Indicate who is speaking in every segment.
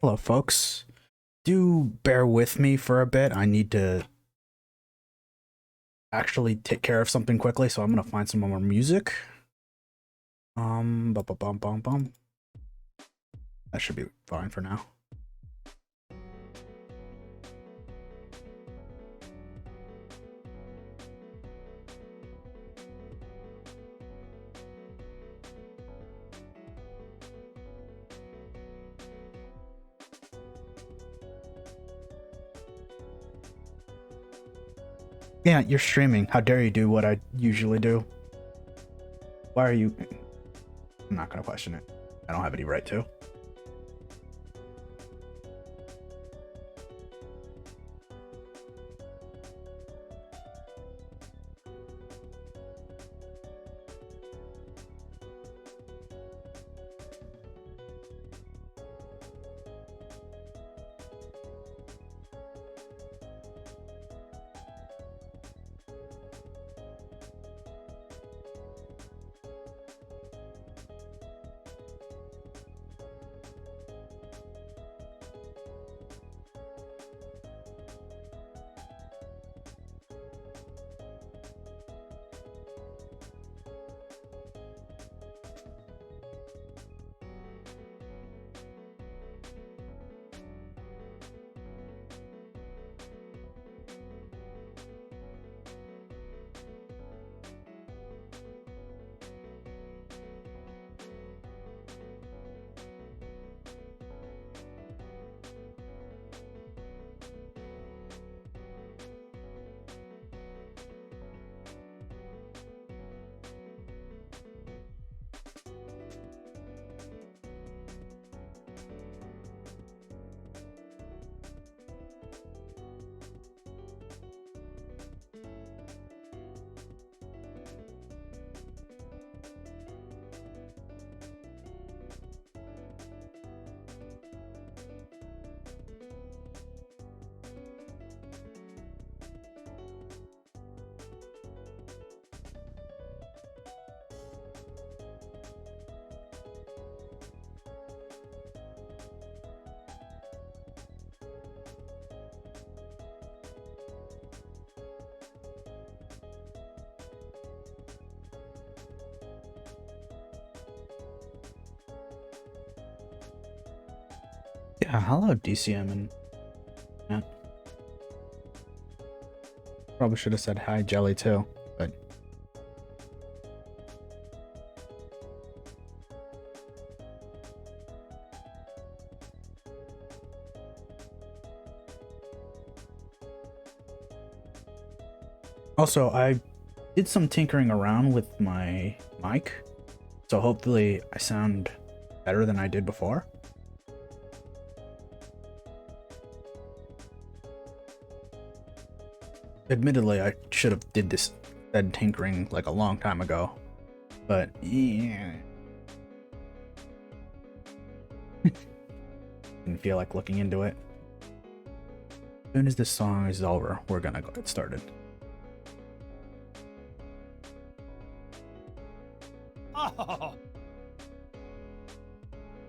Speaker 1: Hello, folks. Do bear with me for a bit. I need to actually take care of something quickly, so I'm gonna find some more music. Bum, bum, bum, bum, bum. That should be fine for now. Yeah, you're streaming. How dare you do what I usually do? Why are you... I'm not gonna question it. I don't have any right to. Yeah, hello, DCM and... Yeah. Probably should have said hi, Jelly, too, but... Also, I did some tinkering around with my mic, so hopefully I sound better than I did before. Admittedly, I should have did this said tinkering like a long time ago, but yeah. Didn't feel like looking into it. As soon as this song is over, we're gonna go get started. Oh.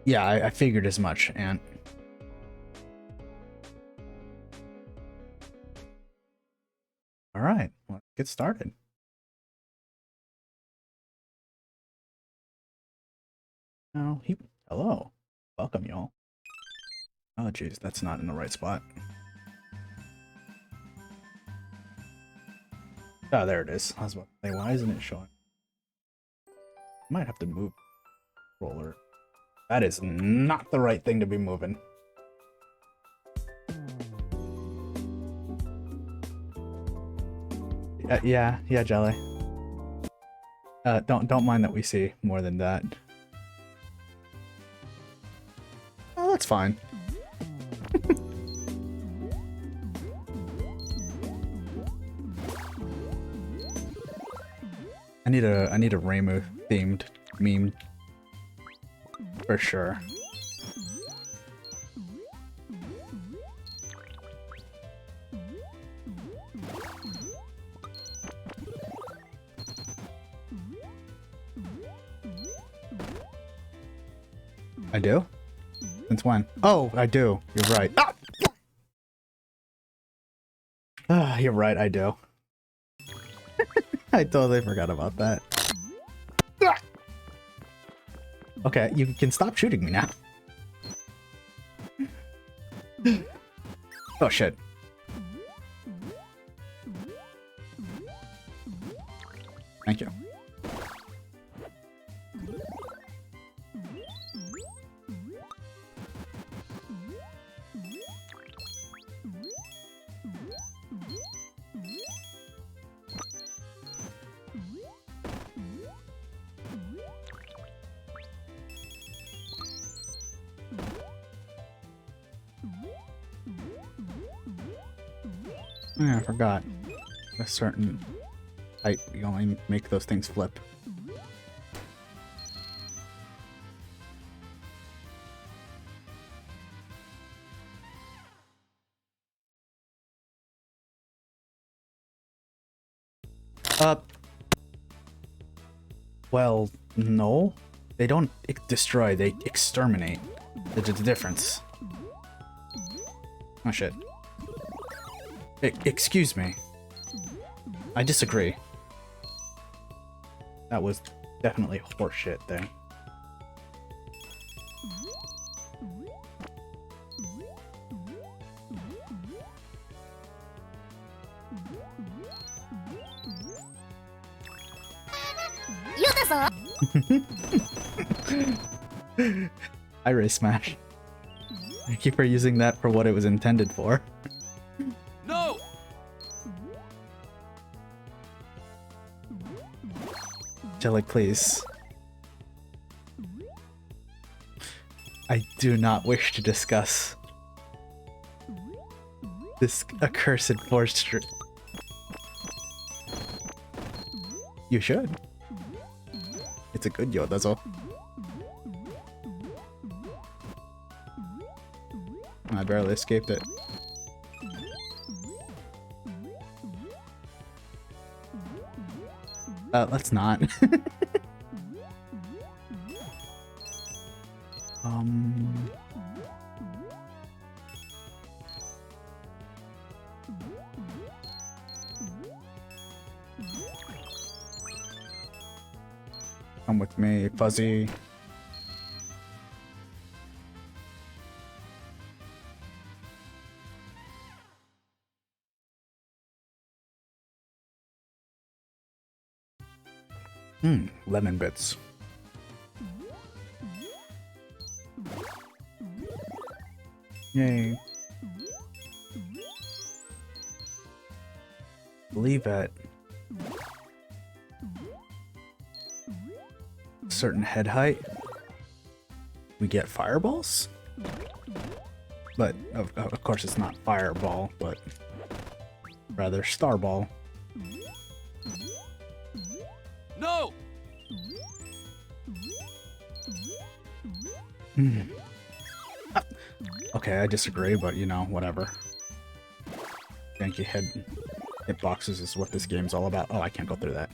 Speaker 1: Yeah, I figured as much, and all right, let's get started. Oh, hello, welcome, y'all. Oh, geez, that's not in the right spot. Oh, there it is. I was about to say, why isn't it showing? Might have to move roller. That is not the right thing to be moving. Yeah, Jelly. Don't mind that we see more than that. Oh, that's fine. I need a Reimu themed meme for sure. I do? Since when? Oh, I do. You're right. Ah! Ah, you're right, I do. I totally forgot about that. Ah! Okay, you can stop shooting me now. Oh shit. Thank you. Yeah, I forgot. A certain height, you only make those things flip. Well, no. They don't destroy, they exterminate. There's a difference. Oh shit. Excuse me. I disagree. That was definitely horseshit there. I race smash. Thank you for using that for what it was intended for.
Speaker 2: No!
Speaker 1: Jelly, please. I do not wish to discuss this accursed forced streak. You should. It's a good Yoda, that's all. I barely escaped it. Let's not. Come with me, Fuzzy. Lemon bits. Yay. Believe at a certain head height, we get fireballs? But, of course it's not fireball, but rather starball.
Speaker 2: No!
Speaker 1: Okay, I disagree, but you know, whatever. Janky hitboxes is what this game's all about. Oh, I can't go through that.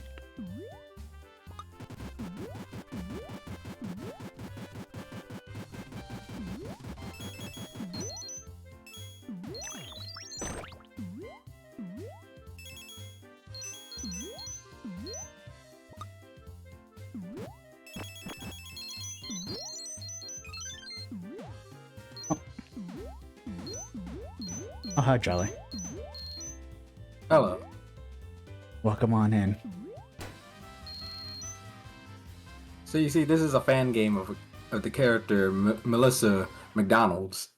Speaker 1: Oh, hi, Jolly.
Speaker 3: Hello.
Speaker 1: Welcome on in.
Speaker 3: So you see, this is a fan game of the character Melissa McDonald's.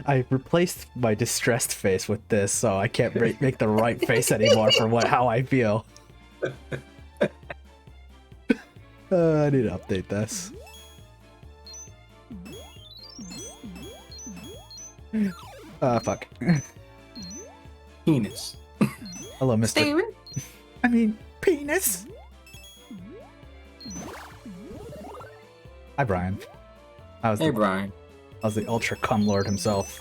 Speaker 1: I replaced my distressed face with this, so I can't make the right face anymore for how I feel. I need to update this. Fuck.
Speaker 3: Penis.
Speaker 1: Hello, Mr.
Speaker 3: Steven?
Speaker 1: I mean, penis. Hi, Brian.
Speaker 3: Hey, Brian.
Speaker 1: How's the Ultra Cum Lord himself?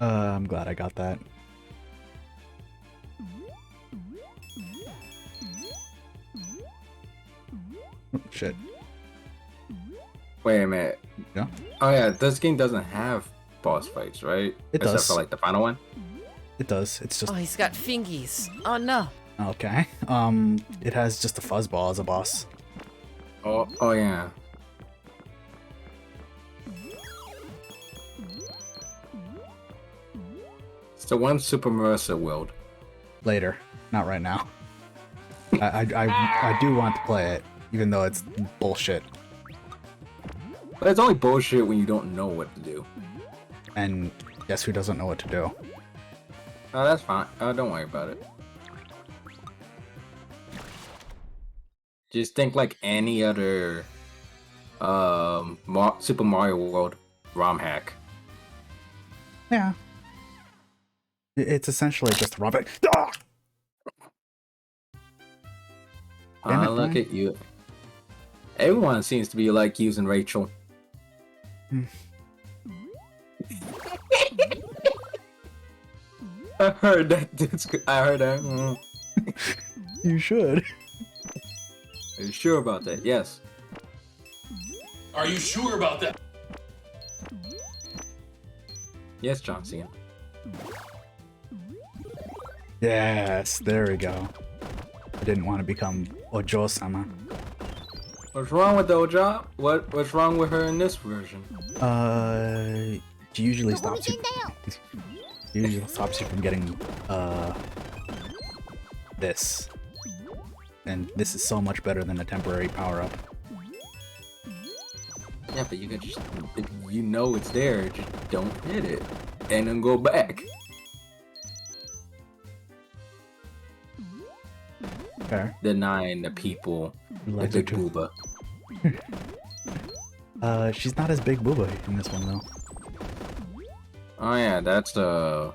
Speaker 1: I'm glad I got that. Oh, shit.
Speaker 3: Wait a minute.
Speaker 1: Yeah?
Speaker 3: Oh yeah, this game doesn't have boss fights, right?
Speaker 1: It
Speaker 3: Except
Speaker 1: does.
Speaker 3: for like the final one.
Speaker 1: It does. It's just
Speaker 4: Oh, he's got fingies. Oh no.
Speaker 1: okay. It has just a fuzzball as a boss.
Speaker 3: Oh yeah. It's the one Super Marisa world.
Speaker 1: Later, not right now. I do want to play it, even though it's bullshit.
Speaker 3: But it's only bullshit when you don't know what to do.
Speaker 1: And guess who doesn't know what to do?
Speaker 3: Oh, that's fine. Don't worry about it. Just think like any other Super Mario World ROM hack.
Speaker 1: Yeah. It's essentially just a Robin. Ah! Damn it,
Speaker 3: Look
Speaker 1: Brian.
Speaker 3: at you. Everyone seems to be like using Rachel. I heard that. I heard that.
Speaker 1: You should.
Speaker 3: Are you sure about that? Yes.
Speaker 2: Are you sure about that?
Speaker 3: Yes, John Cena.
Speaker 1: Yes, there we go. I didn't want to become Ojo-sama.
Speaker 3: What's wrong with Doja? What's wrong with her in this version?
Speaker 1: She usually stops you. Usually stops you from getting this. And this is so much better than a temporary power-up.
Speaker 3: Yeah, but you can just, if you know it's there, just don't hit it, and then go back.
Speaker 1: Fair.
Speaker 3: Denying the people
Speaker 1: Who
Speaker 3: the
Speaker 1: likes
Speaker 3: big
Speaker 1: it too.
Speaker 3: booba.
Speaker 1: She's not as big booba in this one though.
Speaker 3: Oh yeah, that's the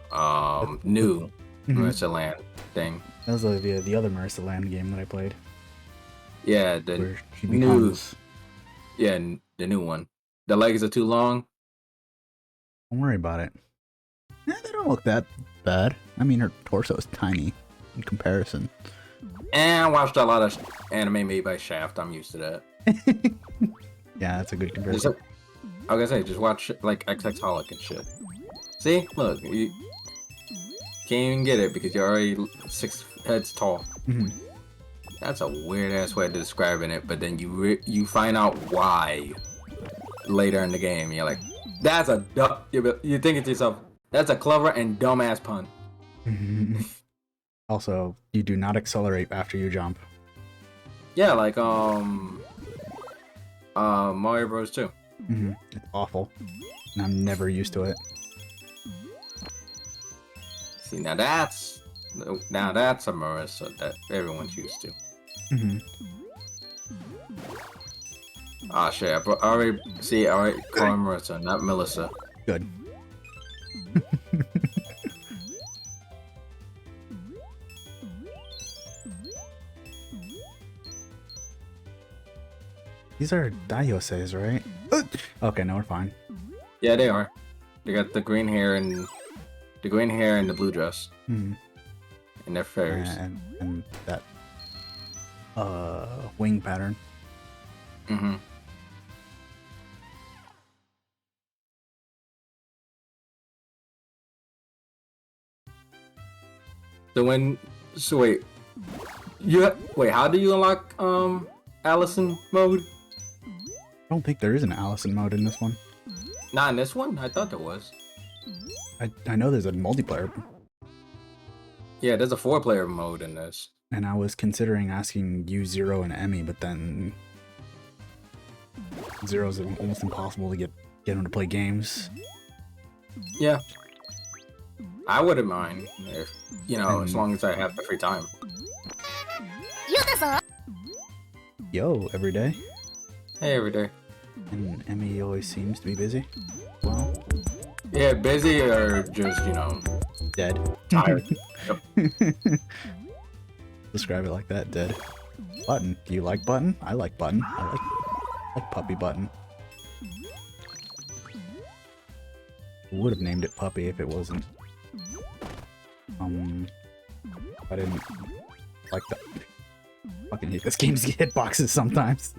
Speaker 3: new MarisaLand thing.
Speaker 1: That was the other MarisaLand game that I played,
Speaker 3: Yeah, the
Speaker 1: where she
Speaker 3: new,
Speaker 1: becomes.
Speaker 3: the new one. The legs are too long.
Speaker 1: Don't worry about it. Yeah, they don't look that bad. I mean, her torso is tiny in comparison.
Speaker 3: And I watched a lot of anime made by Shaft. I'm used to that.
Speaker 1: Yeah, that's a good
Speaker 3: Just,
Speaker 1: comparison.
Speaker 3: I was gonna say, just watch like XX Holic and shit. See, look, you can't even get it because you're already 6 heads tall.
Speaker 1: Mhm.
Speaker 3: That's a weird ass way of describing it, but then you find out why later in the game. You're like, that's a dumb. You're thinking to yourself, that's a clever and dumbass pun.
Speaker 1: Also, you do not accelerate after you jump.
Speaker 3: Yeah, like Mario Bros. 2.
Speaker 1: It's awful, and I'm never used to it.
Speaker 3: See, now that's a Marisa that everyone's used to. Ah shit, I already call her Marisa, not Melissa.
Speaker 1: Good. These are Daiyoseis, right? Okay, no, we're fine.
Speaker 3: Yeah, they are. They got the green hair and the blue dress,
Speaker 1: Mhm.
Speaker 3: and they're fairies.
Speaker 1: And that wing pattern.
Speaker 3: Mm-hmm. So wait, how do you unlock Allison mode?
Speaker 1: I don't think there is an Allison mode in this one.
Speaker 3: Not in this one. I thought there was.
Speaker 1: I know there's a multiplayer,
Speaker 3: Yeah, there's a 4-player mode in this.
Speaker 1: and I was considering asking you Zero and Emmy, but then Zero's almost impossible to get him to play games.
Speaker 3: Yeah. I wouldn't mind if, as long as I have the free time.
Speaker 1: Yo, every day.
Speaker 3: Hey, every day.
Speaker 1: And Emmy always seems to be busy. Well,
Speaker 3: Yeah, busy or just,
Speaker 1: dead.
Speaker 3: tired.
Speaker 1: Describe it like that, dead. Button. Do you like Button? I like Button. I like Puppy Button. Would have named it Puppy if it wasn't. I didn't like that. Fucking hate this game's hitboxes sometimes.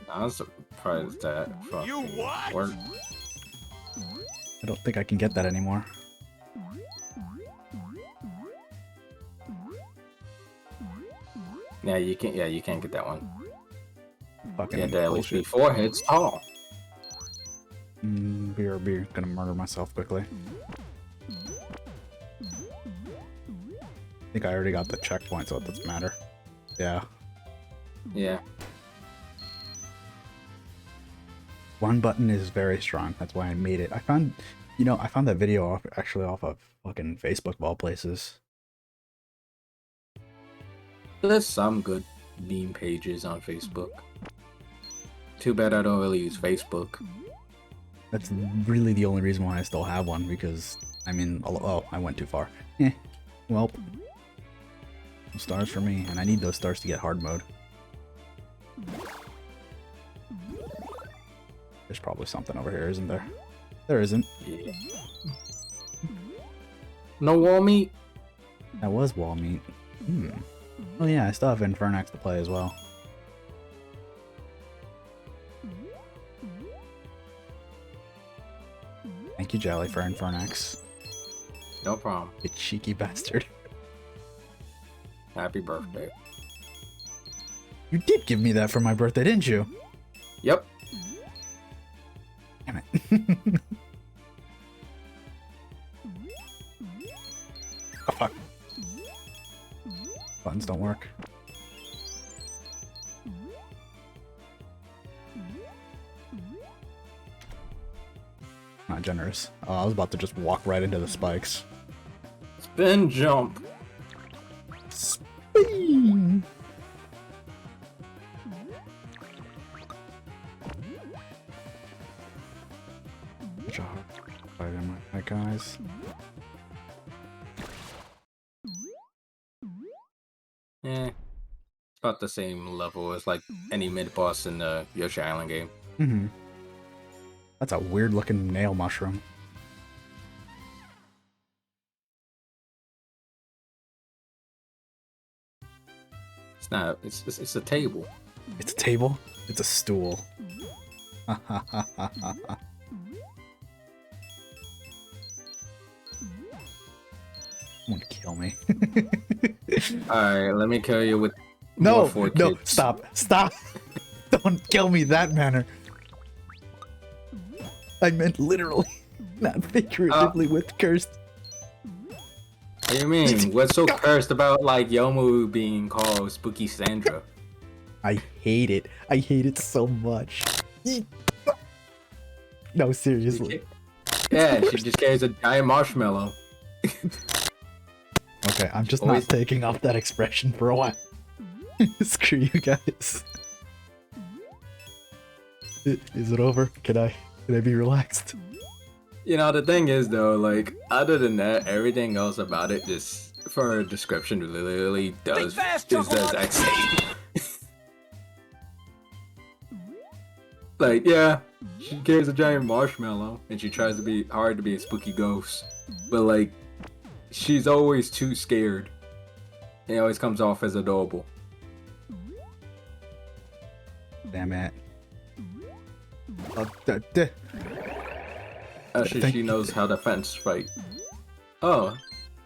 Speaker 3: I'm surprised that fucking worked.
Speaker 1: I don't think I can get that anymore.
Speaker 3: Yeah, you can't. Yeah, you can't get that one.
Speaker 1: Fucking
Speaker 3: Yeah, at least be
Speaker 1: bullshit.
Speaker 3: 4 hits tall.
Speaker 1: BRB. Gonna murder myself quickly. I think I already got the checkpoint, so it doesn't matter. Yeah.
Speaker 3: Yeah.
Speaker 1: One button is very strong. That's why I made it. I found that video off of fucking Facebook of all places.
Speaker 3: There's some good meme pages on Facebook. Too bad I don't really use Facebook.
Speaker 1: That's really the only reason why I still have one, because, I mean, oh, I went too far. Well, no stars for me, and I need those stars to get hard mode. There's probably something over here, isn't there? There isn't.
Speaker 3: Yeah. No wall meat?
Speaker 1: That was wall meat. Oh yeah, I still have Infernax to play as well. Thank you, Jelly, for Infernax.
Speaker 3: No problem.
Speaker 1: You cheeky bastard.
Speaker 3: Happy birthday.
Speaker 1: You did give me that for my birthday, didn't you?
Speaker 3: Yep.
Speaker 1: Damn it. Oh, fuck. Buttons don't work. Not generous. Oh, I was about to just walk right into the spikes.
Speaker 3: Spin jump.
Speaker 1: Spin! Such a hard fight, am I, guys?
Speaker 3: Yeah. It's about the same level as like any mid boss in the Yoshi Island game.
Speaker 1: Mm-hmm. That's a weird looking nail mushroom.
Speaker 3: It's not. It's a table.
Speaker 1: It's a table? It's a stool. Want to kill me?
Speaker 3: All right, let me kill you with
Speaker 1: No,
Speaker 3: more 4
Speaker 1: no,
Speaker 3: kids.
Speaker 1: stop. Don't kill me that manner. I meant literally, not figuratively with cursed.
Speaker 3: What do you mean? What's so cursed about like Yomu being called Spooky Sandra?
Speaker 1: I hate it. I hate it so much. No, seriously.
Speaker 3: Yeah, she just carries a giant marshmallow.
Speaker 1: Okay, I'm just
Speaker 3: Always-
Speaker 1: not taking off that expression for a while. Screw you guys. Is it over? Can I be relaxed?
Speaker 3: You know, the thing is though, like, other than that, everything else about it just for a description literally does is the exact same. Like, yeah, she carries a giant marshmallow and she tries to be hard to be a spooky ghost. But like, she's always too scared. It always comes off as adorable.
Speaker 1: Damn it.
Speaker 3: Actually,
Speaker 1: Thank
Speaker 3: she knows how to fence fight. Oh,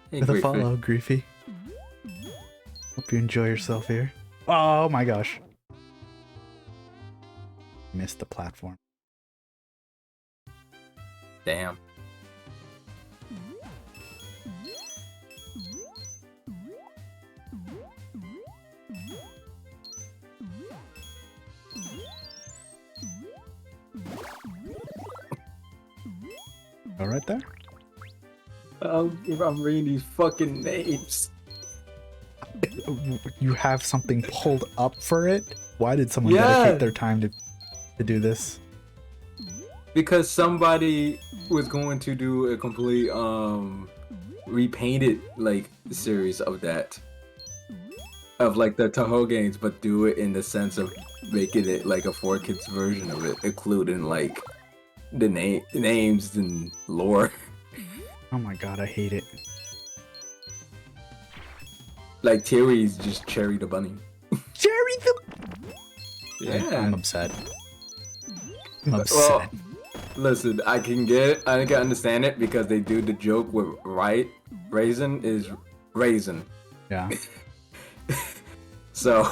Speaker 3: hey,
Speaker 1: For the
Speaker 3: Griffin.
Speaker 1: follow, Griefy. Hope you enjoy yourself here. Oh my gosh. Missed the platform.
Speaker 3: Damn.
Speaker 1: All right there.
Speaker 3: If I'm reading these fucking names.
Speaker 1: You have something pulled up for it? Why did someone
Speaker 3: Yeah.
Speaker 1: dedicate their time to do this?
Speaker 3: Because somebody was going to do a complete repainted like series of that. Of like the Toho games, but do it in the sense of making it like a 4Kids version of it, including like the names and lore.
Speaker 1: Oh my god, I hate it.
Speaker 3: Like Terry's just Cherry the bunny.
Speaker 1: Jerry the.
Speaker 3: Yeah.
Speaker 1: I'm upset. I'm upset.
Speaker 3: Well, listen, I can understand it because they do the joke with raisin is raisin.
Speaker 1: Yeah.
Speaker 3: So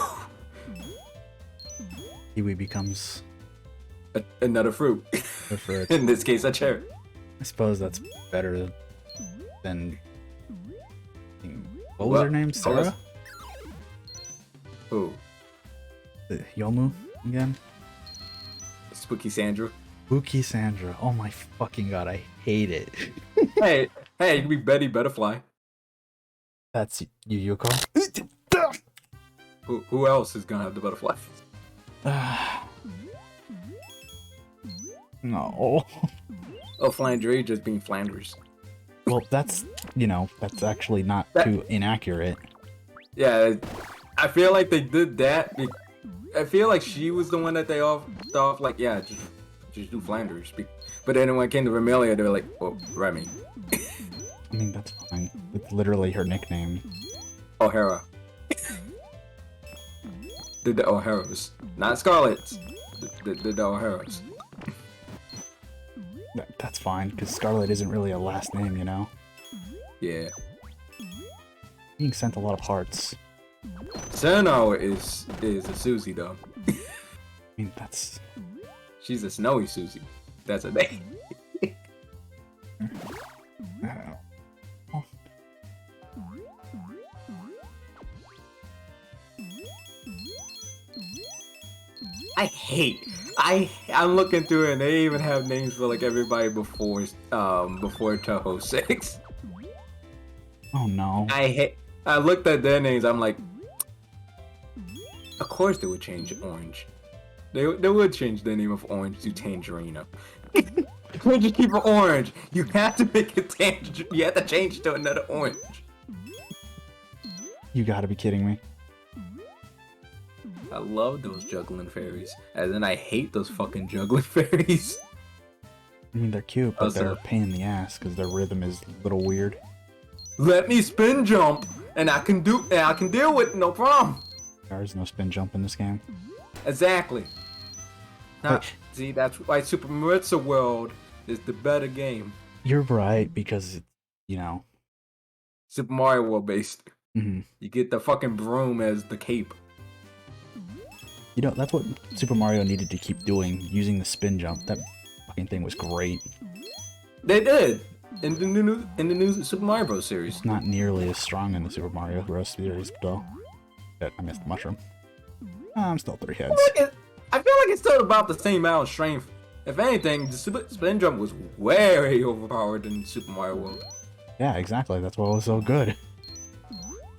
Speaker 1: Kiwi becomes
Speaker 3: another fruit.
Speaker 1: the fruit.
Speaker 3: In this case, a cherry.
Speaker 1: I suppose that's better than. What was her name? Sarah?
Speaker 3: Who?
Speaker 1: Yomu again?
Speaker 3: Spooky Sandra.
Speaker 1: Spooky Sandra. Oh my fucking god, I hate it.
Speaker 3: Hey, it could be Betty Butterfly.
Speaker 1: That's Yuyuko.
Speaker 3: Who else is gonna have the butterfly?
Speaker 1: No.
Speaker 3: Oh, Flandre just being Flanders.
Speaker 1: Well, that's, that's actually not too inaccurate.
Speaker 3: Yeah, I feel like they did that. I feel like she was the one that they off like, yeah, just do Flanders. But then when it came to Vermilia, they were like, oh, Remy.
Speaker 1: I mean, that's fine. It's literally her nickname.
Speaker 3: O'Hara. The O'Haras. Not Scarlet's. The O'Haras.
Speaker 1: That's fine, because Scarlet isn't really a last name,
Speaker 3: Yeah.
Speaker 1: Being sent a lot of hearts.
Speaker 3: Seno is a Susie, though.
Speaker 1: I mean, that's...
Speaker 3: She's a snowy Susie. That's a name. I'm looking through it and they even have names for like everybody before Toho 6.
Speaker 1: Oh no.
Speaker 3: I looked at their names, I'm like, of course they would change Orange. They would change the name of Orange to Tangerino. You can't just keep it Orange. You have to make it Tangerine. You have to change it to another Orange.
Speaker 1: You gotta be kidding me.
Speaker 3: I love those juggling fairies. And then I hate those fucking juggling fairies.
Speaker 1: I mean, they're cute, but they're a pain in the ass because their rhythm is a little weird.
Speaker 3: Let me spin jump, and I can deal with it, no problem.
Speaker 1: There is no spin jump in this game.
Speaker 3: Exactly. Now,
Speaker 1: But-
Speaker 3: see, that's why Super Mario World is the better game.
Speaker 1: You're right, because,
Speaker 3: Super Mario World based.
Speaker 1: mhm.
Speaker 3: You get the fucking broom as the cape.
Speaker 1: That's what Super Mario needed to keep doing, using the spin jump. That fucking thing was great.
Speaker 3: They did in the new Super Mario Bros. Series.
Speaker 1: It's not nearly as strong in the Super Mario Bros. Series, though. Shit, I missed the mushroom. I'm still 3 heads.
Speaker 3: I feel like it's still about the same amount of strength. If anything, the spin jump was way overpowered in Super Mario World.
Speaker 1: Yeah, exactly. That's what was so good.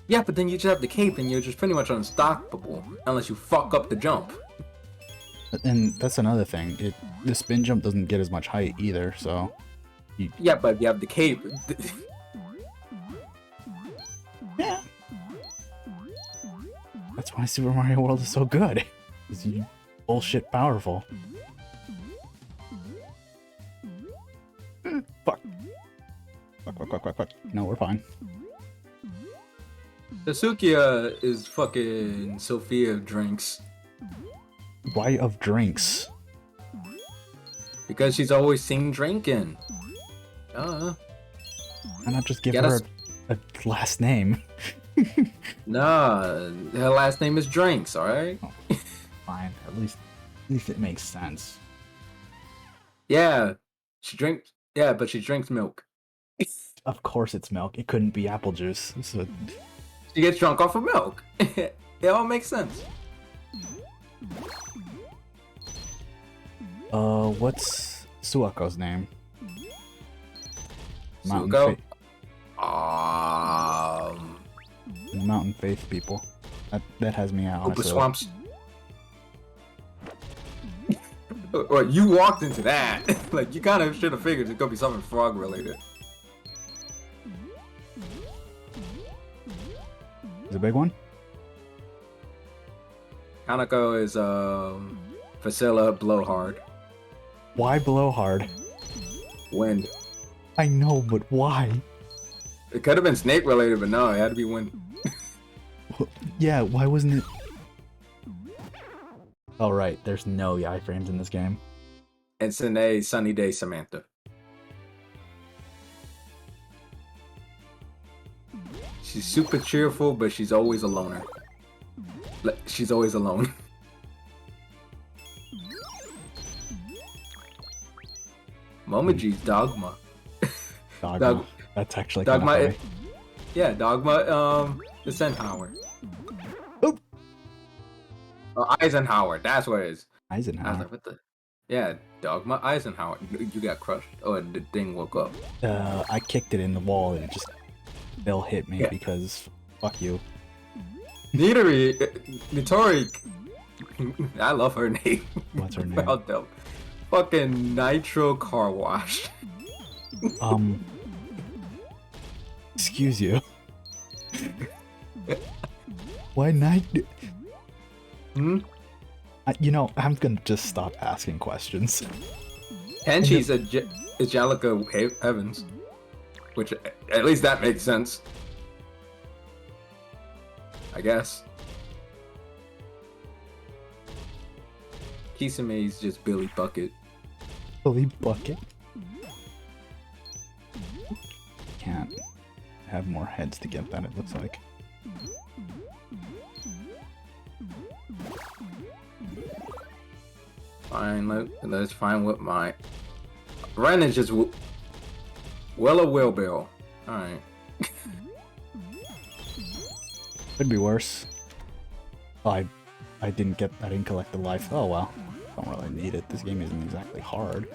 Speaker 3: Yeah, but then you just have the cape and you're just pretty much unstoppable unless you fuck up the jump.
Speaker 1: And that's another thing. The spin jump doesn't get as much height either, so...
Speaker 3: Yeah, but if you have the cape...
Speaker 1: Yeah. That's why Super Mario World is so good. It's bullshit powerful. Fuck. Fuck. No, we're fine.
Speaker 3: Sukiya is fucking Sophia of drinks.
Speaker 1: Why of drinks?
Speaker 3: Because she's always seen drinking.
Speaker 1: Why not just give
Speaker 3: Yeah,
Speaker 1: her a last name?
Speaker 3: Nah, her last name is Drinks, alright?
Speaker 1: Fine. At least it makes sense.
Speaker 3: Yeah, but she drinks milk.
Speaker 1: Of course it's milk. It couldn't be apple juice. So...
Speaker 3: She gets drunk off of milk. It all makes sense.
Speaker 1: What's Suako's name?
Speaker 3: Suko?
Speaker 1: Mountain Faith people. That has me out.
Speaker 3: Koopa
Speaker 1: Honestly.
Speaker 3: Swamps. Well, you walked into that. Like, you kind of should have figured it's gonna be something frog related.
Speaker 1: Is it a big one?
Speaker 3: Kanako is Facilla Blowhard.
Speaker 1: Why blow hard?
Speaker 3: Wind.
Speaker 1: I know, but why?
Speaker 3: It could have been snake related, but no, it had to be wind.
Speaker 1: Yeah, why wasn't it? Oh right, there's no iframes in this game.
Speaker 3: It's in a sunny day, Samantha. She's super cheerful, but she's always a loner. She's always alone. Momoji's Dogma.
Speaker 1: Dogma. That's actually kind of
Speaker 3: Dogma.
Speaker 1: funny.
Speaker 3: Yeah, Dogma. The Eisenhower.
Speaker 1: Oh.
Speaker 3: Oh, Eisenhower. That's what it is. I was
Speaker 1: Eisenhower.
Speaker 3: like, what the? Yeah, Dogma Eisenhower. You got crushed. Oh, the thing woke up.
Speaker 1: I kicked it in the wall and it just Bill hit me because fuck you.
Speaker 3: Nitori. I love her name.
Speaker 1: What's her name?
Speaker 3: About the fucking Nitro Car Wash.
Speaker 1: Excuse you. Why night?
Speaker 3: Hmm?
Speaker 1: You know, I'm gonna just stop asking questions.
Speaker 3: And she's Angelica Evans. Which, at least that makes sense. I guess. Kisame's just Billy Bucket.
Speaker 1: Billy Bucket. Can't have more heads to get that, it looks like.
Speaker 3: Fine, let's find what my... Ren is just... Well, a wheelbarrow. Alright.
Speaker 1: Could be worse. Oh, I didn't collect the life. Oh well. Don't really need it. This game isn't exactly hard.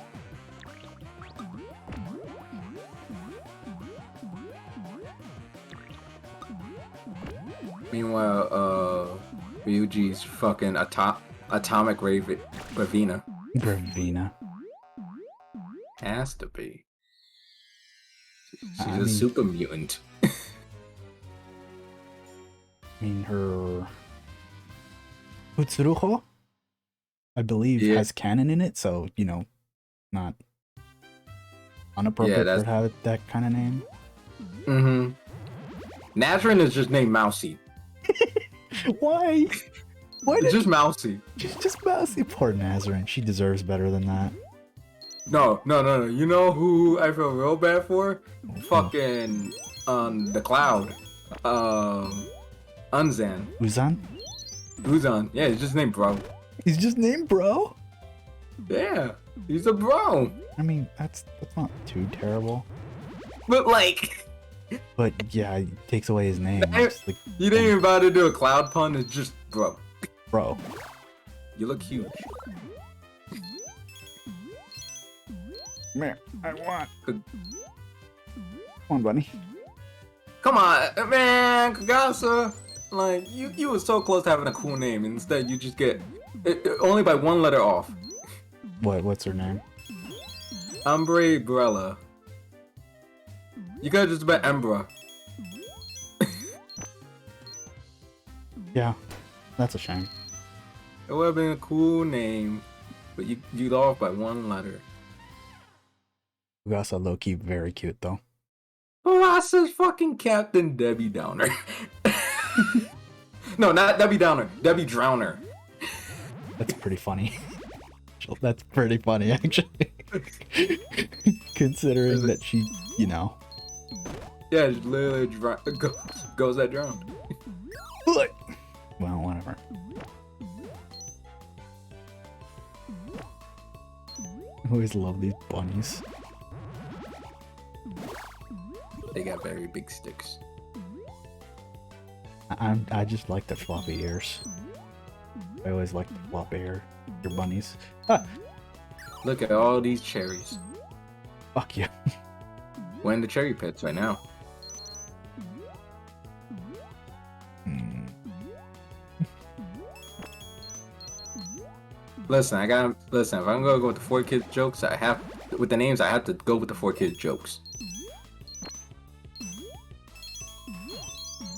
Speaker 3: Meanwhile, Ryuji's fucking atomic Ravina.
Speaker 1: Gravina.
Speaker 3: Has to be. She's
Speaker 1: I
Speaker 3: a
Speaker 1: mean-
Speaker 3: super mutant.
Speaker 1: I mean, her Utsuruho, I believe,
Speaker 3: Yeah.
Speaker 1: has canon in it, so, you know, not unappropriate
Speaker 3: that's-
Speaker 1: for have that kind of name.
Speaker 3: Mm-hmm. Nazrin is just named Mousy.
Speaker 1: Why? Why
Speaker 3: It's
Speaker 1: did
Speaker 3: just Mousy.
Speaker 1: she's just mousy? Poor Nazarene. She deserves better than that.
Speaker 3: No. You know who I feel real bad for? Fucking the cloud. Unzan.
Speaker 1: Uzan?
Speaker 3: Uzan. Yeah, he's just named bro.
Speaker 1: He's just named Bro?
Speaker 3: Yeah, he's a bro.
Speaker 1: I mean, that's not too terrible.
Speaker 3: But like,
Speaker 1: But yeah, it takes away his name.
Speaker 3: I-
Speaker 1: It's like,
Speaker 3: you didn't even bother to do a cloud pun. It's just bro.
Speaker 1: Bro.
Speaker 3: You look huge.
Speaker 1: Man, I want.
Speaker 3: Good.
Speaker 1: Come on, bunny.
Speaker 3: Come on, man, Kagasa. Like, you were so close to having a cool name. Instead, you just get only by one letter off.
Speaker 1: What's her name?
Speaker 3: Umbrella. You could have just been Embra.
Speaker 1: Yeah, that's a shame.
Speaker 3: It would have been a cool name, but you off by one letter.
Speaker 1: Ugasa low-key very cute though.
Speaker 3: Oh, I said fucking Captain Debbie Downer. No, not Debbie Downer. Debbie Drowner.
Speaker 1: That's pretty funny. That's pretty funny actually. Considering that she, you know.
Speaker 3: Yeah, it's literally goes that drown.
Speaker 1: Well, whatever. I always love these bunnies.
Speaker 3: They got very big sticks.
Speaker 1: I just like the floppy ears. I always like the floppy hair. Your bunnies. Ah,
Speaker 3: Look at all these cherries.
Speaker 1: fuck you.
Speaker 3: We're in the cherry pits right now.
Speaker 1: Hmm.
Speaker 3: Listen, if I'm gonna go with the 4Kids jokes, with the names, I have to go with the 4Kids jokes.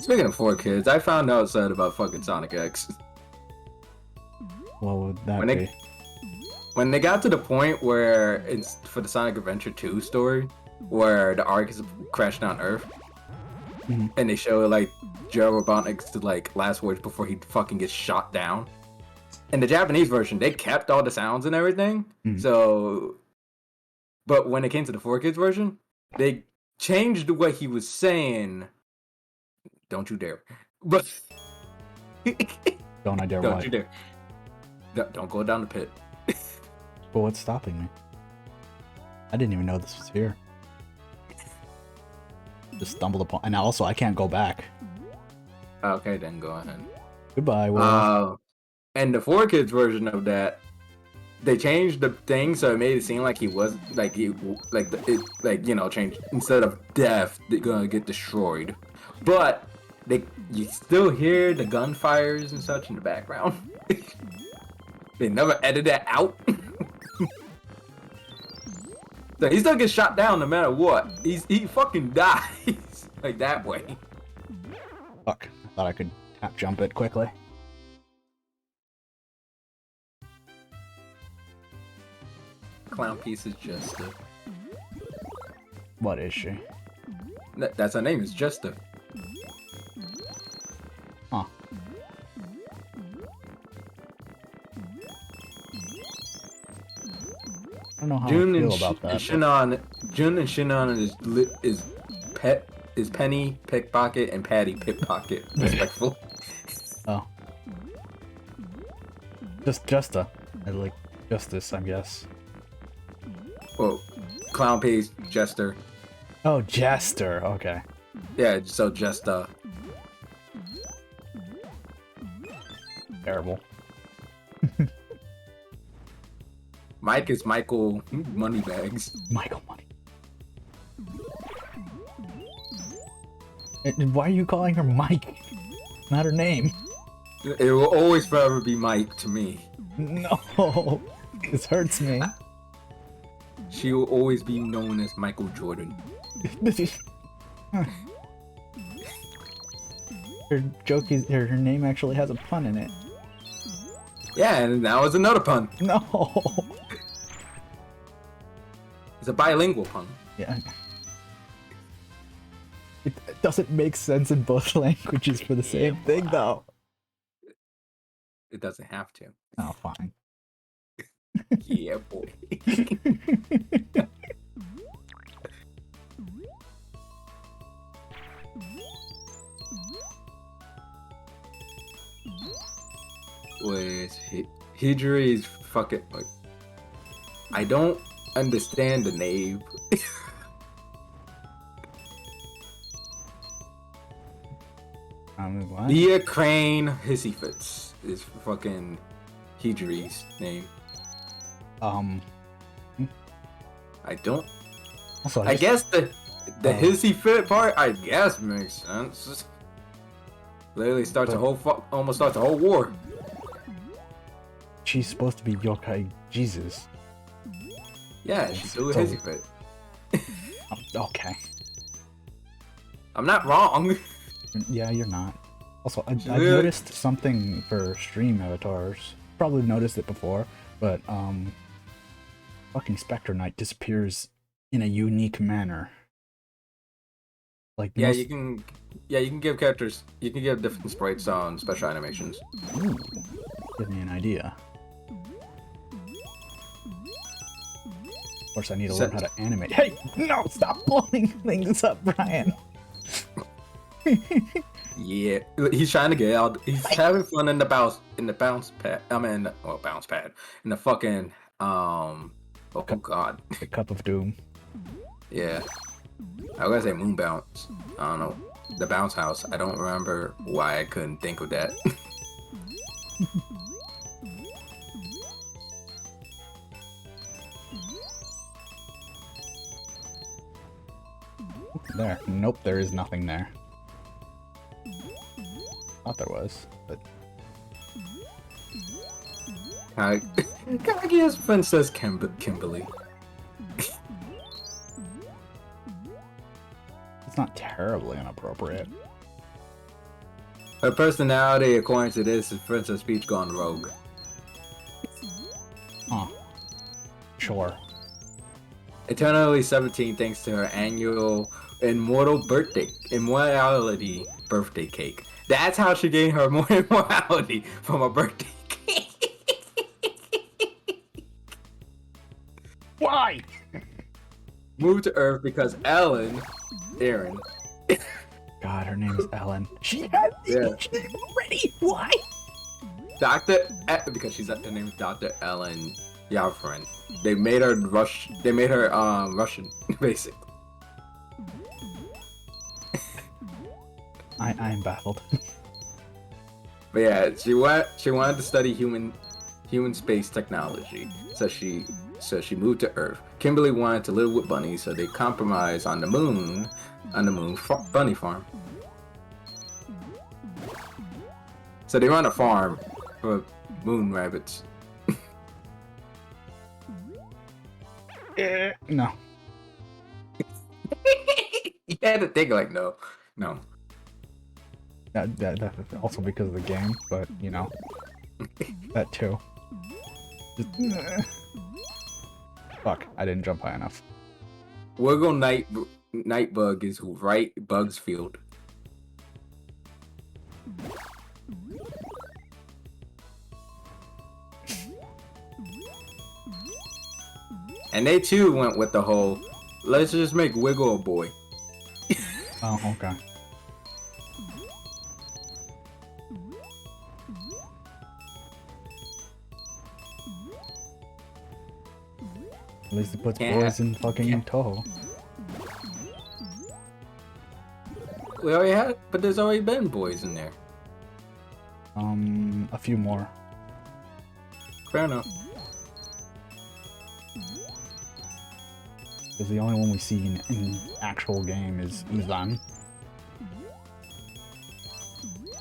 Speaker 3: Speaking of 4Kids, I found out something about fucking Sonic X.
Speaker 1: What would that
Speaker 3: When
Speaker 1: be?
Speaker 3: it- when they got to the point where it's for the Sonic Adventure 2 story, where the Ark is crashing on Earth, and they show like Joe Robotnik's like last words before he fucking gets shot down. In the Japanese version, they kept all the sounds and everything. So, but when it came to the 4Kids version, they changed what he was saying. Don't you dare! But
Speaker 1: Don't I dare?
Speaker 3: don't
Speaker 1: What?
Speaker 3: you dare! Don't go down the pit.
Speaker 1: Well, what's stopping me? I didn't even know this was here. Just stumbled upon, and also I can't go back.
Speaker 3: Okay, then go ahead.
Speaker 1: Goodbye, Will.
Speaker 3: And the 4Kids version of that, they changed the thing so it made it seem like he was like changed instead of death, they're gonna get destroyed, but you still hear the gunfires and such in the background. They never edited that out. So he still gets shot down no matter what. He fucking dies like that way.
Speaker 1: Fuck! I thought I could tap jump it quickly.
Speaker 3: Clown piece is Jester.
Speaker 1: What is she?
Speaker 3: That's her name. Is Jester.
Speaker 1: Huh. I don't know how
Speaker 3: June
Speaker 1: I
Speaker 3: and
Speaker 1: feel about that.
Speaker 3: June and Shinon is Penny pickpocket and Patty pickpocket, respectful.
Speaker 1: Oh. I like justice, I guess.
Speaker 3: Well, clown piece, Jester.
Speaker 1: Oh, Jester. Okay.
Speaker 3: Yeah, so just
Speaker 1: Terrible.
Speaker 3: Mike is Michael Moneybags.
Speaker 1: Michael Money. And why are you calling her Mike? Not her name.
Speaker 3: It will always forever be Mike to me.
Speaker 1: No. This hurts me.
Speaker 3: She will always be known as Michael Jordan.
Speaker 1: Her joke is her name actually has a pun in it.
Speaker 3: Yeah, and that was another pun.
Speaker 1: No.
Speaker 3: It's a bilingual pun.
Speaker 1: Yeah. It doesn't make sense in both languages for the same thing, though.
Speaker 3: It doesn't have to.
Speaker 1: Oh, fine.
Speaker 3: Yeah, boy. Wait, Hidri is fucking like. I don't understand the name.
Speaker 1: What?
Speaker 3: Leah Crane Hissyfits is fucking Hidri's name. I don't.
Speaker 1: Also,
Speaker 3: I guess the hissy fit part, I guess, makes sense. Literally starts a whole almost starts a whole war.
Speaker 1: She's supposed to be Yokai Jesus.
Speaker 3: Yeah, she's still a hissy fit.
Speaker 1: Okay.
Speaker 3: I'm not wrong.
Speaker 1: Yeah, you're not. Also, I noticed something for stream avatars. Probably noticed it before, but fucking Spectre Knight disappears in a unique manner. Like
Speaker 3: Yeah, you can give characters, you can give different sprites on special animations.
Speaker 1: Ooh, give me an idea. Of course, I need to learn how to animate. Hey, no, stop blowing things up, Brian.
Speaker 3: Yeah, he's trying to get out. He's having fun in the bounce pad. In the fucking oh god,
Speaker 1: The Cup of Doom.
Speaker 3: yeah. I was gonna say moon bounce. I don't know. The bounce house. I don't remember why I couldn't think of that.
Speaker 1: There. Nope, there is nothing there. Thought there was, but
Speaker 3: I guess Princess Kimberly.
Speaker 1: it's not terribly inappropriate.
Speaker 3: Her personality, according to this, is Princess Peach gone rogue.
Speaker 1: Huh. Sure.
Speaker 3: Eternally 17 thanks to her annual immortality birthday cake. That's how she gained her immortality, from a birthday cake.
Speaker 1: Why?
Speaker 3: Moved to Earth because Aaron,
Speaker 1: God, her name is Ellen. She had
Speaker 3: Yeah.
Speaker 1: she did it already. Why?
Speaker 3: Because her name is Dr. Ellen Yavrin. They made her Russian, basically.
Speaker 1: I'm baffled.
Speaker 3: But yeah, she wanted to study human space technology, so she moved to Earth. Kimberly wanted to live with bunnies, so they compromised on the moon bunny farm. So they run a farm for moon rabbits.
Speaker 1: No.
Speaker 3: You had to think like no.
Speaker 1: That also because of the game, but you know, that too. Just, fuck, I didn't jump high enough.
Speaker 3: Wiggle Nightbug is right Bugs Field. And they too went with the whole, let's just make Wiggle a boy.
Speaker 1: Oh, okay. At least it puts boys in fucking Toho.
Speaker 3: We already had, but there's already been boys in there.
Speaker 1: A few more.
Speaker 3: Fair enough.
Speaker 1: Because the only one we see in actual game is Uzan.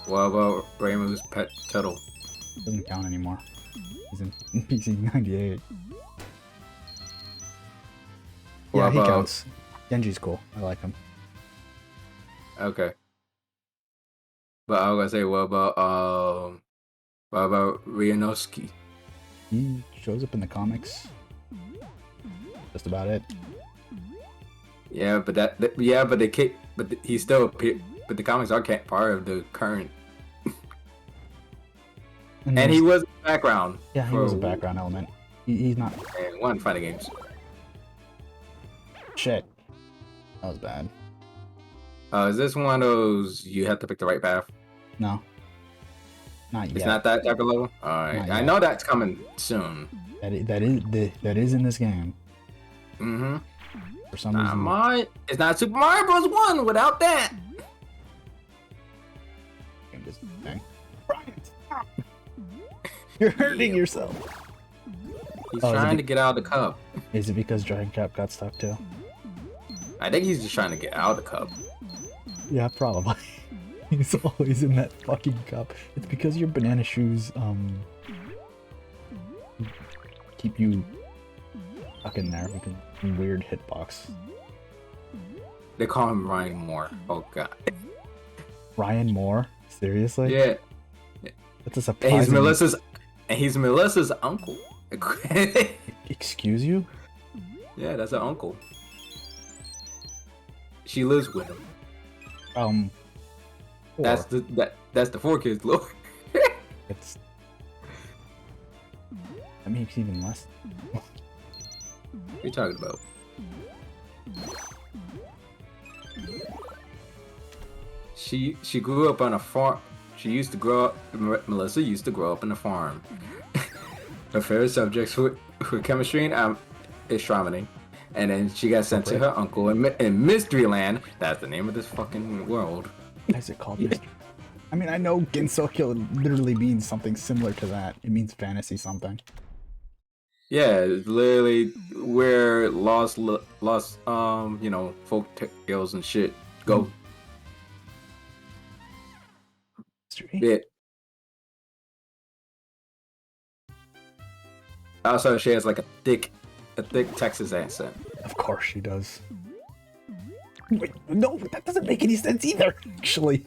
Speaker 3: What about Ramu's pet turtle?
Speaker 1: Doesn't count anymore. He's in PC 98.
Speaker 3: What
Speaker 1: Yeah, he
Speaker 3: about-
Speaker 1: counts. Genji's cool. I like him.
Speaker 3: Okay. But I was gonna say, what about Ryunosuke?
Speaker 1: He shows up in the comics. Just about it.
Speaker 3: Yeah, but he's still but the comics are part of the current. And he was in the background.
Speaker 1: Yeah, he was a background element. He's not.
Speaker 3: And one fighting games.
Speaker 1: Shit. That was bad.
Speaker 3: Is this one of those you have to pick the right path?
Speaker 1: No. Not yet.
Speaker 3: It's not that type of level? Alright.
Speaker 1: Not
Speaker 3: I
Speaker 1: yet.
Speaker 3: know that's coming soon.
Speaker 1: That is in this game.
Speaker 3: Mm-hmm.
Speaker 1: For some reason.
Speaker 3: It's not Super Mario Bros. 1 without that.
Speaker 1: This thing. Brian, stop! You're hurting yourself.
Speaker 3: He's
Speaker 1: Oh, is it
Speaker 3: trying
Speaker 1: be-
Speaker 3: to get out of the cup.
Speaker 1: Is it because Dragon Cap got stuck too?
Speaker 3: I think he's just trying to get out of the cup.
Speaker 1: Yeah, probably. He's always in that fucking cup. It's because your banana shoes keep you stuck in there because weird hitbox.
Speaker 3: They call him Ryan Moore. Oh god.
Speaker 1: Ryan Moore? Seriously?
Speaker 3: Yeah.
Speaker 1: That's a
Speaker 3: And
Speaker 1: surprising.
Speaker 3: he's Melissa's uncle.
Speaker 1: Excuse you?
Speaker 3: Yeah, that's her uncle. She lives with him. That's the 4 kids lore.
Speaker 1: It's that makes even less.
Speaker 3: What are you talking about? She grew up on a farm. Melissa used to grow up on a farm. Her favorite subjects were chemistry and astronomy. And then she got sent to her uncle in Mystery Land. That's the name of this fucking world.
Speaker 1: Why is it called mystery? I mean, I know Gensokyo literally means something similar to that. It means fantasy something.
Speaker 3: Yeah, it's literally where lost, folk tales and shit go.
Speaker 1: Mystery?
Speaker 3: Yeah. Also, she has like a thick Texas accent.
Speaker 1: Of course she does. Wait, no, that doesn't make any sense either, actually.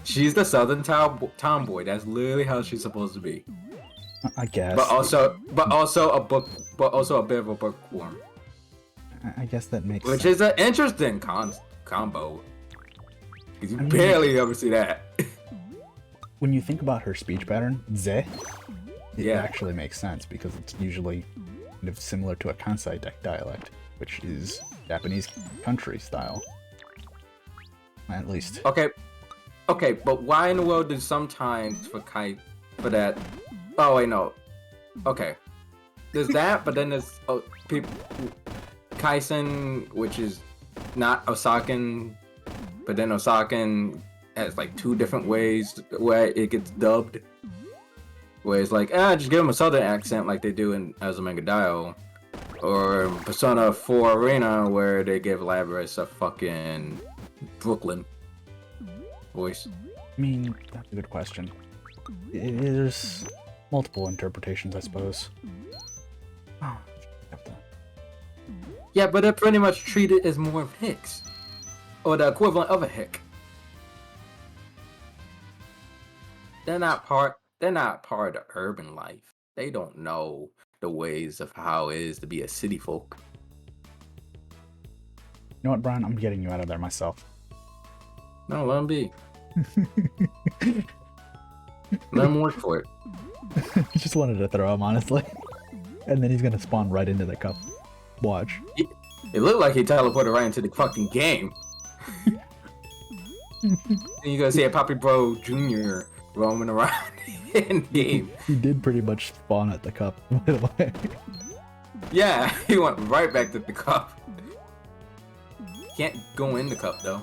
Speaker 3: She's the Southern tomboy. That's literally how she's supposed to be.
Speaker 1: I guess.
Speaker 3: But also a but also a bit of a bookworm.
Speaker 1: I guess that makes
Speaker 3: Which
Speaker 1: sense.
Speaker 3: is an interesting combo. Because you
Speaker 1: I mean-
Speaker 3: barely ever see that.
Speaker 1: When you think about her speech pattern, ze, it
Speaker 3: Yeah.
Speaker 1: actually makes sense because it's usually kind of similar to a Kansai dialect, which is Japanese country style. At least.
Speaker 3: Okay, but why in the world do sometimes for that? Oh wait, no. Okay, there's that, but then there's people Kaisen, which is not Osakan, but then Osakan has like 2 different ways where it gets dubbed. Where it's like, just give them a southern accent like they do in Azumanga Daioh. Or Persona 4 Arena where they give Labras a fucking Brooklyn voice.
Speaker 1: I mean, that's a good question. There's multiple interpretations, I suppose. Oh, got that.
Speaker 3: Yeah, but they're pretty much treated as more of Hicks. Or the equivalent of a Hick. They're not part of the urban life. They don't know the ways of how it is to be a city folk.
Speaker 1: You know what, Brian? I'm getting you out of there myself.
Speaker 3: No, let them be. Let them work for it.
Speaker 1: I just wanted to throw him, honestly. And then he's gonna spawn right into the cup. Watch.
Speaker 3: It looked like he teleported right into the fucking game. And you're gonna see a Poppy Bro Jr. roaming around in the game.
Speaker 1: He did pretty much spawn at the cup, by the way.
Speaker 3: Yeah, he went right back to the cup. Can't go in the cup though.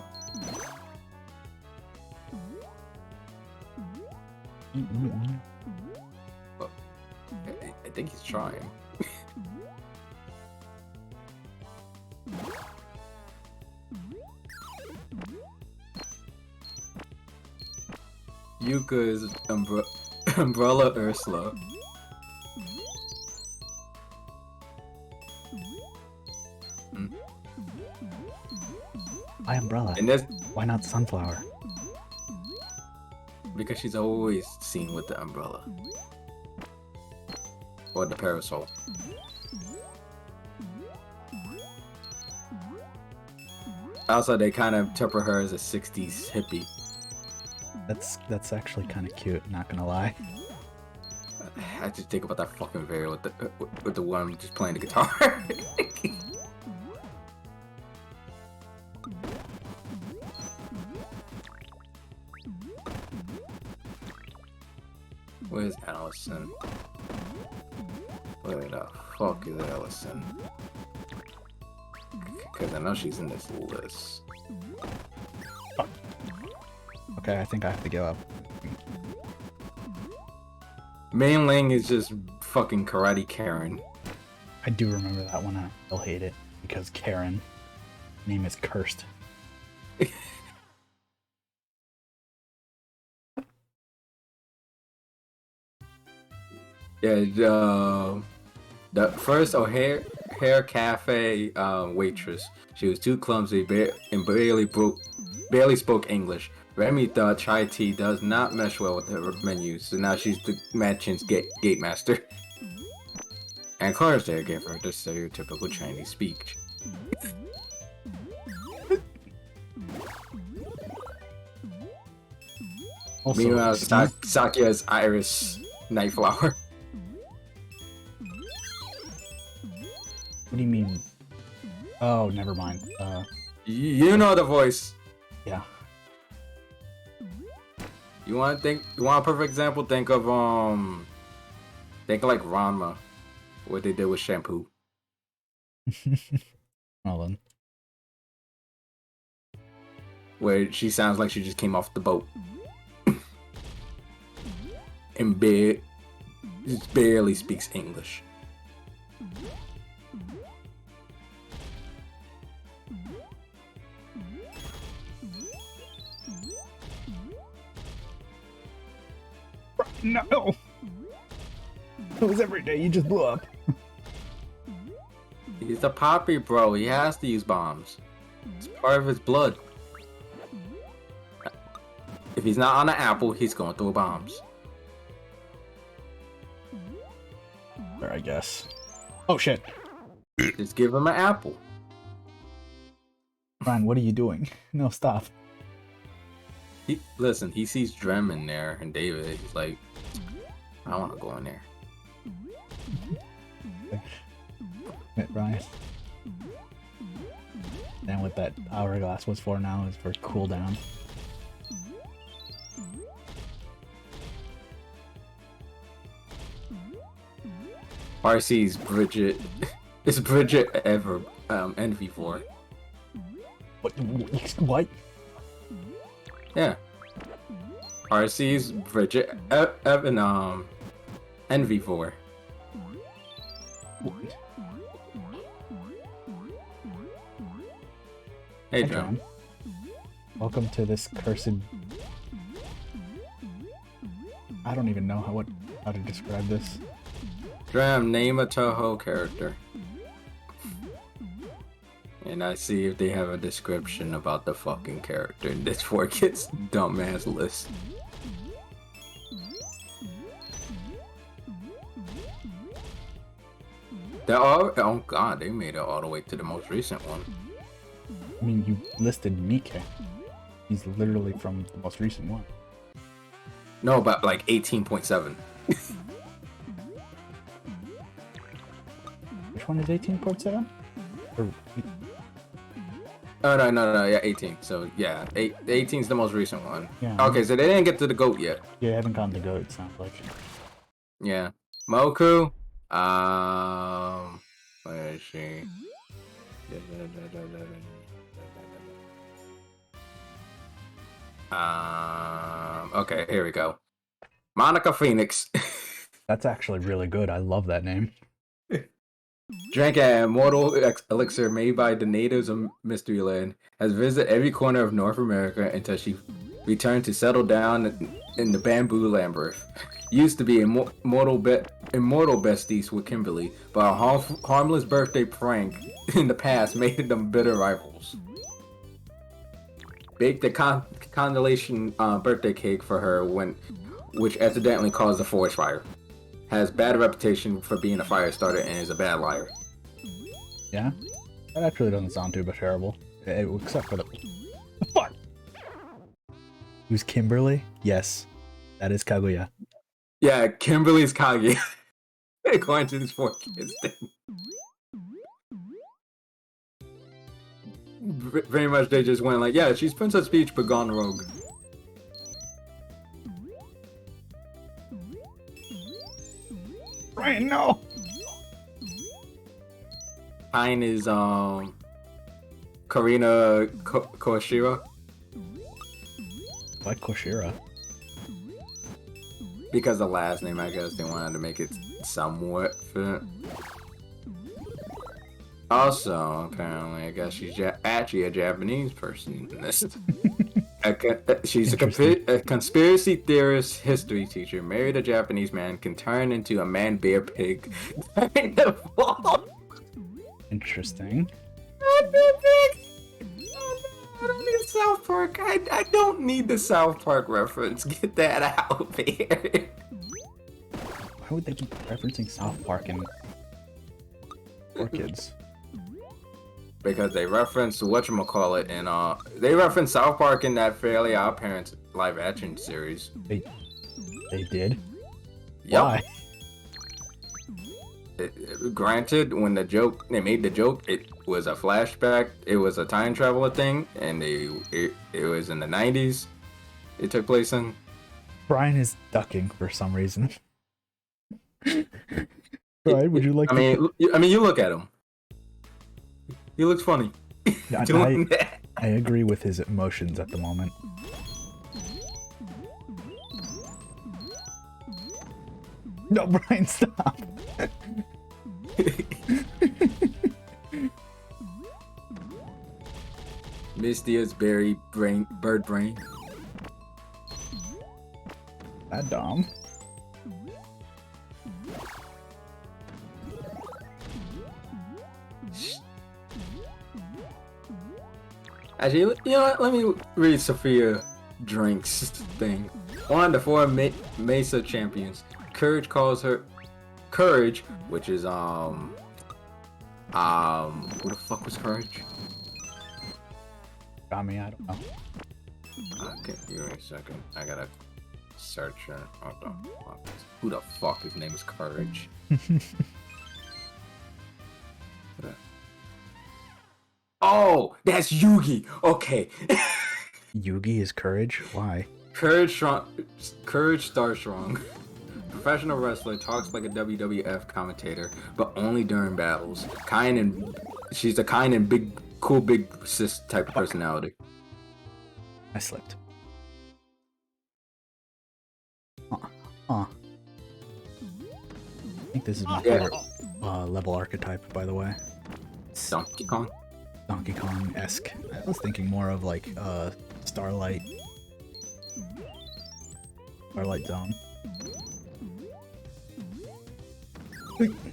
Speaker 3: But I think he's trying. Yuka's Umbrella Ursula.
Speaker 1: Why umbrella?
Speaker 3: And that's
Speaker 1: Why not sunflower?
Speaker 3: because she's always seen with the umbrella. Or the parasol. Also, they kind of interpret her as a 60s hippie.
Speaker 1: That's actually kind of cute, not gonna lie.
Speaker 3: I just think about that fucking video with the one just playing the guitar. Where's Allison? Where the fuck is Allison? Because I know she's in this list.
Speaker 1: Okay, I think I have to give up.
Speaker 3: Main Ling is just fucking Karate Karen.
Speaker 1: I do remember that one. I still hate it because Karen name is cursed.
Speaker 3: Yeah, the first O'Hare Cafe waitress. She was too clumsy and barely spoke English. Remy thought chai tea does not mesh well with her menu, so now she's the Manchin's gate master. And Carsdale gave her the stereotypical Chinese speech.
Speaker 1: Also,
Speaker 3: Meanwhile,
Speaker 1: Steve-
Speaker 3: Sakuya's Iris Nightflower.
Speaker 1: what do you mean? Oh, never mind.
Speaker 3: You know the voice.
Speaker 1: Yeah.
Speaker 3: You want a perfect example? Think of like Ranma, what they did with shampoo.
Speaker 1: Well then.
Speaker 3: Where she sounds like she just came off the boat. And just barely speaks English.
Speaker 1: No! It was every day, you just blew up.
Speaker 3: He's a Poppy Bro, he has to use bombs. It's part of his blood. If he's not on an apple, he's going through bombs.
Speaker 1: There, I guess. Oh shit.
Speaker 3: Just give him an apple.
Speaker 1: Brian, what are you doing? No, stop.
Speaker 3: Listen, he sees Drem in there and David. He's like, I want to go in there.
Speaker 1: Brian. And what that hourglass was for now is for cooldown.
Speaker 3: RC's Bridget. Is Bridget ever Envy 4?
Speaker 1: What?
Speaker 3: Yeah. RC's Bridget Evan Envy 4. Hey, John.
Speaker 1: Welcome to this cursed... I don't even know how to describe this.
Speaker 3: Dram, name a Toho character. And I see if they have a description about the fucking character in this 4Kids dumbass list. Oh god, they made it all the way to the most recent one.
Speaker 1: I mean, you listed Mike. He's literally from the most recent one.
Speaker 3: No, but like 18.7.
Speaker 1: Which one is 18.7?
Speaker 3: Oh no, yeah, 18. So yeah, 18 is the most recent one.
Speaker 1: Yeah.
Speaker 3: Okay, so they didn't get to the GOAT yet.
Speaker 1: Yeah, I haven't gotten to go, it sounds like.
Speaker 3: Yeah. Moku, where is she? Okay, here we go. Monica Phoenix.
Speaker 1: That's actually really good. I love that name.
Speaker 3: Drank an immortal elixir made by the natives of Mystery Land. Has visited every corner of North America until she returned to settle down in the bamboo Lambert. Used to be immortal besties with Kimberly, but a harmless birthday prank in the past made them bitter rivals. Baked a condolation birthday cake for her which accidentally caused a forest fire. Has bad reputation for being a fire starter and is a bad liar.
Speaker 1: Yeah? That actually doesn't sound too terrible. Except for the... Fuck! Who's Kimberly? Yes. That is Kaguya.
Speaker 3: Yeah, Kimberly's Kage. According to this 4Kids thing. Very much they just went like, yeah, she's Princess Peach but gone rogue.
Speaker 1: Brian, no!
Speaker 3: Pine is Karina Koshira.
Speaker 1: Why Koshira?
Speaker 3: Because the last name, I guess they wanted to make it somewhat fit. Also, apparently, I guess she's actually a Japanese person in this. She's a conspiracy theorist history teacher. Married a Japanese man, can turn into a man bear pig.
Speaker 1: Interesting.
Speaker 3: I don't need South Park. I don't need the South Park reference. Get that out there.
Speaker 1: Why would they keep referencing South Park in 4Kids?
Speaker 3: Because they referenced whatchamacallit and they referenced South Park in that Fairly Odd Parents live action series.
Speaker 1: They did?
Speaker 3: Yep.
Speaker 1: Why?
Speaker 3: Granted, when they made the joke, it was a flashback. It was a time traveler thing, and it was in the 90s. It took place in.
Speaker 1: Brian is ducking for some reason. Brian, would you like?
Speaker 3: I mean, you look at him. He looks funny.
Speaker 1: I agree with his emotions at the moment. No, Brian, stop.
Speaker 3: Mistia's bird brain.
Speaker 1: That dumb.
Speaker 3: Actually, you know what? Let me read Sophia Drink's thing. One of the four Mesa champions. Courage calls her Courage, which is Who the fuck was Courage?
Speaker 1: Got me. I don't know.
Speaker 3: Okay, give me a second. I gotta search it. Who the fuck? His name is Courage. Oh, that's Yugi. Okay.
Speaker 1: Yugi is courage. Why?
Speaker 3: Courage Star Strong. Professional wrestler, talks like a WWF commentator, but only during battles. She's a kind and big, cool big sis type of personality.
Speaker 1: I slipped. I think this is my favorite level archetype, by the way.
Speaker 3: Donkey Kong.
Speaker 1: Donkey Kong-esque. I was thinking more of like Starlight Zone.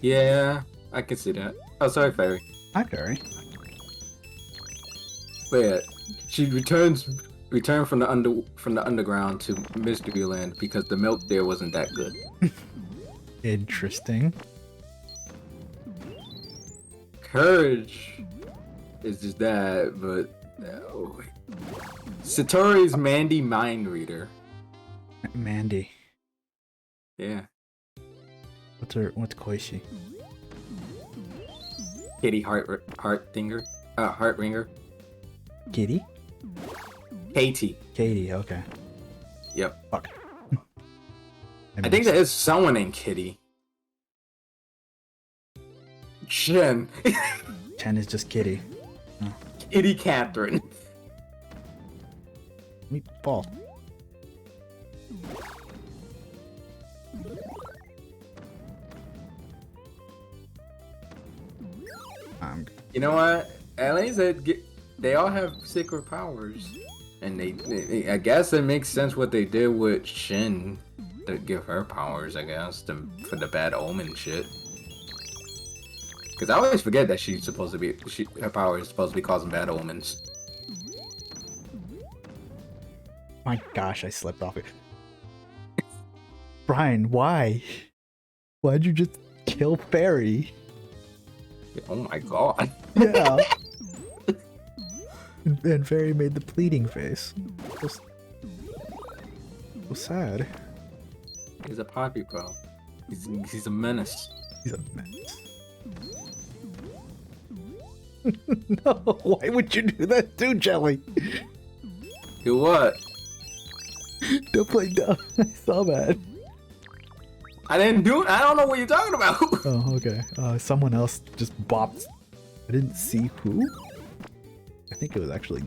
Speaker 3: Yeah, I can see that. Oh, sorry, Fairy.
Speaker 1: Hi, Fairy.
Speaker 3: But yeah, she returned from the underground to Mystery Land because the milk there wasn't that good.
Speaker 1: Interesting.
Speaker 3: Courage is just that, but Satori's Mandy Mind Reader.
Speaker 1: Mandy.
Speaker 3: Yeah.
Speaker 1: What's Koishi?
Speaker 3: Kitty Heart Ringer.
Speaker 1: Kitty?
Speaker 3: Katie.
Speaker 1: Katie, okay.
Speaker 3: Yep.
Speaker 1: Fuck.
Speaker 3: I think there is someone named Kitty. Jen.
Speaker 1: 10 is just Kitty. Oh.
Speaker 3: Kitty Catherine.
Speaker 1: Meatball.
Speaker 3: You know what? At least they all have secret powers, and they I guess it makes sense what they did with Shin to give her powers. I guess for the bad omen shit. Because I always forget that she's supposed to be her power is supposed to be causing bad omens.
Speaker 1: My gosh, I slipped off it. Brian, why? Why'd you just kill Fairy?
Speaker 3: Oh my god.
Speaker 1: Yeah. And Fairy made the pleading face. Just so sad.
Speaker 3: He's a poppy bro. He's a menace.
Speaker 1: He's a menace. No, why would you do that too, Jelly?
Speaker 3: Do what?
Speaker 1: Don't play dumb. I saw that.
Speaker 3: I didn't do it. I don't know what you're talking about.
Speaker 1: Oh, okay. Someone else just bopped. I didn't see who. I think it was actually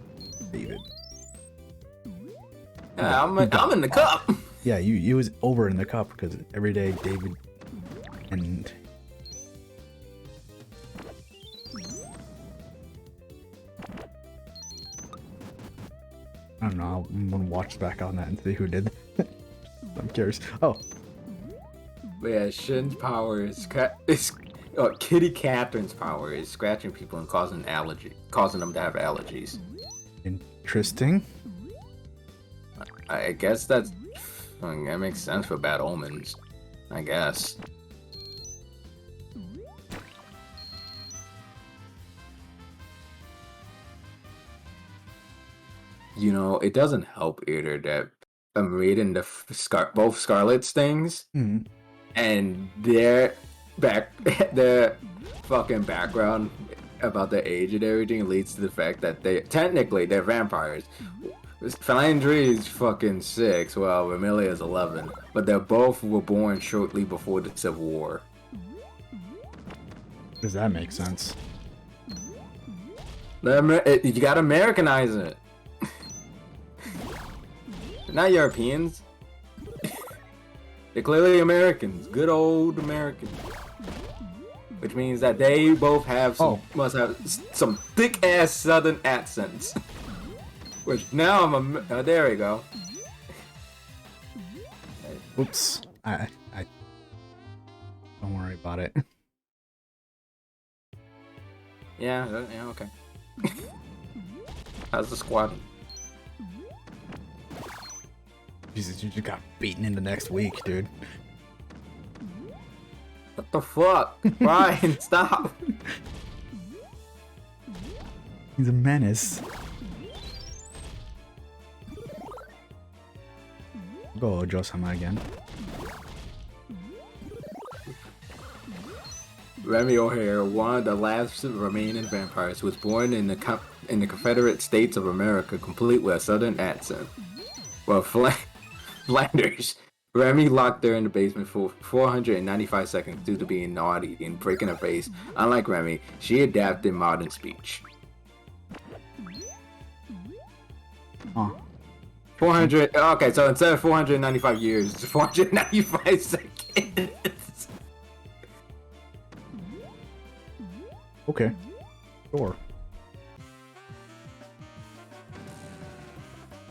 Speaker 1: David.
Speaker 3: Yeah, I'm in the cup.
Speaker 1: Yeah, you was over in the cup because every day David and I don't know. I'm gonna watch back on that and see who did. I'm curious. Oh,
Speaker 3: But yeah, Shin's power is Kitty Catherine's power is scratching people and causing them to have allergies.
Speaker 1: interesting.
Speaker 3: I guess that makes sense for bad omens. I guess. You know, it doesn't help either that I'm reading both Scarlet's things, and their fucking background about their age and everything leads to the fact that they're vampires. Philandry is fucking 6, while Vermilia is 11, but they both were born shortly before the Civil War.
Speaker 1: Does that make sense?
Speaker 3: You gotta Americanize it. They're not Europeans. They're clearly Americans. Good old Americans. Which means that they both must have some thick ass Southern accents. Which now there we go.
Speaker 1: Oops. I don't worry about it.
Speaker 3: Yeah, okay. How's the squad?
Speaker 1: Jesus, you just got beaten into next week, dude.
Speaker 3: What the fuck? Brian, stop.
Speaker 1: He's a menace. Go Ojo-sama again.
Speaker 3: Remy O'Hare, one of the last remaining vampires, who was born in the Confederate States of America, complete with a southern accent. Well, Flanders. Remy locked her in the basement for 495 seconds due to being naughty and breaking her face. Unlike Remy, she adapted modern speech.
Speaker 1: Huh.
Speaker 3: 400. Okay, so instead of 495 years, it's 495 seconds.
Speaker 1: Okay. Sure.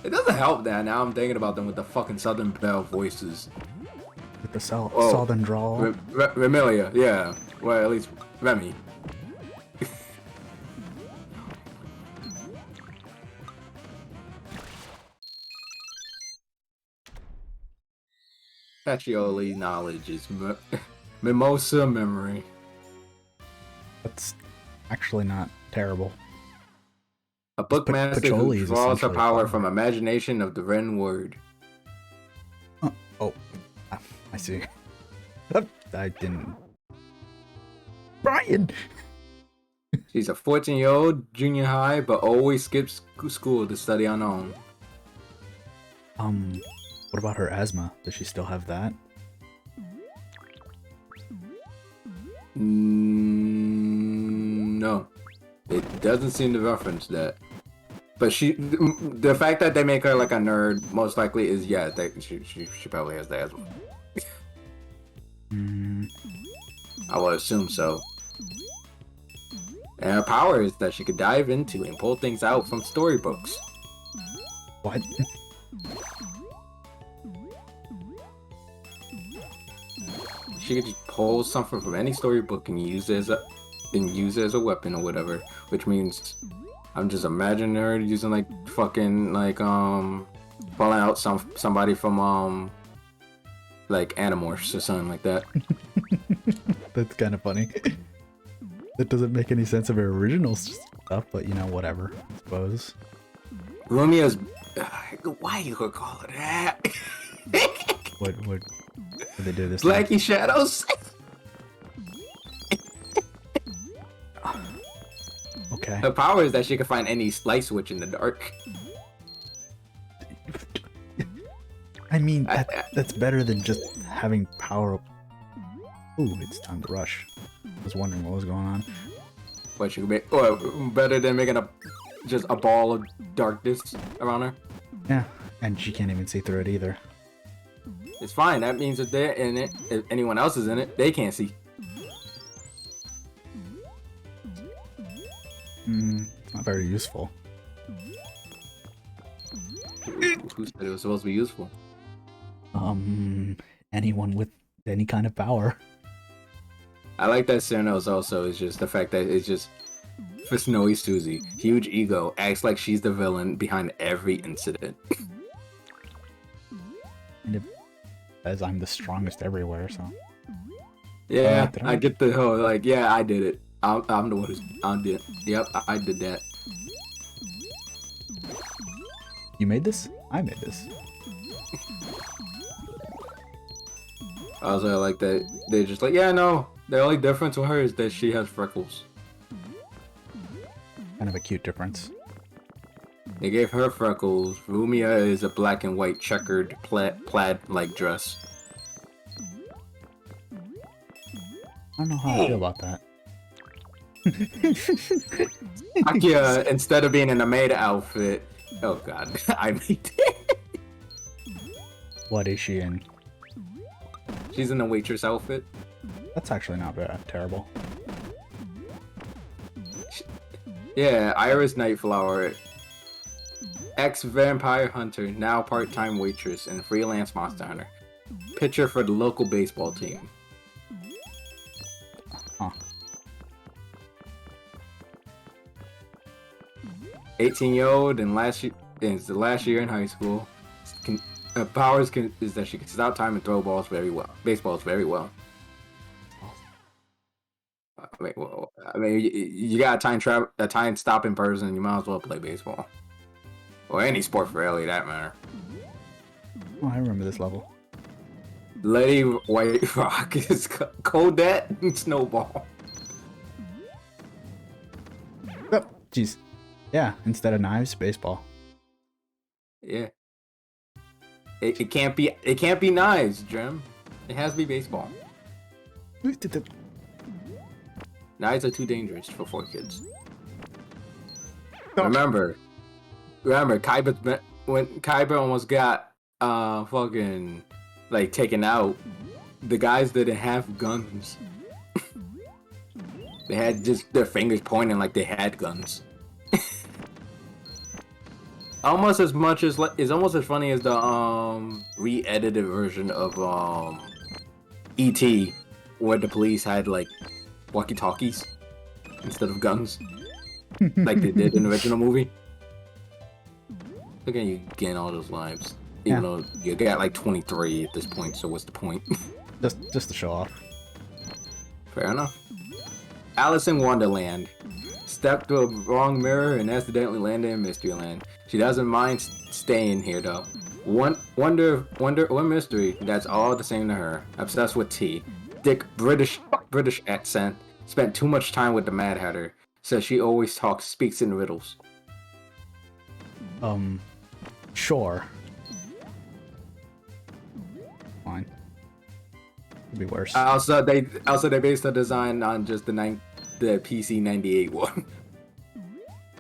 Speaker 3: It doesn't help that now I'm thinking about them with the fucking Southern Belle voices.
Speaker 1: With the southern drawl.
Speaker 3: Remilia, yeah. Well, at least Remy. Pacioli knowledge is mimosa memory.
Speaker 1: That's actually not terrible.
Speaker 3: A bookmaster who
Speaker 1: Pacioli is
Speaker 3: draws her
Speaker 1: essentially
Speaker 3: power
Speaker 1: fire.
Speaker 3: from imagination of the written word.
Speaker 1: Oh, I see. I didn't. Brian!
Speaker 3: She's a 14-year-old junior high, but always skips school to study on her own.
Speaker 1: What about her asthma? Does she still have that?
Speaker 3: No, it doesn't seem to reference that. But the fact that they make her like a nerd, most likely is that she probably has the asthma. I would assume so. And her power is that she could dive into and pull things out from storybooks.
Speaker 1: What?
Speaker 3: She could just pull something from any storybook and use it as a weapon or whatever, which means I'm just imagining her using like fucking like pulling out somebody from like Animorphs or something like that.
Speaker 1: That's kind of funny. That doesn't make any sense of her original stuff, but you know, whatever, I suppose.
Speaker 3: Rumia's why you could call it that?
Speaker 1: What did they do this time?
Speaker 3: Blackie Shadows.
Speaker 1: Okay.
Speaker 3: Her power is that she can find any light switch in the dark.
Speaker 1: I mean, that's better than just having power up. Ooh, it's time to rush. I was wondering what was going on.
Speaker 3: What she could make, or better than making just a ball of darkness around her.
Speaker 1: Yeah, and she can't even see through it either.
Speaker 3: It's fine. That means if they're in it, if anyone else is in it, they can't see.
Speaker 1: It's not very useful.
Speaker 3: Who said it was supposed to be useful?
Speaker 1: Anyone with any kind of power.
Speaker 3: I like that Cernos also is just the fact that it's just for Snowy Susie, huge ego, acts like she's the villain behind every incident.
Speaker 1: And it says I'm the strongest everywhere, so.
Speaker 3: Yeah, I get the whole like, yeah, I did it. I'm the one who's did. Yep, I did that.
Speaker 1: You made this? I made this.
Speaker 3: I also like that they're just like, yeah, no. The only difference with her is that she has freckles.
Speaker 1: Kind of a cute difference.
Speaker 3: They gave her freckles. Rumia is a black and white checkered plaid-like dress.
Speaker 1: I don't know how I feel about that.
Speaker 3: Akia, instead of being in a maid outfit, oh god, I made it.
Speaker 1: What is she in?
Speaker 3: She's in a waitress outfit.
Speaker 1: That's actually not bad. Terrible.
Speaker 3: Yeah, Iris Nightflower, ex-vampire hunter, now part-time waitress and freelance monster hunter. Pitcher for the local baseball team.
Speaker 1: Huh.
Speaker 3: 18-year-old and it's the last year in high school. Powers is that she can stop time and throw baseballs very well. I mean, you got a time stopping person. You might as well play baseball or any sport for really that matter.
Speaker 1: Oh, I remember this level.
Speaker 3: Lady White Rock is Codette and Snowball.
Speaker 1: Oh, jeez. Yeah, instead of knives, baseball.
Speaker 3: Yeah. It can't be knives, Jim. It has to be baseball. Knives are too dangerous for 4 kids. Remember, Kaiba when Kaiba almost got fucking like taken out, the guys didn't have guns. They had just their fingers pointing like they had guns. Almost as much as it's almost as funny as the re-edited version of E.T. where the police had like walkie-talkies instead of guns, like they did in the original movie. Look at you getting all those lives, even though you got like 23 at this point. So what's the point?
Speaker 1: just to show off.
Speaker 3: Fair enough. Alice in Wonderland stepped to a wrong mirror and accidentally landed in Mysteryland. She doesn't mind staying here though. One mystery that's all the same to her. Obsessed with tea. Thick British accent. Spent too much time with the Mad Hatter. Says she always speaks in riddles.
Speaker 1: Sure. Fine. Could be worse.
Speaker 3: Also they based the design on just the PC 98 one.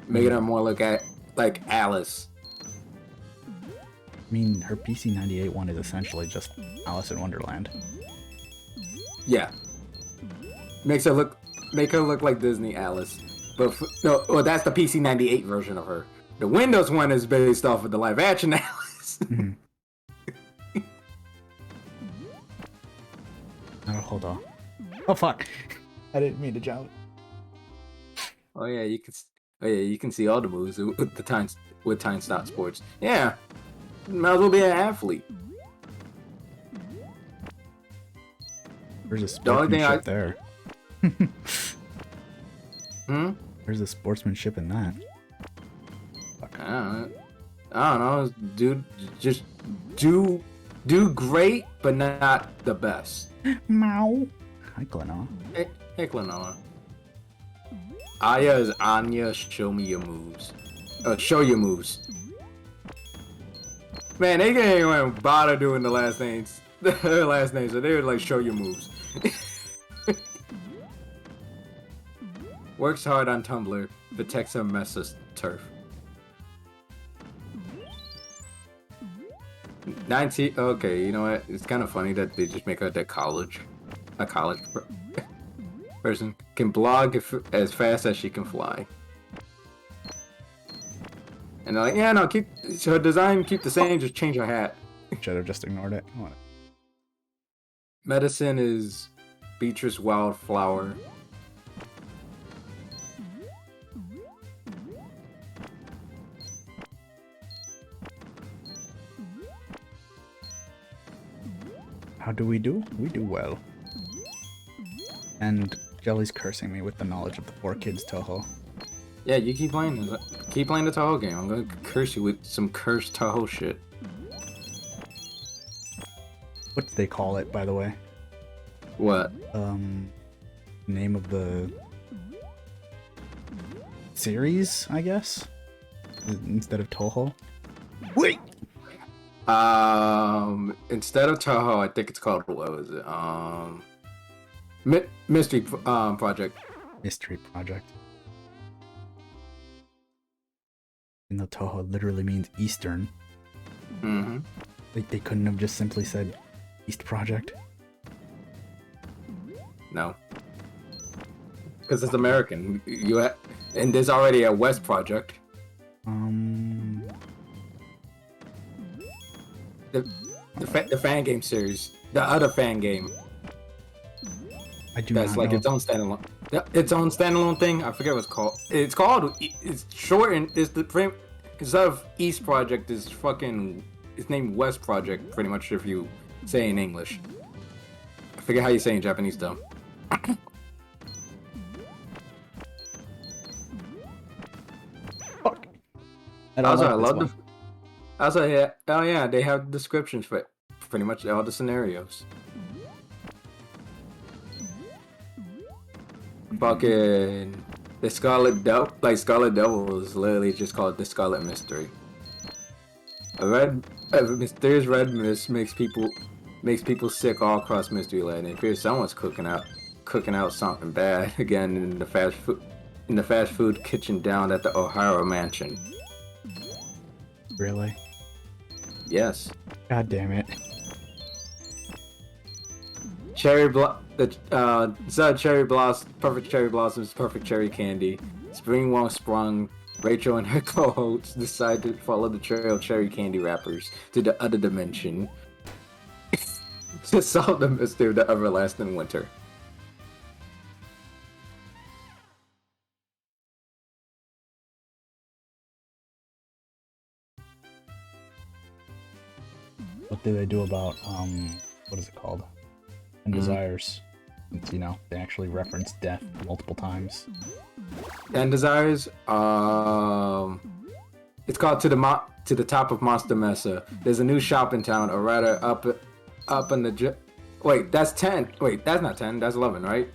Speaker 3: Making her more look like Alice.
Speaker 1: I mean, her PC 98 one is essentially just Alice in Wonderland.
Speaker 3: Yeah. Make her look like Disney Alice. But well, that's the PC 98 version of her. The Windows one is based off of the live action Alice.
Speaker 1: Mm-hmm. Oh, hold on. Oh fuck! I didn't mean to jump.
Speaker 3: Oh yeah, you can see all the moves with Time Stop Sports. Yeah, might as well be an athlete.
Speaker 1: There's a sportsmanship there. There's a sportsmanship in that. Fuck.
Speaker 3: I don't know, dude. Just do great, but not the best.
Speaker 1: Meow. Hi, Glenna.
Speaker 3: Hey, Glenna. Aya is Anya. Show me your moves. Show your moves. Man, they can't even bother doing the last names. Their last names, so they would like show your moves. Works hard on Tumblr, protects her messes turf. 19. Okay, you know what? It's kind of funny that they just make her a college person. Can blog as fast as she can fly. And they're like, yeah, no, keep her design, keep the same, just change her hat.
Speaker 1: Should have just ignored it.
Speaker 3: Medicine is Beatrice Wildflower.
Speaker 1: How do we do? We do well. And Jelly's cursing me with the knowledge of the 4 kids Toho.
Speaker 3: Yeah, you keep playing the Toho game. I'm gonna curse you with some cursed Toho shit.
Speaker 1: What do they call it, by the way?
Speaker 3: What?
Speaker 1: Name of the series, I guess? Instead of Toho? Wait!
Speaker 3: Instead of Toho, I think it's called, what was it? Mystery Project.
Speaker 1: Mystery Project. Even though Toho literally means Eastern.
Speaker 3: Mm-hmm.
Speaker 1: Like, they couldn't have just simply said East Project?
Speaker 3: No. Because it's American. And there's already a West Project. The fan game series. The other fan game.
Speaker 1: I do
Speaker 3: That's
Speaker 1: not
Speaker 3: like
Speaker 1: know.
Speaker 3: its own standalone. Its own standalone thing. I forget what it's called. It's shortened. It's the frame. Instead of East Project, is fucking. It's named West Project. Pretty much, if you say in English. I forget how you say in Japanese though.
Speaker 1: I don't
Speaker 3: Also,
Speaker 1: like
Speaker 3: I
Speaker 1: this
Speaker 3: love
Speaker 1: one.
Speaker 3: the. Also, yeah. Oh yeah, they have descriptions for pretty much all the scenarios. Fucking the Scarlet Devil, like Scarlet Devil is literally just called the Scarlet Mystery. A mysterious red mist makes people sick all across Mystery Land. It appears someone's cooking out something bad again in the fast food kitchen down at the O'Hara Mansion.
Speaker 1: Really?
Speaker 3: Yes.
Speaker 1: God damn it.
Speaker 3: Perfect cherry blossoms, perfect cherry candy. Spring won't sprung. Rachel and her co-hosts decide to follow the trail of cherry candy wrappers to the other dimension to solve the mystery of the everlasting winter.
Speaker 1: What do they do about what is it called? And Desires. Since, you know, they actually reference death multiple times.
Speaker 3: And Desires, it's called to the top of Monster Mesa. There's a new shop in town, or rather up in the wait, that's 10. Wait, that's not 10. That's 11, right?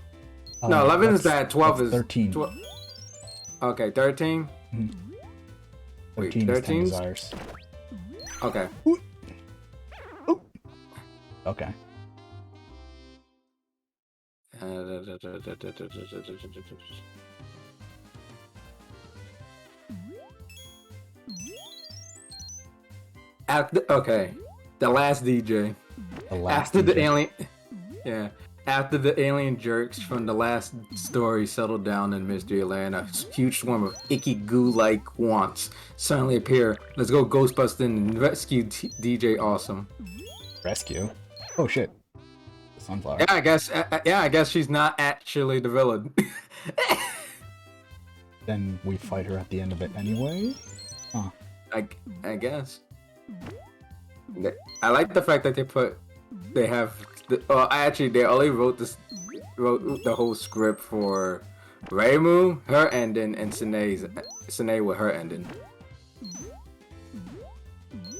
Speaker 3: No, 11 is that. 12 is
Speaker 1: 13.
Speaker 3: Okay, 13.
Speaker 1: Mm-hmm.
Speaker 3: Wait,
Speaker 1: 13 is 10
Speaker 3: 13's?
Speaker 1: Desires.
Speaker 3: Okay.
Speaker 1: Ooh. Ooh. Okay.
Speaker 3: Okay, the last DJ. After the alien, yeah. After the alien jerks from the last story settled down in Mysteryland, a huge swarm of icky goo-like wants suddenly appear. Let's go Ghostbusting and rescue DJ Awesome.
Speaker 1: Rescue? Oh shit. The sunflower.
Speaker 3: Yeah, I guess she's not actually the villain.
Speaker 1: Then we fight her at the end of it anyway? Huh.
Speaker 3: I guess. I like the fact that they only wrote the whole script for Reimu, her ending, and Sine with her ending.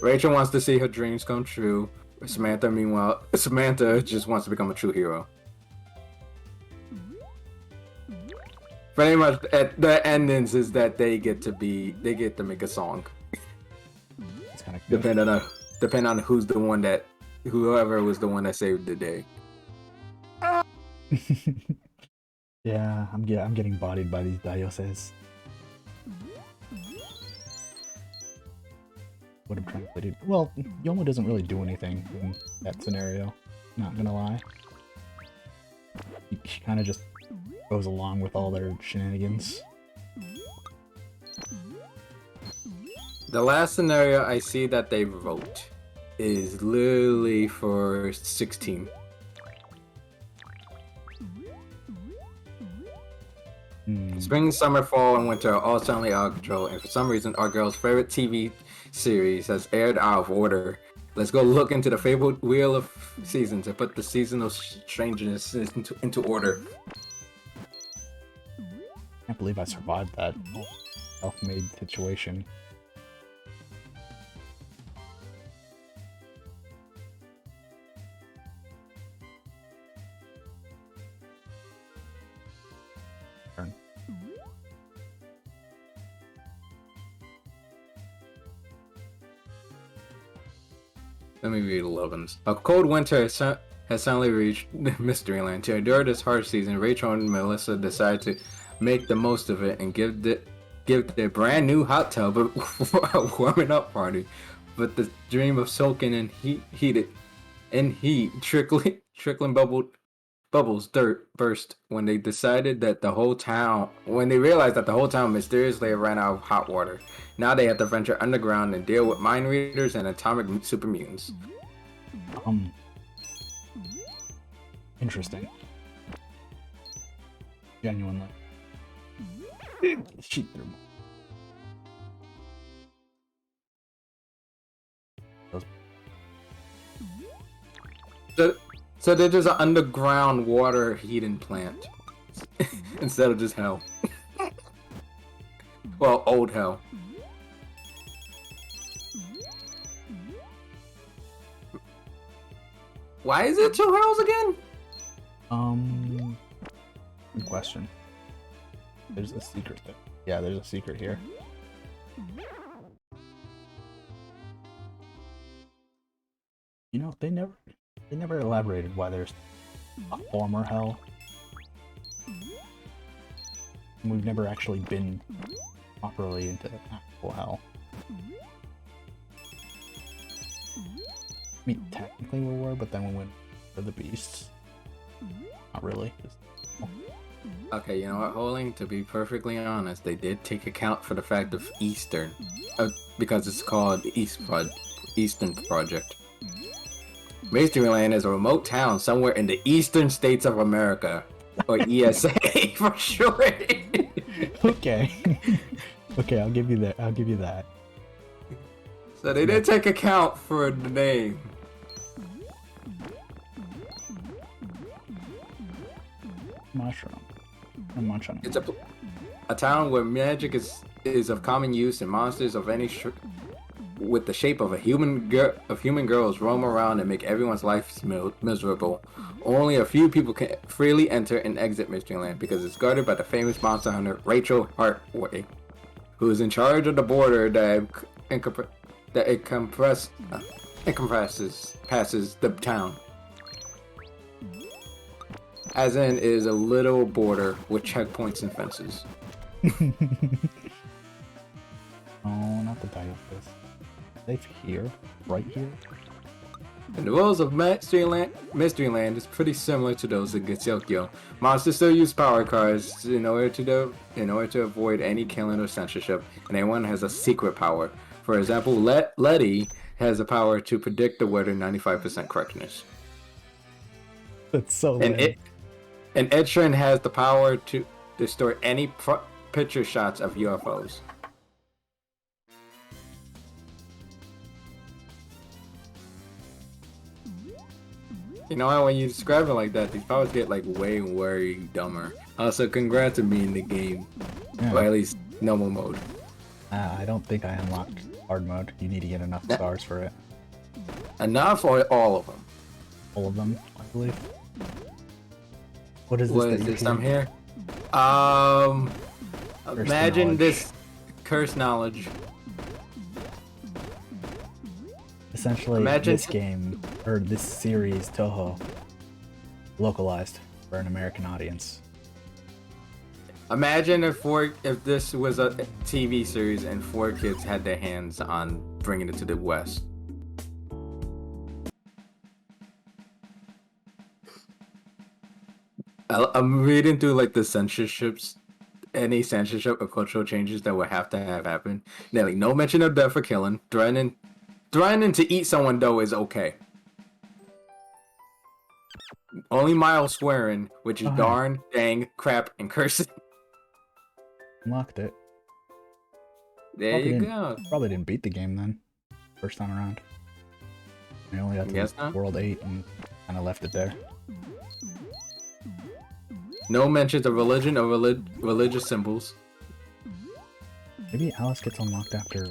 Speaker 3: Rachel wants to see her dreams come true. Samantha just wants to become a true hero. Pretty much, the endings is that they get to make a song.
Speaker 1: It's kind of
Speaker 3: Depending on whoever was the one that saved the day.
Speaker 1: Yeah, I'm getting bodied by these dioses. What I'm trying to do. Well, Yoma doesn't really do anything in that scenario. Not gonna lie. She kind of just goes along with all their shenanigans.
Speaker 3: The last scenario I see that they wrote is literally for 16. Spring, summer, fall, and winter are all suddenly out of control, and for some reason our girl's favorite TV series has aired out of order. Let's go look into the fabled Wheel of Seasons and put the seasonal strangeness into order.
Speaker 1: Can't believe I survived that self-made situation. Turn.
Speaker 3: Let me read 11's. A cold winter has suddenly reached Mysteryland. To endure this harsh season, Rachel and Melissa decide to make the most of it and give their brand new hot tub a warming up party. But the dream of soaking in heat trickling bubbles burst when they realized that the whole town mysteriously ran out of hot water. Now they have to venture underground and deal with mind readers and atomic super mutants.
Speaker 1: Interesting. Genuinely. Sheet through.
Speaker 3: So they're just an underground water heating plant instead of just hell. Well, old hell. Why is it 2 hells again?
Speaker 1: Good question. There's a secret there. Yeah, there's a secret here. You know, they never elaborated why there's a former hell. And we've never actually been properly into actual hell. I mean, technically we were, but then we went for the beasts. Not really.
Speaker 3: Okay, you know what, Holding? To be perfectly honest, they did take account for the fact of Eastern, because it's called the Eastern Project. Mysteryland is a remote town somewhere in the eastern states of America, or ESA for sure.
Speaker 1: Okay. Okay, I'll give you that. I'll give you that.
Speaker 3: So they did take account for the name.
Speaker 1: Mushroom. A munchin.
Speaker 3: It's a town where magic is of common use, and monsters of any with the shape of human girls roam around and make everyone's life miserable. Only a few people can freely enter and exit Mysteryland because it's guarded by the famous monster hunter Rachel Hartway, who is in charge of the border that passes the town. As in, is a little border with checkpoints and fences.
Speaker 1: Oh, not the title of this. Safe here, right here.
Speaker 3: And the rules of Mysteryland is pretty similar to those in Getsokyo. Monsters still use power cards in order to avoid any killing or censorship, and everyone has a secret power. For example, Letty has the power to predict the weather 95% correctness.
Speaker 1: That's so lame.
Speaker 3: And Edtrin has the power to distort any picture shots of UFOs. You know how when you describe it like that, these powers get like way dumber. Also, congrats on being the game, or at least normal mode.
Speaker 1: I don't think I unlocked hard mode. You need to get enough stars for it.
Speaker 3: Enough or all of them?
Speaker 1: All of them, I believe. What is this?
Speaker 3: What is this? I'm here. Imagine this cursed knowledge.
Speaker 1: Essentially, this game, or this series, Toho, localized for an American audience.
Speaker 3: Imagine if this was a TV series and 4 kids had their hands on bringing it to the West. I'm reading through like the censorships, any censorship or cultural changes that would have to have happened. Now, like, no mention of death or killing. Threatening to eat someone though is okay. Only mild swearing, which is darn, dang, crap, and cursing.
Speaker 1: Unlocked it.
Speaker 3: There you go.
Speaker 1: Probably didn't beat the game then. First time around. I only got to World 8 and kind of left it there.
Speaker 3: No mentions of religion or religious symbols.
Speaker 1: Maybe Alice gets unlocked after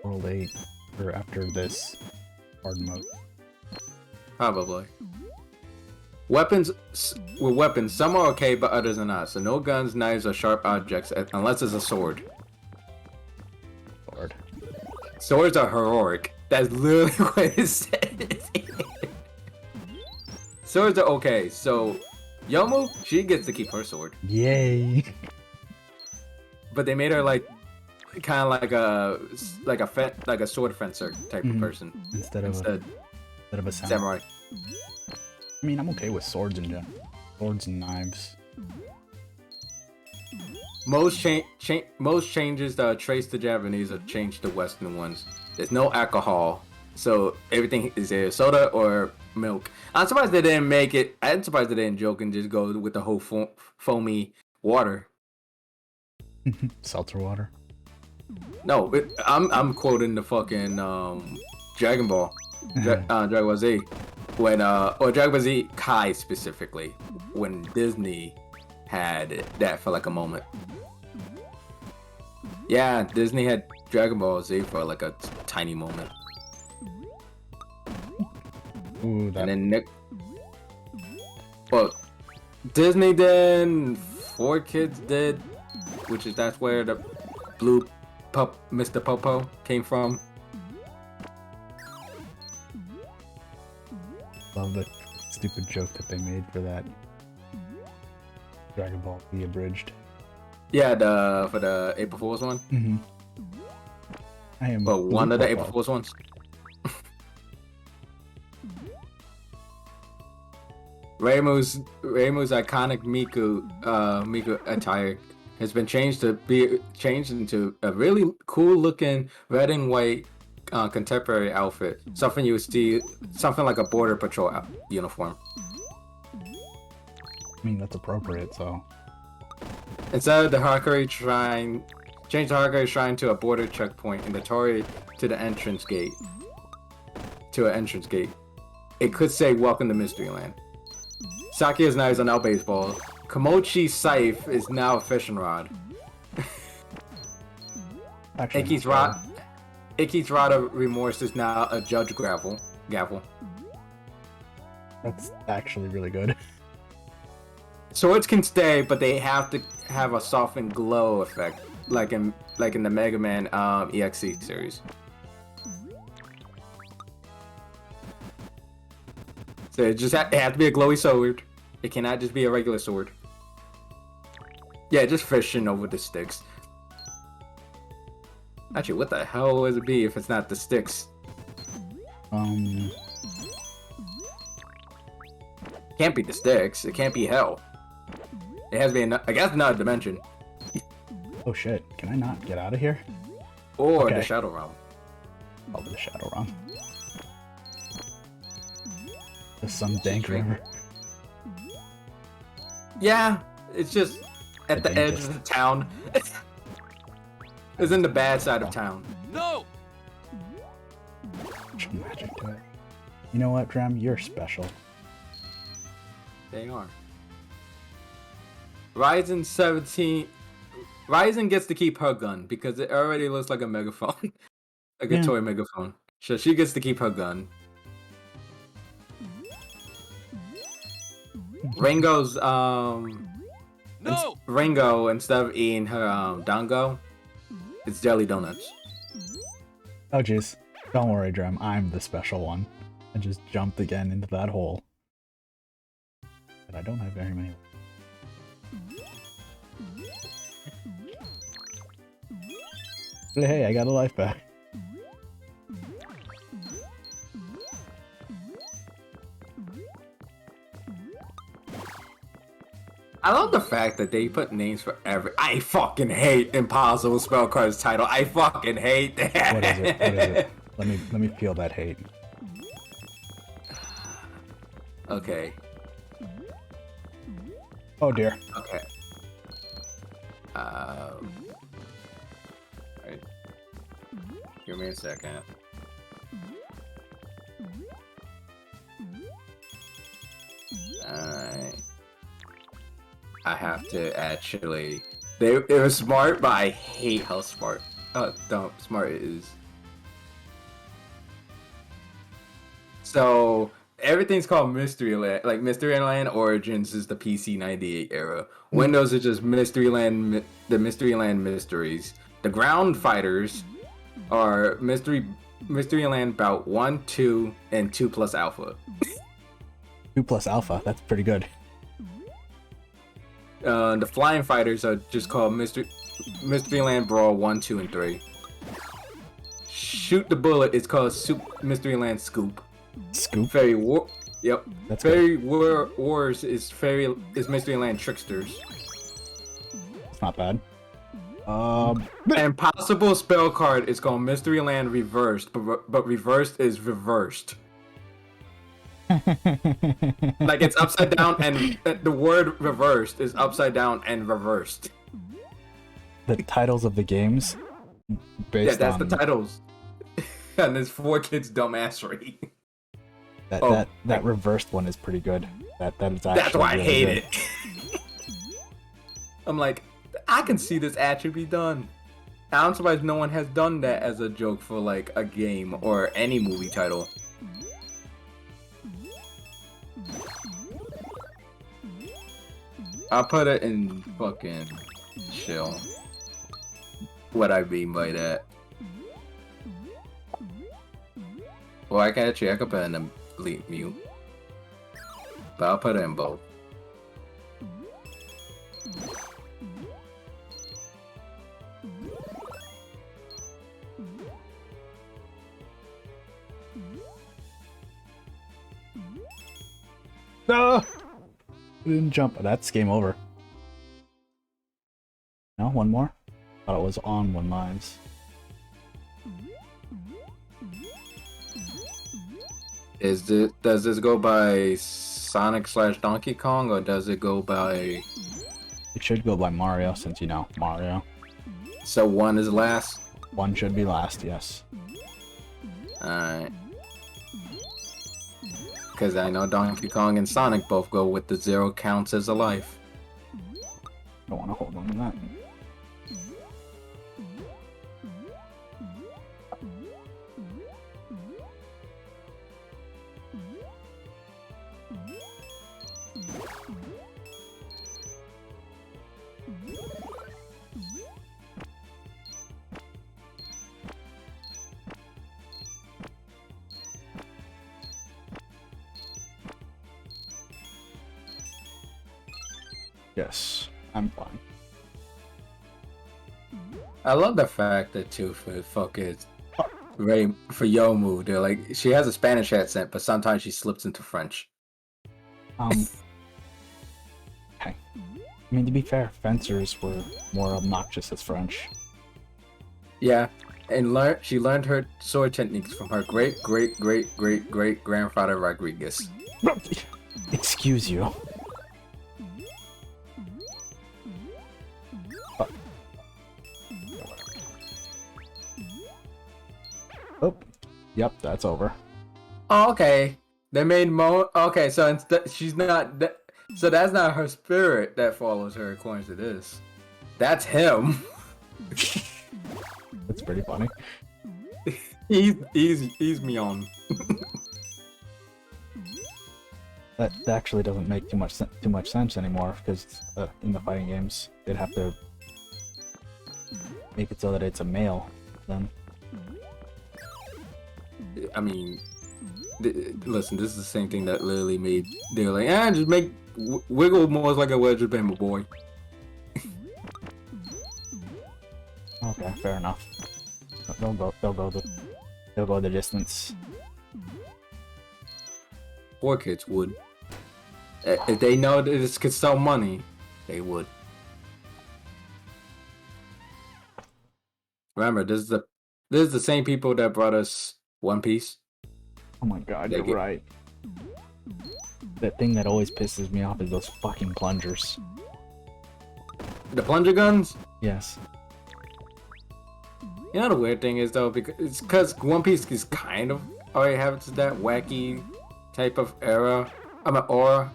Speaker 1: World 8, or after this hard mode.
Speaker 3: Probably. Weapons, some are okay, but others are not. So no guns, knives, or sharp objects, unless it's a sword.
Speaker 1: Sword.
Speaker 3: Swords are heroic. That's literally what it says. Swords are okay, so Yomu, she gets to keep her sword.
Speaker 1: Yay!
Speaker 3: But they made her like, kind of like a sword fencer type of person
Speaker 1: instead of a
Speaker 3: samurai.
Speaker 1: I mean, I'm okay with swords in general. Swords and knives.
Speaker 3: Most changes that are traced to Japanese are changed to Western ones. There's no alcohol, so everything is either soda or milk. I'm surprised they didn't make it. I'm surprised they didn't joke and just go with the whole foamy water.
Speaker 1: Seltzer water.
Speaker 3: No, I'm quoting the fucking Dragon Ball, Dragon Ball Z, when or Dragon Ball Z Kai specifically, when Disney had that for like a moment. Yeah, Disney had Dragon Ball Z for like a tiny moment.
Speaker 1: Ooh, that.
Speaker 3: And then Nick. Well, Disney did. 4Kids did, that's where the blue Mr. Popo came from.
Speaker 1: Love the stupid joke that they made for that. Dragon Ball Z abridged.
Speaker 3: Yeah, for the April Fool's one.
Speaker 1: Mm-hmm. I am.
Speaker 3: But one of the
Speaker 1: Popo.
Speaker 3: April Fool's ones. Reimu's iconic Miku attire has been changed into a really cool looking red and white contemporary outfit. Something you would see, something like a border patrol uniform.
Speaker 1: I mean, that's appropriate. So.
Speaker 3: Instead of the Hakari Shrine, change the Hakari Shrine to a border checkpoint and the Tori to the entrance gate. It could say "Welcome to Mystery Land." Sakia's knives are now baseball. Komochi's scythe is now a fishing rod.
Speaker 1: Actually,
Speaker 3: Iki's rod of remorse is now a judge gavel.
Speaker 1: that's actually really good.
Speaker 3: Swords can stay, but they have to have a softened glow effect, like in the Mega Man EXE series. So it has to be a glowy sword. It cannot just be a regular sword. Yeah, just fishing over the sticks. Actually, what the hell would it be if it's not the sticks? Can't be the sticks. It can't be hell. It has to be, I guess, another dimension.
Speaker 1: Oh shit! Can I not get out of here?
Speaker 3: Or
Speaker 1: Okay.
Speaker 3: the Shadow Realm.
Speaker 1: Oh, the Shadow Realm. There's some dank river.
Speaker 3: Yeah, it's just at the edge of the town. It's in the bad side of town.
Speaker 2: No!
Speaker 1: Some magic to it. You know what, Drem? You're special.
Speaker 3: They are. Ryzen 17. Ryzen gets to keep her gun because it already looks like a megaphone. Like a toy megaphone. So she gets to keep her gun. Ringo's
Speaker 2: No!
Speaker 3: Ringo, instead of eating her dango, it's jelly donuts.
Speaker 1: Oh jeez. Don't worry, Drem. I'm the special one. I just jumped again into that hole. But I don't have very many. But hey, I got a life back.
Speaker 3: I love the fact that they put names for every. I fucking hate Impossible Spell Cards title. I fucking hate that.
Speaker 1: What is it? What is it? Let me feel that hate.
Speaker 3: Okay.
Speaker 1: Oh dear.
Speaker 3: Okay. Right. Give me a second. Alright. I have to actually. It was smart, but I hate how smart. Smart it is. So everything's called Mystery Land. Like Mystery Land Origins is the PC 98 era. Windows is just Mystery Land, the Mystery Land Mysteries. The Ground Fighters are Mystery Land Bout 1, 2, and 2 plus Alpha.
Speaker 1: 2 plus alpha. That's pretty good.
Speaker 3: The Flying Fighters are just called Mystery Land Brawl 1, 2, and 3. Shoot the Bullet is called Mystery Land Scoop.
Speaker 1: Scoop.
Speaker 3: Fairy War. Yep.
Speaker 1: That's
Speaker 3: Fairy Wars is Mystery Land Tricksters.
Speaker 1: It's not bad.
Speaker 3: And Possible Spell Card is called Mystery Land Reversed, but reversed is reversed. Like it's upside down, and the word reversed is upside down and reversed.
Speaker 1: The titles of the games based
Speaker 3: Yeah, that's
Speaker 1: on
Speaker 3: the titles. And there's 4Kids dumbassery.
Speaker 1: that reversed one is pretty good. That is actually
Speaker 3: That's why I
Speaker 1: really
Speaker 3: hate
Speaker 1: good.
Speaker 3: it. I'm like, I can see this actually be done. I'm surprised no one has done that as a joke for like a game or any movie title. I'll put it in fucking chill. What I mean by that. Well, I can actually, I could put it in the lead mute. But I'll put it in both.
Speaker 1: No! Didn't jump. That's game over. No, one more? Thought it was on 1 lives.
Speaker 3: Does this go by Sonic/Donkey Kong, or does it go by...
Speaker 1: It should go by Mario, since you know Mario.
Speaker 3: So 1 is last?
Speaker 1: 1 should be last, yes.
Speaker 3: Alright. Because I know Donkey Kong and Sonic both go with the 0 counts as a life.
Speaker 1: Don't want to hold on to that. Yes, I'm fine.
Speaker 3: I love the fact that too for fucking ready for Yomu. They're like, she has a Spanish accent, but sometimes she slips into French.
Speaker 1: Okay. I mean, to be fair, fencers were more obnoxious as French.
Speaker 3: Yeah, and she learned her sword techniques from her great grandfather Rodriguez.
Speaker 1: Excuse you. Oh, yep, that's over.
Speaker 3: Oh, okay. They made Okay, so instead she's not. So that's not her spirit that follows her, according to this. That's him.
Speaker 1: That's pretty funny.
Speaker 3: he's Mion.
Speaker 1: That actually doesn't make too much sense anymore, because in the fighting games they'd have to make it so that it's a male then.
Speaker 3: I mean, listen, this is the same thing that literally made. They're like, just make Wiggle more like a wedge bama boy.
Speaker 1: Okay, fair enough. They'll go the distance.
Speaker 3: 4 kids would. If they know that this could sell money, they would. Remember, this is the same people that brought us One Piece.
Speaker 1: Oh my god, you're right. That thing that always pisses me off is those fucking plungers.
Speaker 3: The plunger guns?
Speaker 1: Yes.
Speaker 3: You know the weird thing is though, because One Piece is kind of already has that wacky type of aura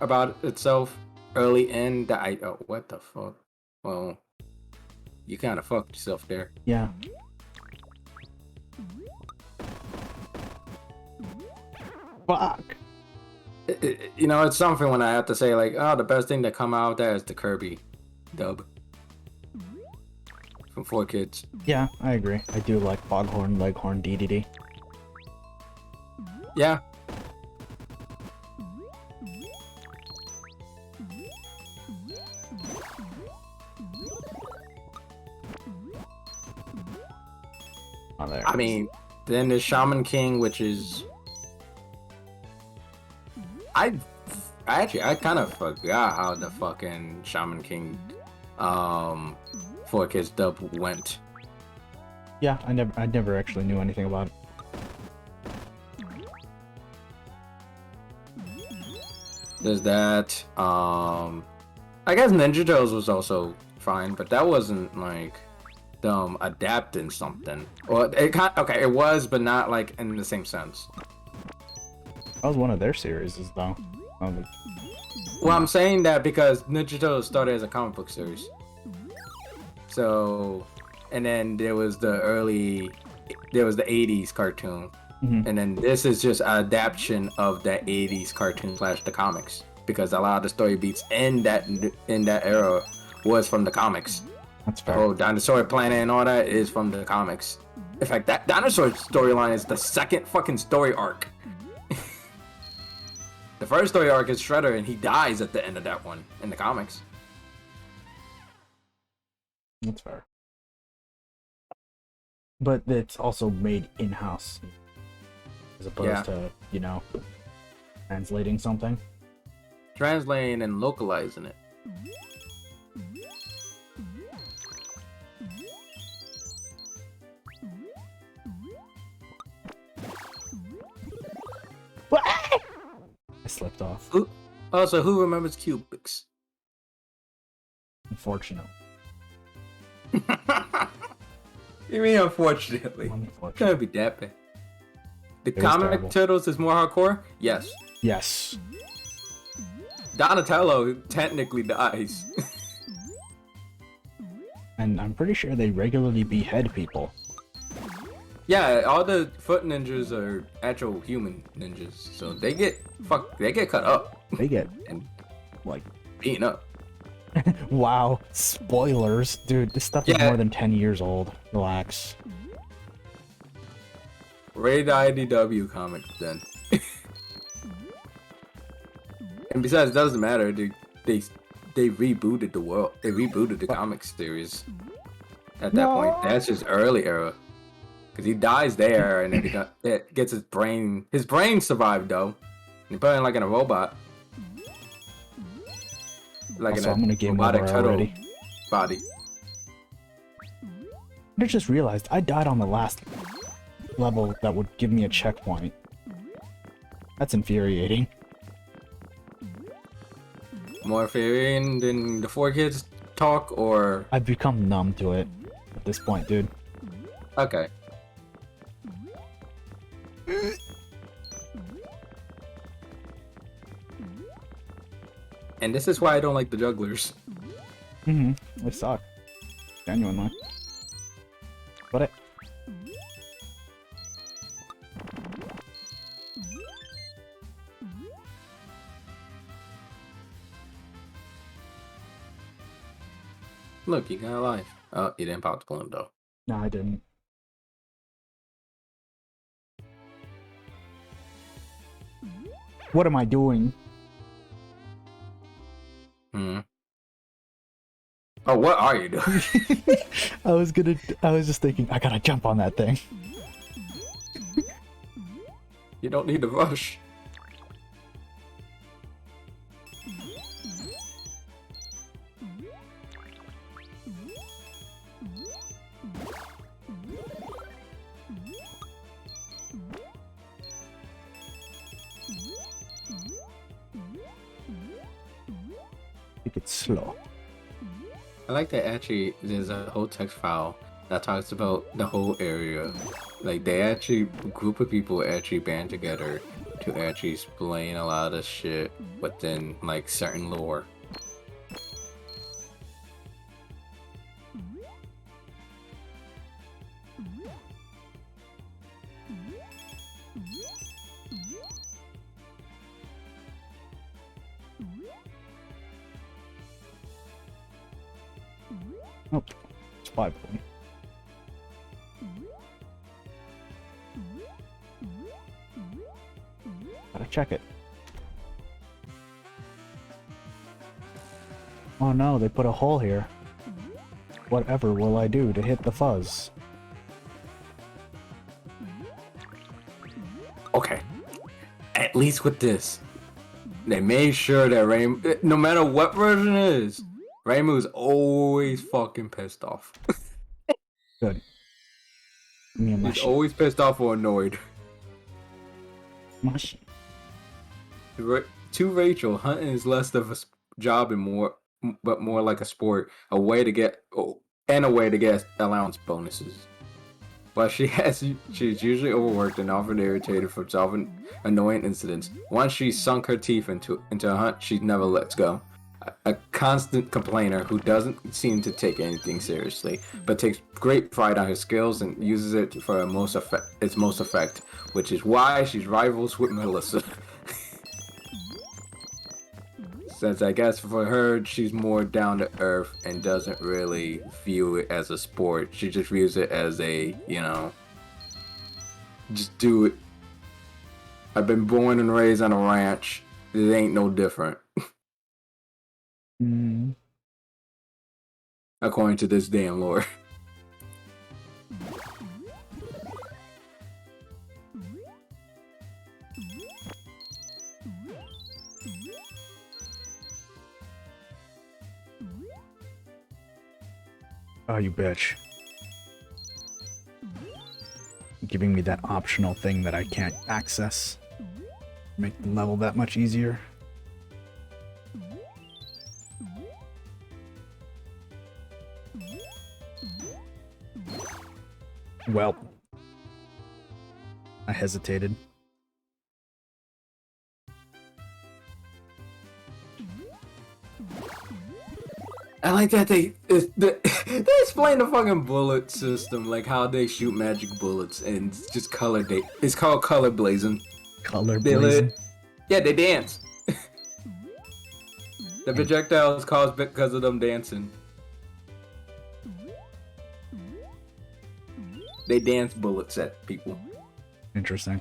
Speaker 3: about itself early in that what the fuck? Well, you kind of fucked yourself there.
Speaker 1: Yeah. Fuck.
Speaker 3: You know, it's something when I have to say like, oh, the best thing to come out of that is the Kirby dub from 4 Kids.
Speaker 1: Yeah, I agree. I do like Foghorn Leghorn DDD.
Speaker 3: Yeah.
Speaker 1: Oh, there.
Speaker 3: I mean, then there's Shaman King, which is I kind of forgot how the fucking Shaman King 4 Kids dub went.
Speaker 1: Yeah, I never actually knew anything about it.
Speaker 3: There's that. I guess Ninja Turtles was also fine, but that wasn't like them adapting something. Or it was, but not like in the same sense.
Speaker 1: That was one of their series, though.
Speaker 3: Well, I'm saying that because Ninja Turtles started as a comic book series. So, and then there was the 80s cartoon.
Speaker 1: Mm-hmm.
Speaker 3: And then this is just an adaptation of that 80s cartoon / the comics. because a lot of the story beats in that era was from the comics.
Speaker 1: That's
Speaker 3: The
Speaker 1: fair.
Speaker 3: whole dinosaur planet and all that is from the comics. In fact, that dinosaur storyline is the second fucking story arc. The first story arc is Shredder, and he dies at the end of that one in the comics.
Speaker 1: That's fair. But it's also made in-house, as opposed to, you know, translating something.
Speaker 3: Translating and localizing it.
Speaker 1: I slipped off,
Speaker 3: Also, who remembers Cubics?
Speaker 1: unfortunately.
Speaker 3: You mean unfortunately? Can't be that bad. The
Speaker 1: It was
Speaker 3: comic
Speaker 1: terrible.
Speaker 3: Turtles is more hardcore? Yes.
Speaker 1: Yes.
Speaker 3: Donatello technically dies.
Speaker 1: And I'm pretty sure they regularly behead people.
Speaker 3: Yeah, all the foot ninjas are actual human ninjas, so they get cut up
Speaker 1: They get,
Speaker 3: and
Speaker 1: like,
Speaker 3: beaten up.
Speaker 1: wow, spoilers. Dude, this stuff is
Speaker 3: Yeah.
Speaker 1: more than 10 years old. Relax.
Speaker 3: Rated IDW comics then. And besides, it doesn't matter. They rebooted the world. They rebooted the comics series. At that point, that's his early era. Because he dies there, and then it gets his brain. His brain survived though. He put it like in a robot. Like
Speaker 1: Also,
Speaker 3: in
Speaker 1: I'm gonna
Speaker 3: a
Speaker 1: game
Speaker 3: robotic
Speaker 1: over
Speaker 3: turtle
Speaker 1: already.
Speaker 3: body.
Speaker 1: I just realized I died on the last level that would give me a checkpoint. That's infuriating.
Speaker 3: More infuriating than the 4Kids talk, or
Speaker 1: I've become numb to it at this point, dude.
Speaker 3: okay. And this is why I don't like the jugglers.
Speaker 1: They suck. Genuinely. But
Speaker 3: Look, you got a life. Oh, you didn't pop the balloon though.
Speaker 1: no, I didn't. What am I doing?
Speaker 3: Hmm. Oh, what are you doing?
Speaker 1: I was just thinking, I gotta jump on that thing.
Speaker 3: You don't need to rush.
Speaker 1: Think it's slow.
Speaker 3: I like that actually there's a whole text file that talks about the whole area. Like they actually, a group of people actually band together to actually explain a lot of this shit within like certain lore.
Speaker 1: Nope. It's 5 of them. Gotta check it. Oh no, they put a hole here. Whatever will I do to hit the fuzz?
Speaker 3: Okay. At least with this, they made sure that no matter what version it is, Raimu's always fucking pissed off.
Speaker 1: Good. Give me a
Speaker 3: He's
Speaker 1: machine.
Speaker 3: always pissed off or annoyed.
Speaker 1: Machine.
Speaker 3: To Rachel, hunting is less of a job and more like a sport, a way to get allowance bonuses. But she's usually overworked and often irritated from solving annoying incidents. Once she's sunk her teeth into a hunt, she never lets go. A constant complainer who doesn't seem to take anything seriously, but takes great pride on her skills and uses it for its most effect, which is why she's rivals with Melissa. Since I guess for her, she's more down to earth and doesn't really view it as a sport. She just views it as a, just do it. I've been born and raised on a ranch. It ain't no different.
Speaker 1: Mm.
Speaker 3: According to this damn lore.
Speaker 1: Oh, you bitch. Giving me that optional thing that I can't access. Make the level that much easier. Well, I hesitated.
Speaker 3: I like that they explain the fucking bullet system, like how they shoot magic bullets and it's just color. It's called color blazing.
Speaker 1: Color
Speaker 3: They
Speaker 1: blazing.
Speaker 3: yeah, they dance. The projectiles caused because of them dancing. They dance bullets at people.
Speaker 1: Interesting.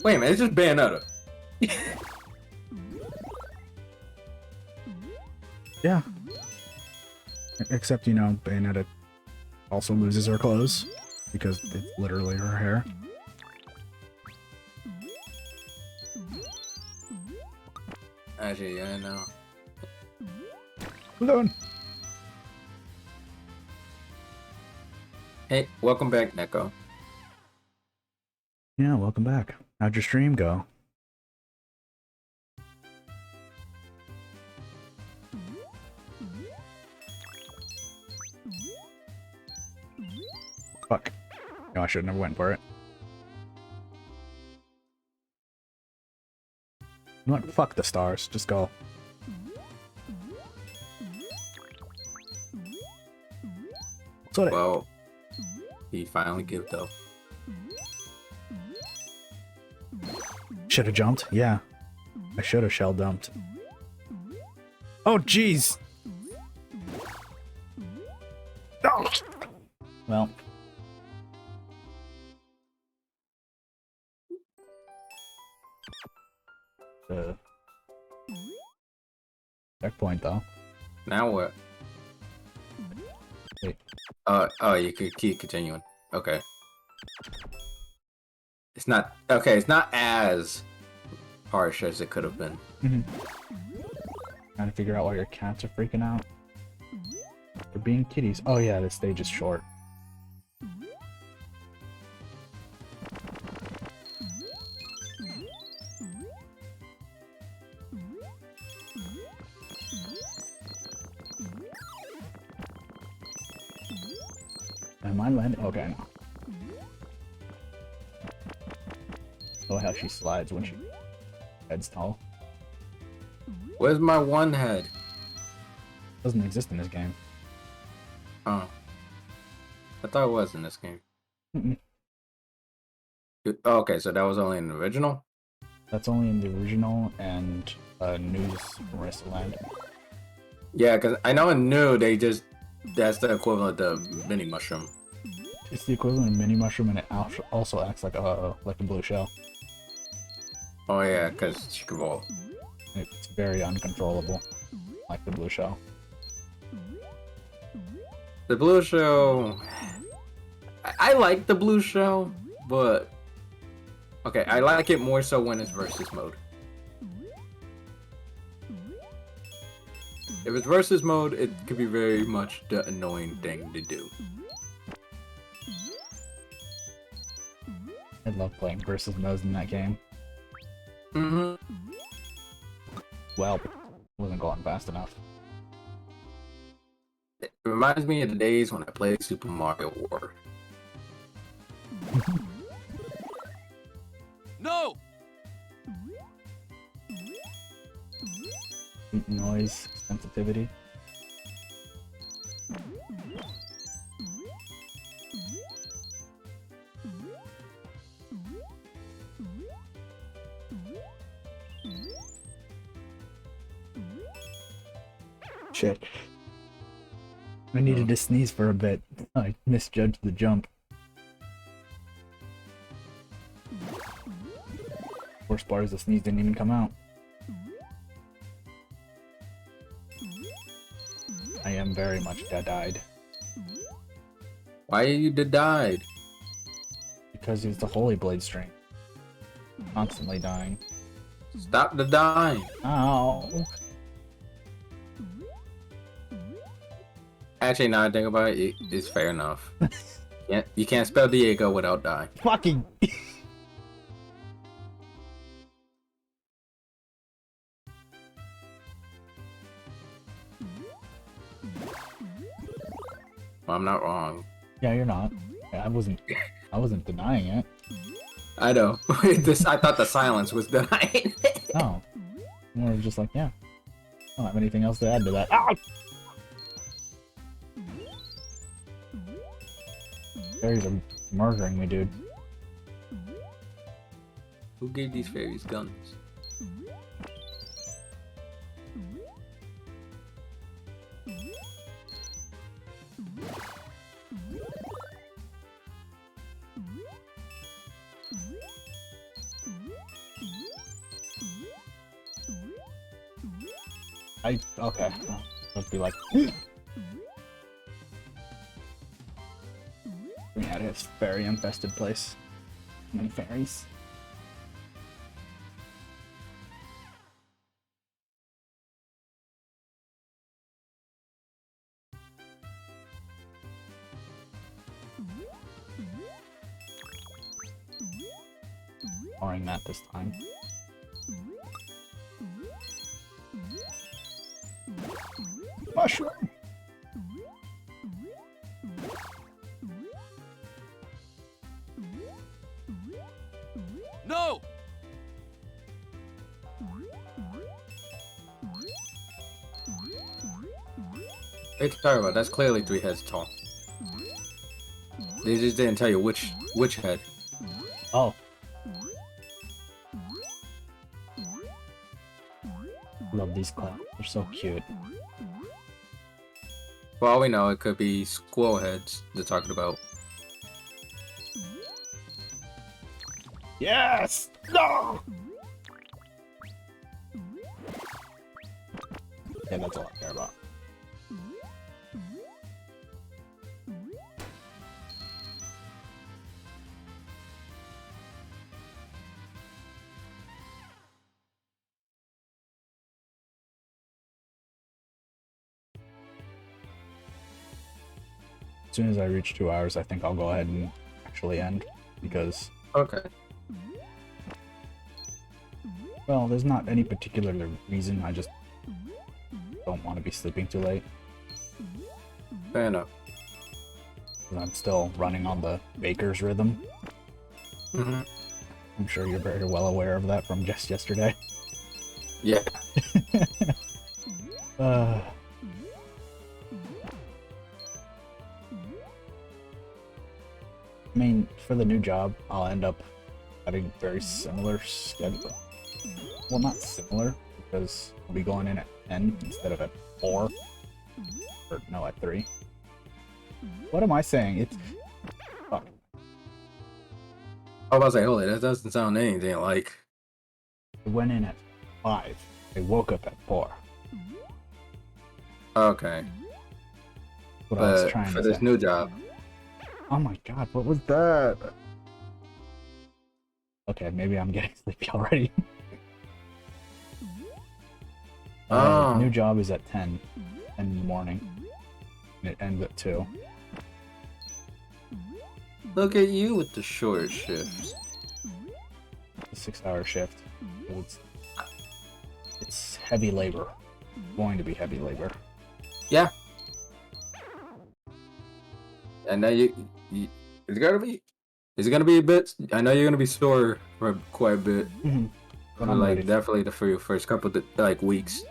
Speaker 3: Wait a minute, it's just Bayonetta.
Speaker 1: Yeah. Except, Bayonetta also loses her clothes because it's literally her hair.
Speaker 3: Actually, yeah, I know.
Speaker 1: Hold on.
Speaker 3: Hey, welcome back, Neko.
Speaker 1: Yeah, welcome back. How'd your stream go? Fuck. No, I should have never went for it. You know what? Fuck the stars. Just go. So
Speaker 3: Well, he finally gave up.
Speaker 1: should have jumped. Yeah. I should have shell dumped. Oh, jeez. Oh. Well. Checkpoint, though.
Speaker 3: Now what?
Speaker 1: Wait.
Speaker 3: Oh, you could keep continuing. Okay. It's not okay. It's not as harsh as it could have been.
Speaker 1: Trying to figure out why your cats are freaking out. They're being kitties. Oh yeah, this stage is short. Am I landing? Okay, no. Oh, how she slides when she heads tall.
Speaker 3: Where's my one head?
Speaker 1: Doesn't exist in this game.
Speaker 3: Oh. I thought it was in this game.
Speaker 1: Mm-mm.
Speaker 3: Oh, okay, so that was only in the original?
Speaker 1: That's only in the original and news MarisaLand.
Speaker 3: Yeah, because I know in new, that's the equivalent of mini mushroom.
Speaker 1: It's the equivalent of mini mushroom, and it also acts like a blue shell.
Speaker 3: Oh yeah, because she can roll.
Speaker 1: It's very uncontrollable, like the blue shell.
Speaker 3: The blue shell... I like the blue shell, but... Okay, I like it more so when it's versus mode. If it's versus mode, it could be very much the annoying thing to do.
Speaker 1: I love playing versus modes in that game. Well, wasn't going fast enough.
Speaker 3: It reminds me of the days when I played Super Mario War.
Speaker 2: No!
Speaker 1: Noise sensitivity. Shit. I needed to sneeze for a bit. I misjudged the jump. Worst part is the sneeze didn't even come out. I am very much dead-eyed.
Speaker 3: Why are you died?
Speaker 1: Because it's the Holy Blade string. Constantly dying.
Speaker 3: Stop the dying.
Speaker 1: Ow.
Speaker 3: Actually, now I think about it, it's fair enough. You can't spell Diego without dying.
Speaker 1: Fucking.
Speaker 3: Well, I'm not wrong.
Speaker 1: Yeah, you're not. I wasn't denying it.
Speaker 3: I know. I thought the silence was denying.
Speaker 1: No. More just like, yeah. I don't have anything else to add to that. Ah! Fairies are murdering me, dude.
Speaker 3: Who gave these fairies guns?
Speaker 1: Okay. Let's be like. Yeah, it's a fairy infested place. Many fairies. Ignoring that this time. Mushroom!
Speaker 2: No!
Speaker 3: Hey, sorry about that's clearly 3 heads tall. They just didn't tell you which head.
Speaker 1: Oh. Love these clouds. They're so cute.
Speaker 3: For all we know, it could be squirrel heads they're talking about.
Speaker 1: Yes! No! Yeah, that's all I care about. As soon as I reach 2 hours, I think I'll go ahead and actually end, because,
Speaker 3: Okay.
Speaker 1: well, there's not any particular reason, I just don't want to be sleeping too late.
Speaker 3: Fair enough.
Speaker 1: 'Cause I'm still running on the baker's rhythm.
Speaker 3: Mm-hmm.
Speaker 1: I'm sure you're very well aware of that from just yesterday.
Speaker 3: Yeah.
Speaker 1: I mean, for the new job, I'll end up having very similar schedule. Well, not similar, because I'll be going in at 10 instead of at 4. Or, no, at 3. What am I saying? It's... Fuck.
Speaker 3: I was about to say, holy, that doesn't sound anything like...
Speaker 1: I went in at 5. I woke up at 4.
Speaker 3: Okay.
Speaker 1: What I was
Speaker 3: But
Speaker 1: trying
Speaker 3: for
Speaker 1: to
Speaker 3: this
Speaker 1: say.
Speaker 3: new job,
Speaker 1: Oh my god, what was that? Okay, maybe I'm getting sleepy already. New job is at 10 in the morning. And it ends at 2.
Speaker 3: look at you with the short shifts.
Speaker 1: It's a 6-hour shift. It's heavy labor. Going to be heavy labor.
Speaker 3: Yeah. And now it's gonna be a bit. I know you're gonna be sore for quite a bit.
Speaker 1: Mm-hmm. But
Speaker 3: For
Speaker 1: I'm
Speaker 3: like
Speaker 1: ready.
Speaker 3: definitely for your first couple of like weeks.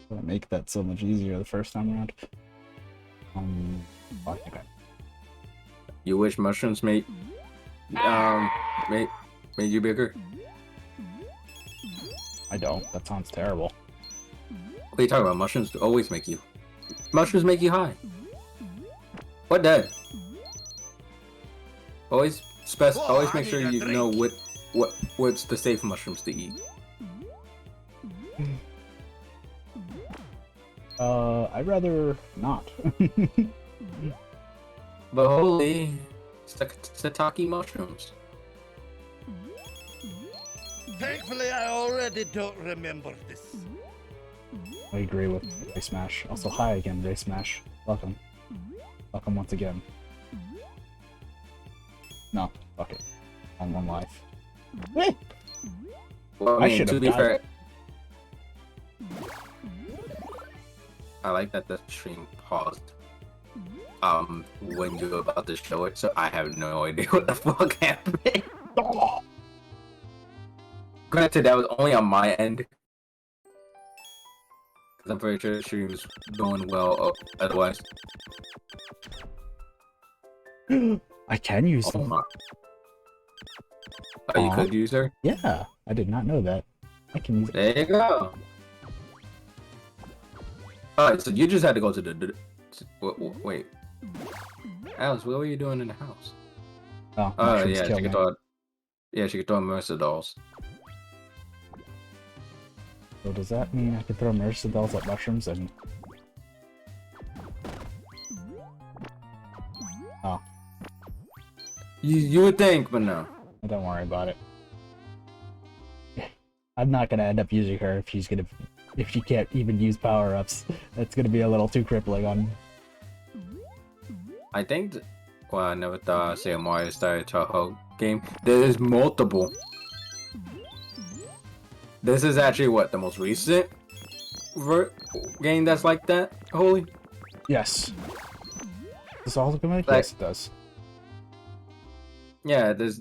Speaker 1: Gonna make that so much easier the first time around. I think
Speaker 3: You wish mushrooms made you bigger?
Speaker 1: don't. That sounds terrible.
Speaker 3: What are you talking about? Mushrooms always make you. Mushrooms make you high. What dead? Always always make sure you know what's the safe mushrooms to eat.
Speaker 1: I'd rather not.
Speaker 3: But holy Sataki mushrooms.
Speaker 2: Thankfully, I already don't remember this.
Speaker 1: I agree with Ray Smash. Also, hi again, Ray Smash. Welcome. Welcome once again. No, fuck it. On one life.
Speaker 3: Well,
Speaker 1: I should have
Speaker 3: to be fair,
Speaker 1: died.
Speaker 3: I like that the stream paused. When you were about to show it, so I have no idea what the fuck happened. Granted, that was only on my end. Because I'm pretty sure the stream was going well otherwise.
Speaker 1: I can use
Speaker 3: Oh
Speaker 1: them.
Speaker 3: my. Oh, you
Speaker 1: Aw.
Speaker 3: could use her?
Speaker 1: Yeah, I did not know that. I can use it.
Speaker 3: There you go. Alright, so you just had to go to the... Wait. Alice, what were you doing in the house?
Speaker 1: Oh,
Speaker 3: Oh,
Speaker 1: mushrooms
Speaker 3: yeah,
Speaker 1: kill
Speaker 3: she
Speaker 1: me.
Speaker 3: could throw... Yeah, she could throw Marisa dolls.
Speaker 1: So does that mean I can throw Marisa dolls at mushrooms and... Oh,
Speaker 3: You would think, but no.
Speaker 1: don't worry about it. I'm not gonna end up using her if she can't even use power-ups. That's gonna be a little too crippling on...
Speaker 3: I think... Well, I never thought I'd say a Mario Star Toho game. There's multiple. This is actually, what, the most recent game that's like that? Holy?
Speaker 1: Yes. This also come out?
Speaker 3: Like-
Speaker 1: Yes, it does.
Speaker 3: Yeah, there's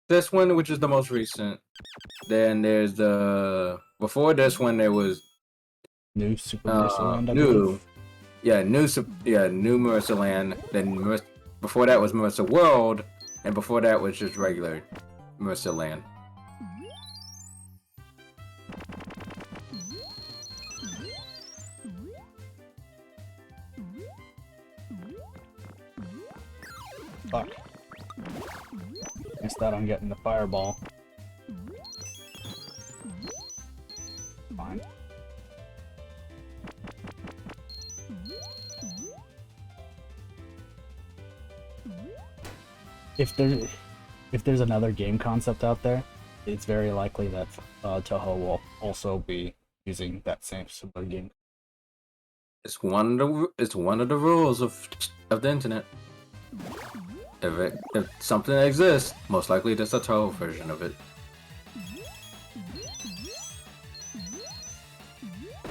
Speaker 3: this one, which is the most recent. Then there's the... Before this one, there was...
Speaker 1: New Super MarisaLand, I
Speaker 3: new.
Speaker 1: believe.
Speaker 3: Yeah, new MarisaLand. Then before that was Marisa World. And before that was just regular MarisaLand.
Speaker 1: Fuck. Missed out on getting the fireball. Fine. If there's another game concept out there, it's very likely that Toho will also be using that same similar game.
Speaker 3: It's one of the rules of the internet. If something exists, most likely there's a Toho version of it.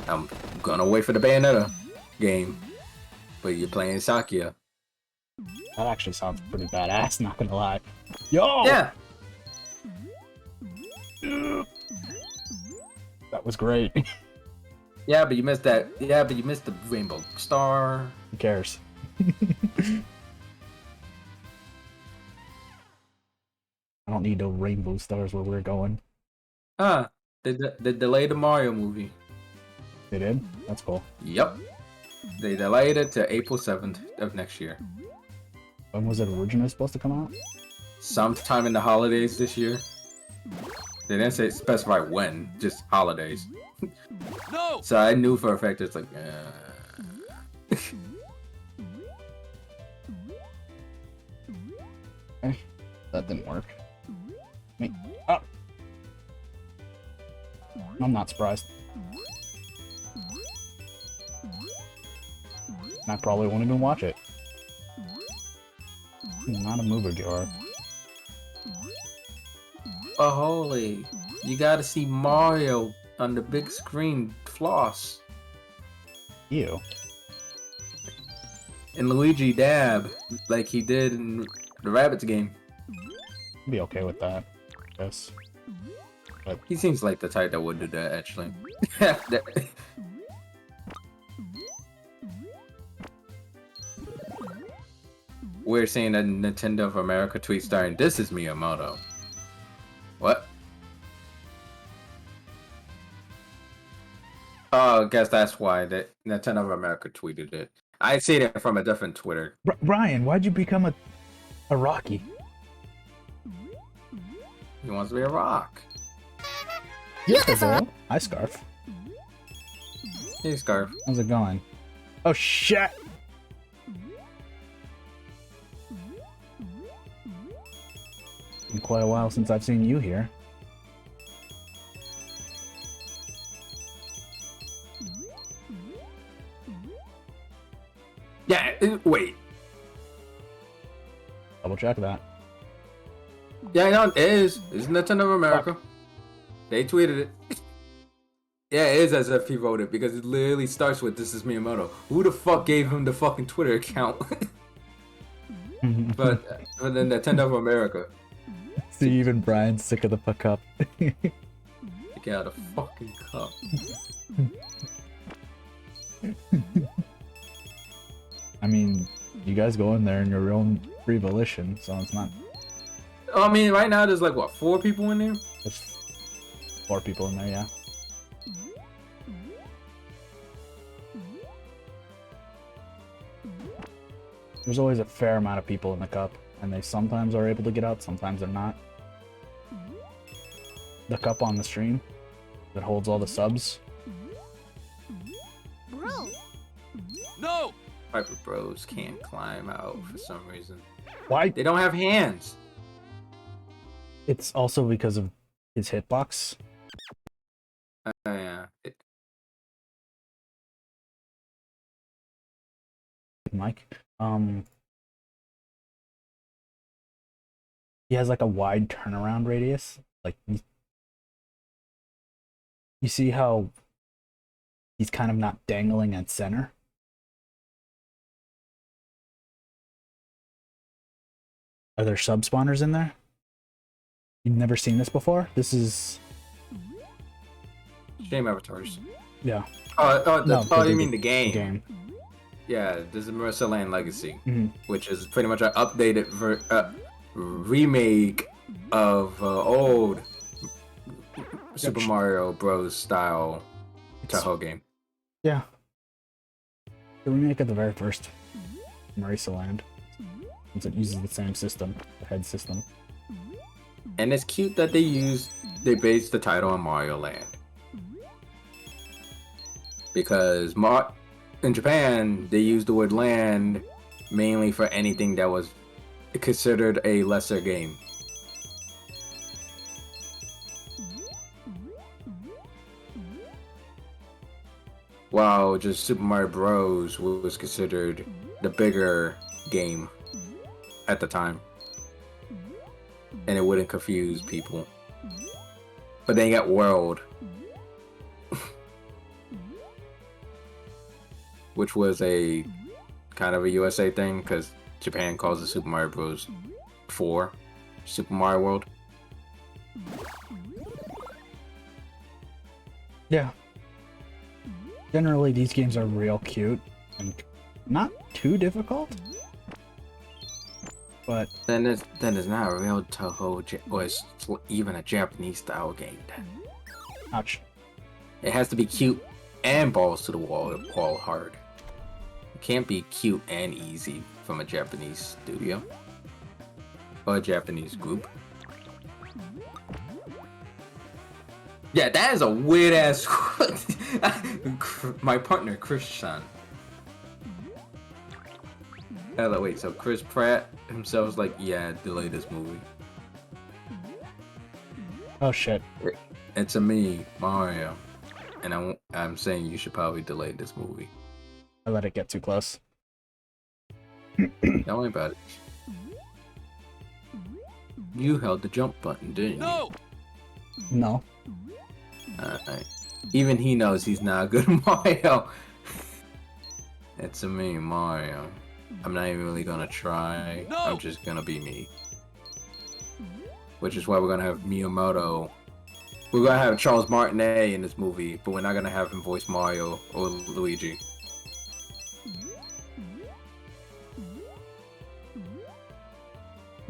Speaker 3: I'm gonna wait for the Bayonetta game, but you're playing Sakia.
Speaker 1: That actually sounds pretty badass, not gonna lie. Yo!
Speaker 3: Yeah.
Speaker 1: That was great.
Speaker 3: Yeah, but you missed that. Yeah, but you missed the Rainbow Star.
Speaker 1: Who cares? I don't need no rainbow stars where we're going.
Speaker 3: They delayed the Mario movie.
Speaker 1: They did? That's cool.
Speaker 3: Yep. They delayed it to April 7th of next year.
Speaker 1: When was it originally supposed to come out?
Speaker 3: Sometime in the holidays this year. They didn't specify when, just holidays.
Speaker 2: No!
Speaker 3: So I knew for a fact it's like,
Speaker 1: That didn't work. Me. Oh. I'm not surprised. I probably won't even watch it. Not a mover jar.
Speaker 3: oh holy, you gotta see Mario on the big screen floss.
Speaker 1: Ew.
Speaker 3: And Luigi dab, like he did in the Rabbids game.
Speaker 1: I'd be okay with that. Yes.
Speaker 3: He seems like the type that would do that, actually. We're seeing a Nintendo of America tweet starring, "This is Miyamoto." What? Oh, I guess that's why that Nintendo of America tweeted it. I see it from a different Twitter.
Speaker 1: Brian, why'd you become a Rocky?
Speaker 3: He wants to be a rock.
Speaker 1: Hello. Hi, Scarf.
Speaker 3: Hey, Scarf.
Speaker 1: How's it going? Oh, shit! Been quite a while since I've seen you here.
Speaker 3: Yeah, wait.
Speaker 1: Double check that.
Speaker 3: Yeah, no, it is. It's Nintendo of America. They tweeted it. Yeah, it is as if he wrote it because it literally starts with "This is Miyamoto." Who the fuck gave him the fucking Twitter account? but the Nintendo of America.
Speaker 1: See, even Brian's sick of the fuck up.
Speaker 3: Get out of the fucking cup.
Speaker 1: I mean, you guys go in there in your own free volition, so it's not.
Speaker 3: I mean, right now there's like what 4 people in there.
Speaker 1: There's 4 people in there, yeah. There's always a fair amount of people in the cup, and they sometimes are able to get out, sometimes they're not. The cup on the stream that holds all the subs.
Speaker 4: Bro.
Speaker 2: No!
Speaker 3: Piper Bros can't climb out for some reason.
Speaker 1: Why?
Speaker 3: They don't have hands.
Speaker 1: It's also because of his hitbox.
Speaker 3: Yeah.
Speaker 1: Mike. He has like a wide turnaround radius. Like you see how he's kind of not dangling at center. Are there sub spawners in there? You've never seen this before? This is
Speaker 3: Shame avatars.
Speaker 1: yeah.
Speaker 3: You mean the game?
Speaker 1: The game.
Speaker 3: Yeah, this is MarisaLand Legacy,
Speaker 1: Mhm.
Speaker 3: which is pretty much an updated remake of old Super Mario Bros. Style Tahoe game.
Speaker 1: Yeah. The remake of the very first MarisaLand. Since it uses the same system, the head system.
Speaker 3: And it's cute that they based the title on Mario Land. Because in Japan, they used the word land mainly for anything that was considered a lesser game. While just Super Mario Bros. Was considered the bigger game at the time. And it wouldn't confuse people. But then you got World, which was a kind of a USA thing because Japan calls it Super Mario Bros. 4 Super Mario World.
Speaker 1: Yeah. Generally, these games are real cute and not too difficult. But
Speaker 3: then it's not a real Toho or it's even a Japanese style game. Then
Speaker 1: ouch.
Speaker 3: it has to be cute and balls to the wall hard. It can't be cute and easy from a Japanese studio or a Japanese group. Yeah, that is a weird ass. My partner Christian. Wait, so Chris Pratt himself was like, yeah, delay this movie.
Speaker 1: Oh shit.
Speaker 3: It's a me, Mario. And I'm saying you should probably delay this movie.
Speaker 1: I let it get too close.
Speaker 3: Don't worry about it. You held the jump button, didn't you?
Speaker 1: No.
Speaker 3: Alright. Even he knows he's not a good Mario. It's a me, Mario. I'm not even really gonna try. I'm just gonna be me. Which is why we're gonna have Miyamoto. We're gonna have Charles Martinet in this movie, but we're not gonna have him voice Mario or Luigi.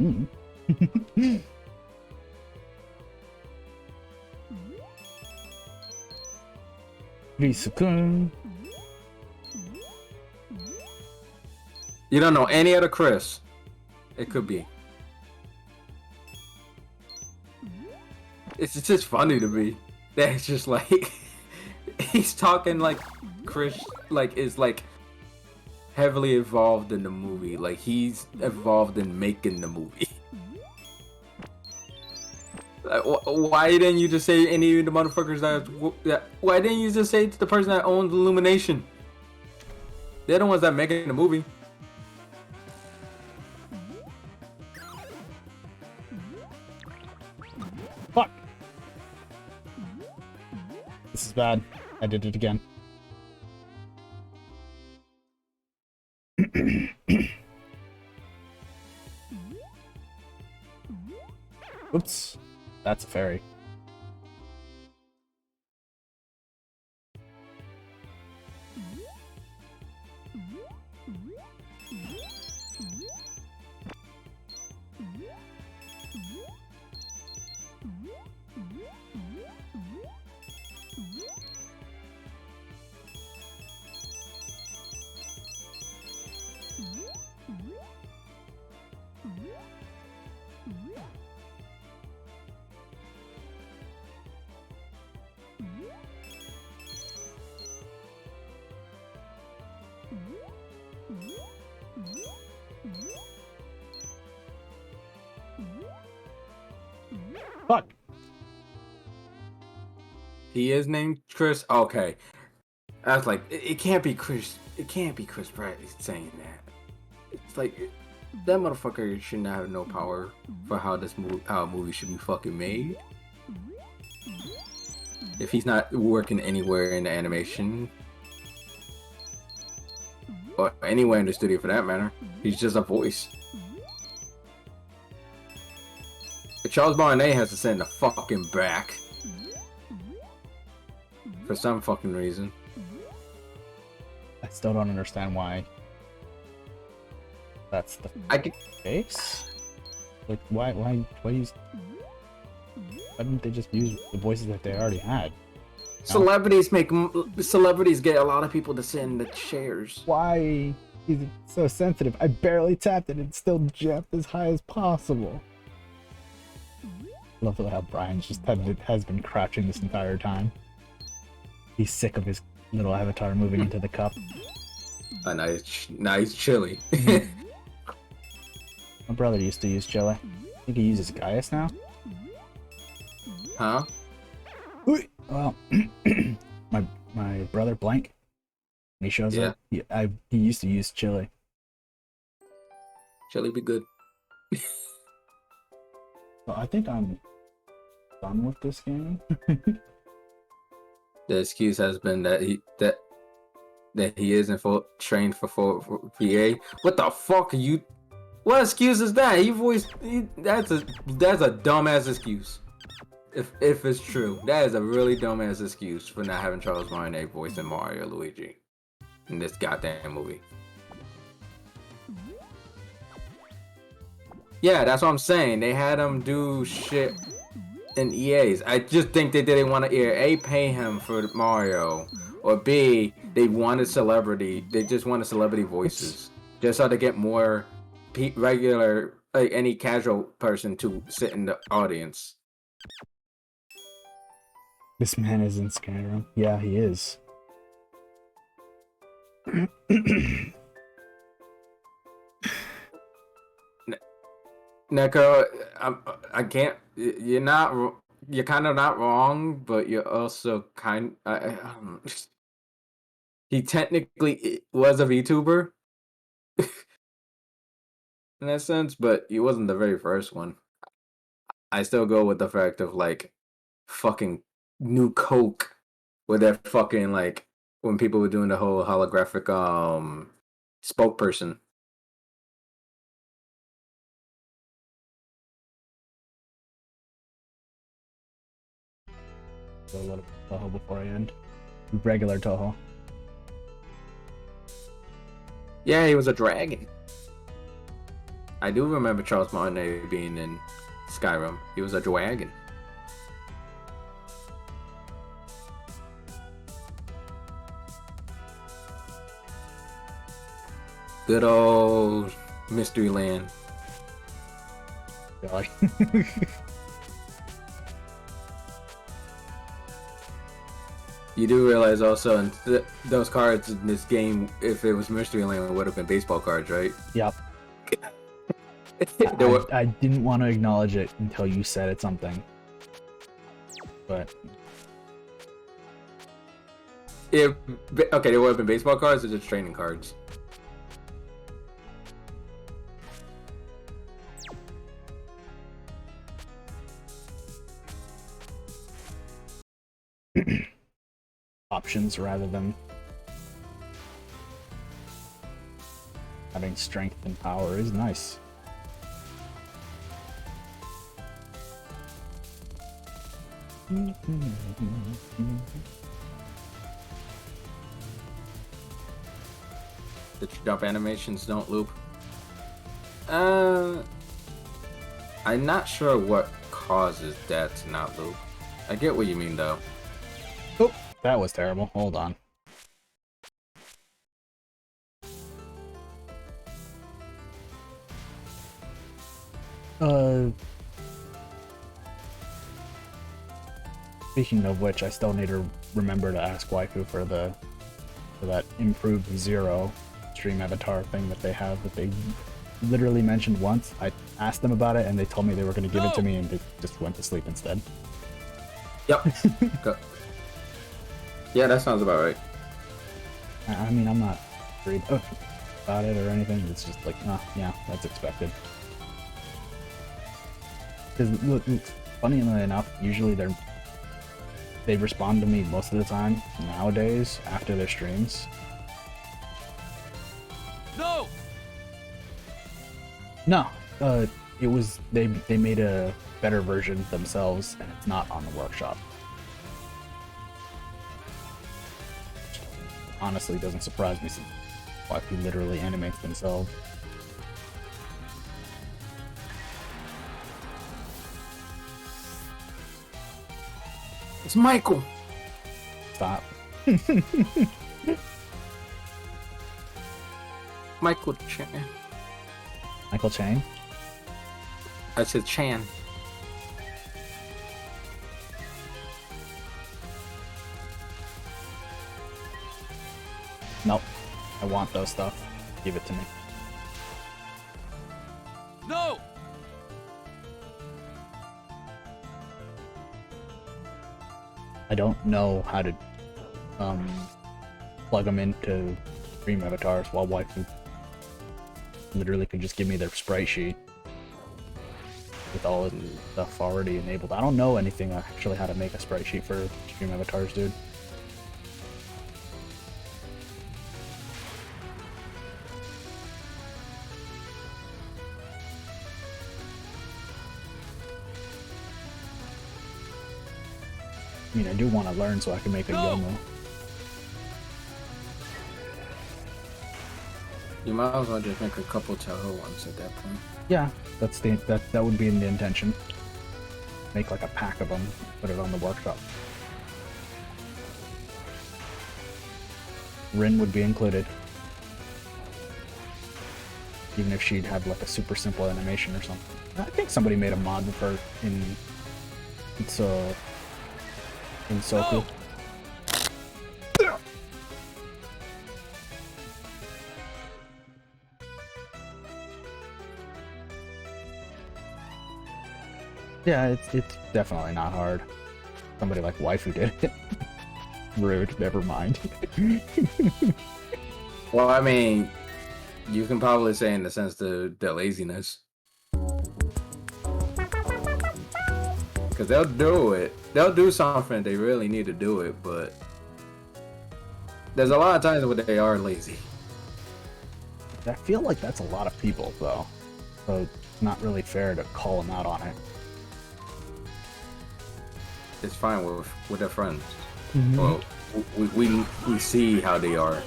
Speaker 1: Mm. Risukun.
Speaker 3: You don't know any other Chris. It could be. It's just funny to me. That's just like he's talking like Chris like is like heavily involved in the movie. Like he's involved in making the movie. Like, why didn't you just say any of the motherfuckers that? Why didn't you just say it's the person that owns Illumination? They're the ones that making the movie.
Speaker 1: Fuck. This is bad. I did it again. Oops. That's a fairy. Fuck.
Speaker 3: He is named Chris. Okay, I was like, it can't be Chris. It can't be Chris Pratt saying that. It's like that motherfucker should not have no power for how a movie should be fucking made. If he's not working anywhere in the animation or anywhere in the studio for that matter, he's just a voice. Charles Barnet has to send the fucking back for some fucking reason.
Speaker 1: I still don't understand why. That's the face. Like, why use? Why didn't they just use the voices that they already had?
Speaker 3: Celebrities get a lot of people to sit in the chairs.
Speaker 1: Why? He's so sensitive. I barely tapped it and still jumped as high as possible. Love how Brian just has been crouching this entire time. He's sick of his little avatar moving into the cup.
Speaker 3: Now he's chilly.
Speaker 1: My brother used to use chili. I think he uses Gaius now.
Speaker 3: Huh?
Speaker 1: Well, my brother Blank, when he shows up, he used to use chili.
Speaker 3: Chili be good.
Speaker 1: So I think I'm done with this game.
Speaker 3: The excuse has been that he isn't trained for PA. What the fuck are you? What excuse is that? That's a dumbass excuse. If it's true, that is a really dumbass excuse for not having Charles Martinet voicing Mario Luigi in this goddamn movie. Yeah, that's what I'm saying. They had him do shit in EA's. I just think they didn't want to either A, pay him for Mario, or B, they wanted celebrity. They just wanted celebrity voices, just so to get more regular, like any casual person to sit in the audience.
Speaker 1: This man is in Skyrim. Yeah, he is.
Speaker 3: Neko, I can't. You're kind of not wrong, but you're also he technically was a VTuber in that sense, but he wasn't the very first one. I still go with the fact of like fucking New Coke with that fucking like when people were doing the whole holographic spokesperson.
Speaker 1: A little Toho before I end. Regular Toho.
Speaker 3: Yeah, he was a dragon. I do remember Charles Martinet being in Skyrim. He was a dragon. Good old Mystery Land.
Speaker 1: Feel like
Speaker 3: You do realize also in those cards in this game, if it was Mystery Land, it would have been baseball cards, right?
Speaker 1: Yep.
Speaker 3: There were-
Speaker 1: I didn't want to acknowledge it until you said it something. But
Speaker 3: okay, there would have been baseball cards or just training cards.
Speaker 1: options rather than having strength and power is nice.
Speaker 3: The jump animations don't loop. I'm not sure what causes that to not loop. I get what you mean though.
Speaker 1: Oh, that was terrible. Hold on. Speaking of which, I still need to remember to ask Waifu for that improved Zero stream avatar thing that they have that they literally mentioned once. I asked them about it and they told me they were going to give it to me and they just went to sleep instead.
Speaker 3: Yep. Yeah, that sounds about right.
Speaker 1: I mean, I'm not worried about it or anything. It's just like, yeah, that's expected. Because look, funny enough, usually they respond to me most of the time nowadays after their streams. No, it was they made a better version themselves, and it's not on the workshop. Honestly, doesn't surprise me since Waifu literally animates themselves.
Speaker 3: It's Michael.
Speaker 1: Stop.
Speaker 3: Michael Chan.
Speaker 1: Michael Chang?
Speaker 3: I said Chan.
Speaker 1: Nope. I want those stuff. Give it to me.
Speaker 2: No!
Speaker 1: I don't know how to plug them into Dream Avatars while Waifu literally could just give me their sprite sheet with all of the stuff already enabled. I don't know anything actually how to make a sprite sheet for Dream Avatars, dude. I mean, I do want to learn so I can make a Yomo.
Speaker 3: You might as well just make a couple Tahoe ones at that point.
Speaker 1: Yeah, that would be the intention. Make like a pack of them, put it on the workshop. Rin would be included. Even if she'd have like a super simple animation or something. I think somebody made a mod for in Soku. Yeah, it's definitely not hard. Somebody like Waifu did it. Rude, never mind.
Speaker 3: Well, I mean, you can probably say in the sense the laziness. Because they'll do it. They'll do something they really need to do it, but there's a lot of times where they are lazy.
Speaker 1: I feel like that's a lot of people, though. So it's not really fair to call them out on it.
Speaker 3: It's fine with their friends.
Speaker 1: Mm-hmm.
Speaker 3: Well, we see how they are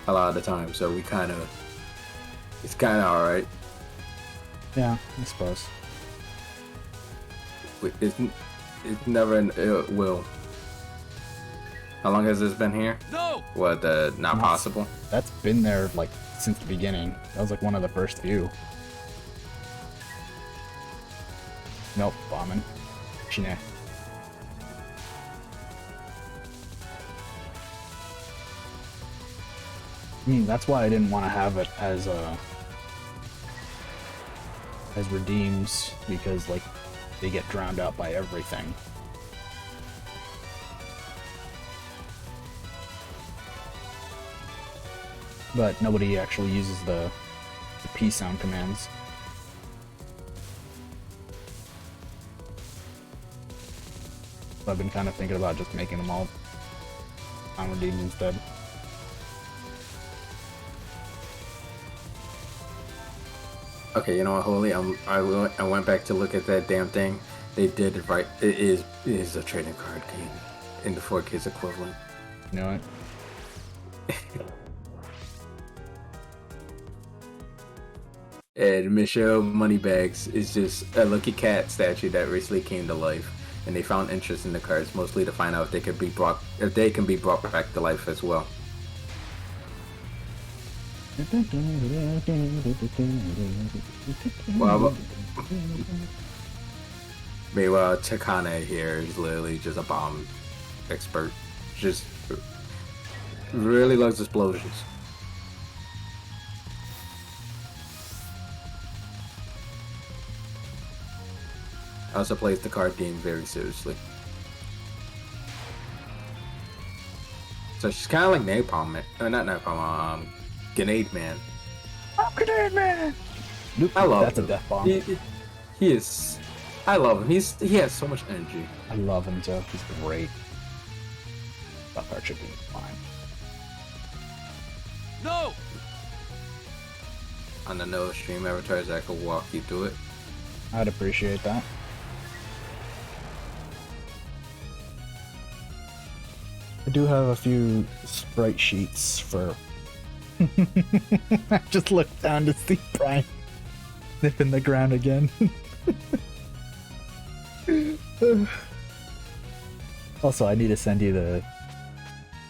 Speaker 3: a lot of the time, so it's kind of alright.
Speaker 1: Yeah, I suppose.
Speaker 3: It's never an ill will. How long has this been here?
Speaker 2: No!
Speaker 3: What, not possible?
Speaker 1: That's been there like since the beginning. That was like one of the first few. Nope, bombing. Shine. That's why I didn't want to have it as redeems, because like they get drowned out by everything. But nobody actually uses the P sound commands. So I've been kind of thinking about just making them all unredeemed instead.
Speaker 3: Okay, you know what, Holy? I went back to look at that damn thing. They did it right. It is a trading card game in the 4K's equivalent.
Speaker 1: You know what?
Speaker 3: And Michelle Moneybags is just a Lucky Cat statue that recently came to life, and they found interest in the cards mostly to find out if they can be brought back to life as well. Well, meanwhile, Takane here is literally just a bomb expert. Just really loves explosions. Also plays the card game very seriously. So she's kind of like Napalm Man. Not Napalm, Grenade Man.
Speaker 1: Oh, Grenade Man! Nope,
Speaker 3: I love
Speaker 1: that's
Speaker 3: him.
Speaker 1: a death bomb.
Speaker 3: He is. I love him. He has so much energy.
Speaker 1: I love him too. He's great. That card should be fine.
Speaker 2: No!
Speaker 3: On the no stream avatars, I could walk you through it.
Speaker 1: I'd appreciate that. I do have a few sprite sheets for... I just looked down to see Brian sniffing the ground again. Also, I need to send you the...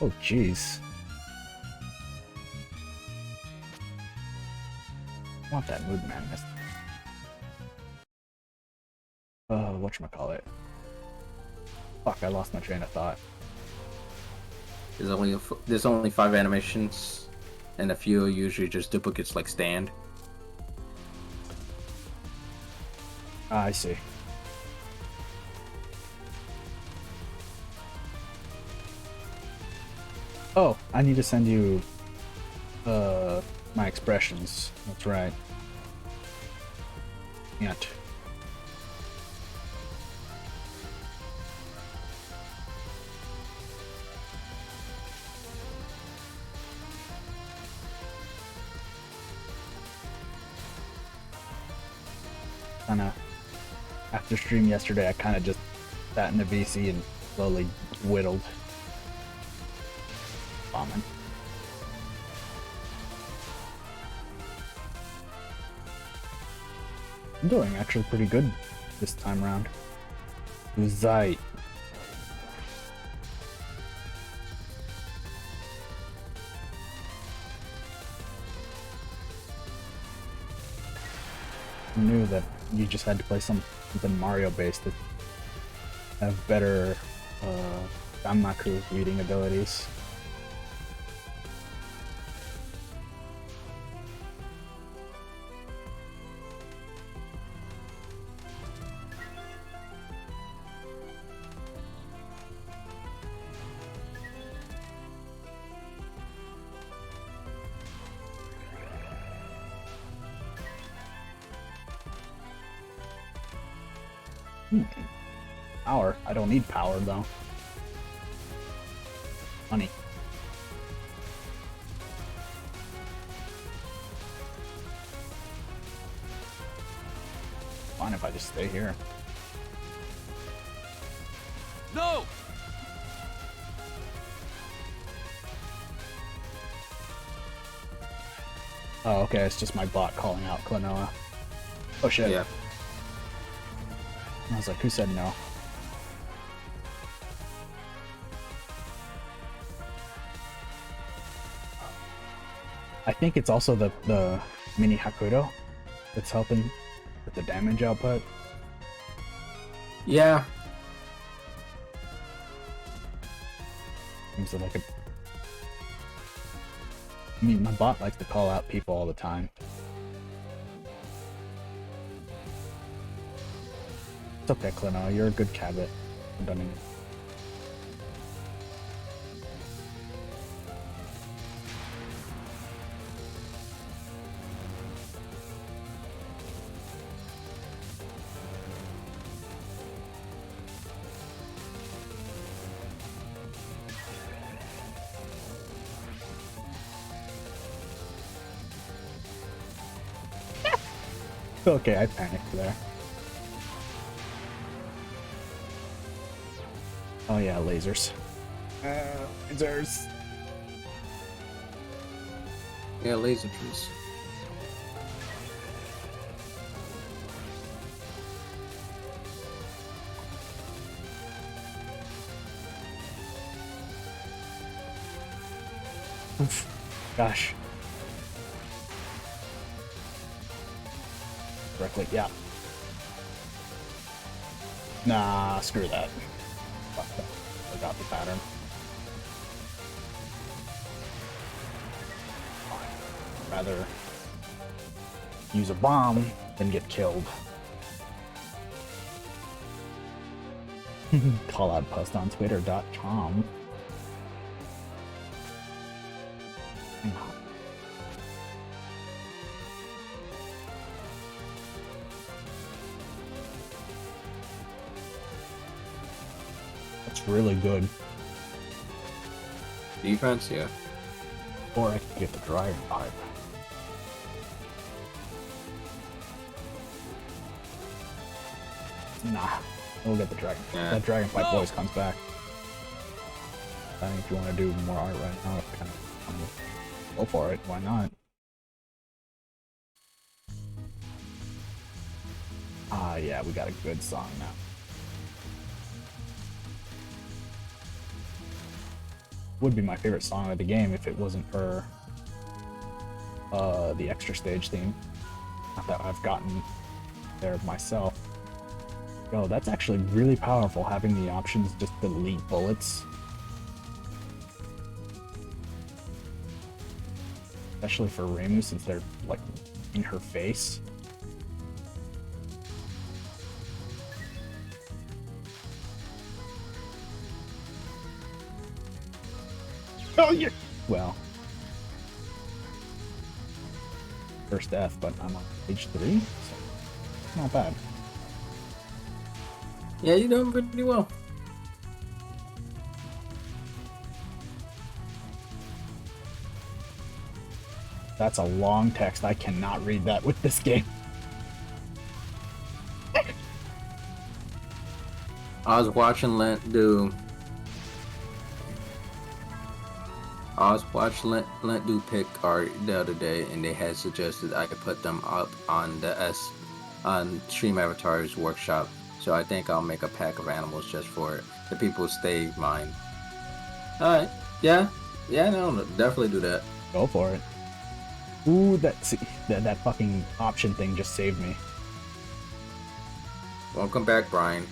Speaker 1: Oh, jeez. I want that Mood Madness. Whatchamacallit. Fuck, I lost my train of thought.
Speaker 3: There's only 5 animations, and a few are usually just duplicates like Stand.
Speaker 1: Ah, I see. Oh, I need to send you my expressions. That's right. Can't. Kinda after stream yesterday, I kinda just sat in the VC and slowly whittled. Bombing. I'm doing actually pretty good this time around. Zeit. I knew that you just had to play something Mario based that have better Danmaku reading abilities. Power? I don't need power though. Money. Fine if I just stay here.
Speaker 2: No!
Speaker 1: Oh, okay, it's just my bot calling out Klonoa. Oh shit.
Speaker 3: Yeah.
Speaker 1: I was like, who said no? I think it's also the mini Hakudo that's helping with the damage output.
Speaker 3: Yeah.
Speaker 1: Seems like I mean, my bot likes to call out people all the time. It's okay, Clino. You're a good cabbit. I'm done in it. Okay, I panicked there. Oh yeah, lasers. Lasers.
Speaker 3: Yeah, laser juice.
Speaker 1: Oof. Gosh. Correctly, yeah. Nah, screw that. Fuck that. Forgot the pattern. Rather use a bomb than get killed. Call out post on twitter.com. That's really good.
Speaker 3: Defense, yeah.
Speaker 1: Or I could get the dragon pipe. Nah, we'll get the dragon.
Speaker 3: Yeah.
Speaker 1: That dragon pipe always comes back. I think if you want to do more art right now, kind of go for it. Why not? Ah, yeah, we got a good song now. Would be my favorite song of the game if it wasn't for the extra stage theme. Not that I've gotten there myself. Yo, that's actually really powerful, having the options just delete bullets. Especially for Reimu, since they're like in her face. Oh yeah. Well, first death, but I'm on page 3, so not bad.
Speaker 3: Yeah, you're doing pretty well.
Speaker 1: That's a long text. I cannot read that with this game.
Speaker 3: I was watching Lent do pick art the other day, and they had suggested I could put them up on the Stream Avatars workshop. So I think I'll make a pack of animals just for it. The people stay mine. Alright. Yeah, no, definitely do that.
Speaker 1: Go for it. Ooh, that fucking option thing just saved me.
Speaker 3: Welcome back, Brian.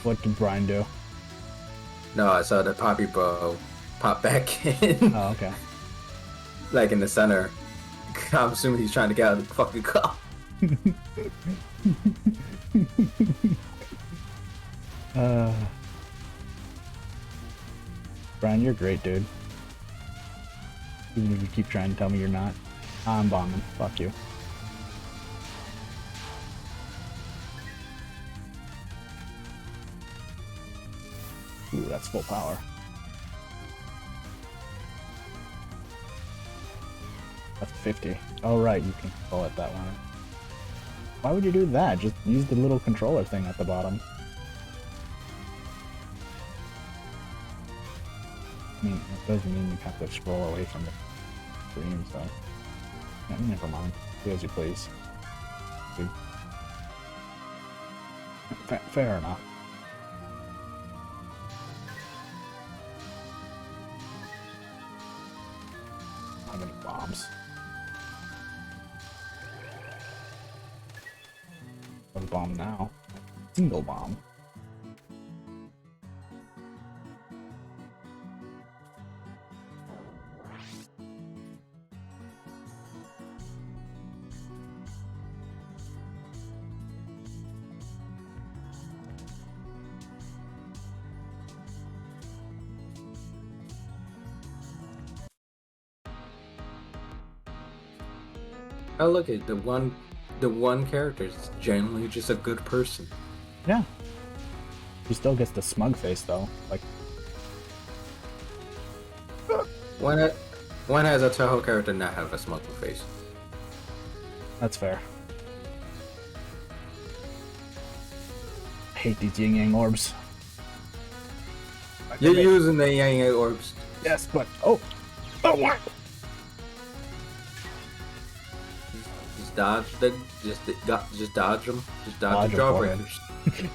Speaker 1: What did Brian do?
Speaker 3: No, I saw the Poppy Bro pop back in.
Speaker 1: Oh, okay.
Speaker 3: Like in the center. I'm assuming he's trying to get out of the fucking car.
Speaker 1: Brian, you're great, dude. Even if you keep trying to tell me you're not. I'm bombing. Fuck you. Ooh, that's full power. That's 50. Oh, right, you can control it that way. Why would you do that? Just use the little controller thing at the bottom. I mean, it doesn't mean you have to scroll away from the screen, so... Yeah, never mind. Do as you please. Dude. Fair enough. One bomb now. Single bomb.
Speaker 3: Oh, look at the one character is generally just a good person.
Speaker 1: Yeah. He still gets the smug face though. Like,
Speaker 3: When has a Toho character not have a smug face?
Speaker 1: that's fair. I hate these yin yang orbs.
Speaker 3: You're using the Yang Yang orbs.
Speaker 1: Yes, but oh what?
Speaker 3: Just dodge the just dodge them. Just dodge the
Speaker 1: Dodge 'em,
Speaker 3: jawbreakers.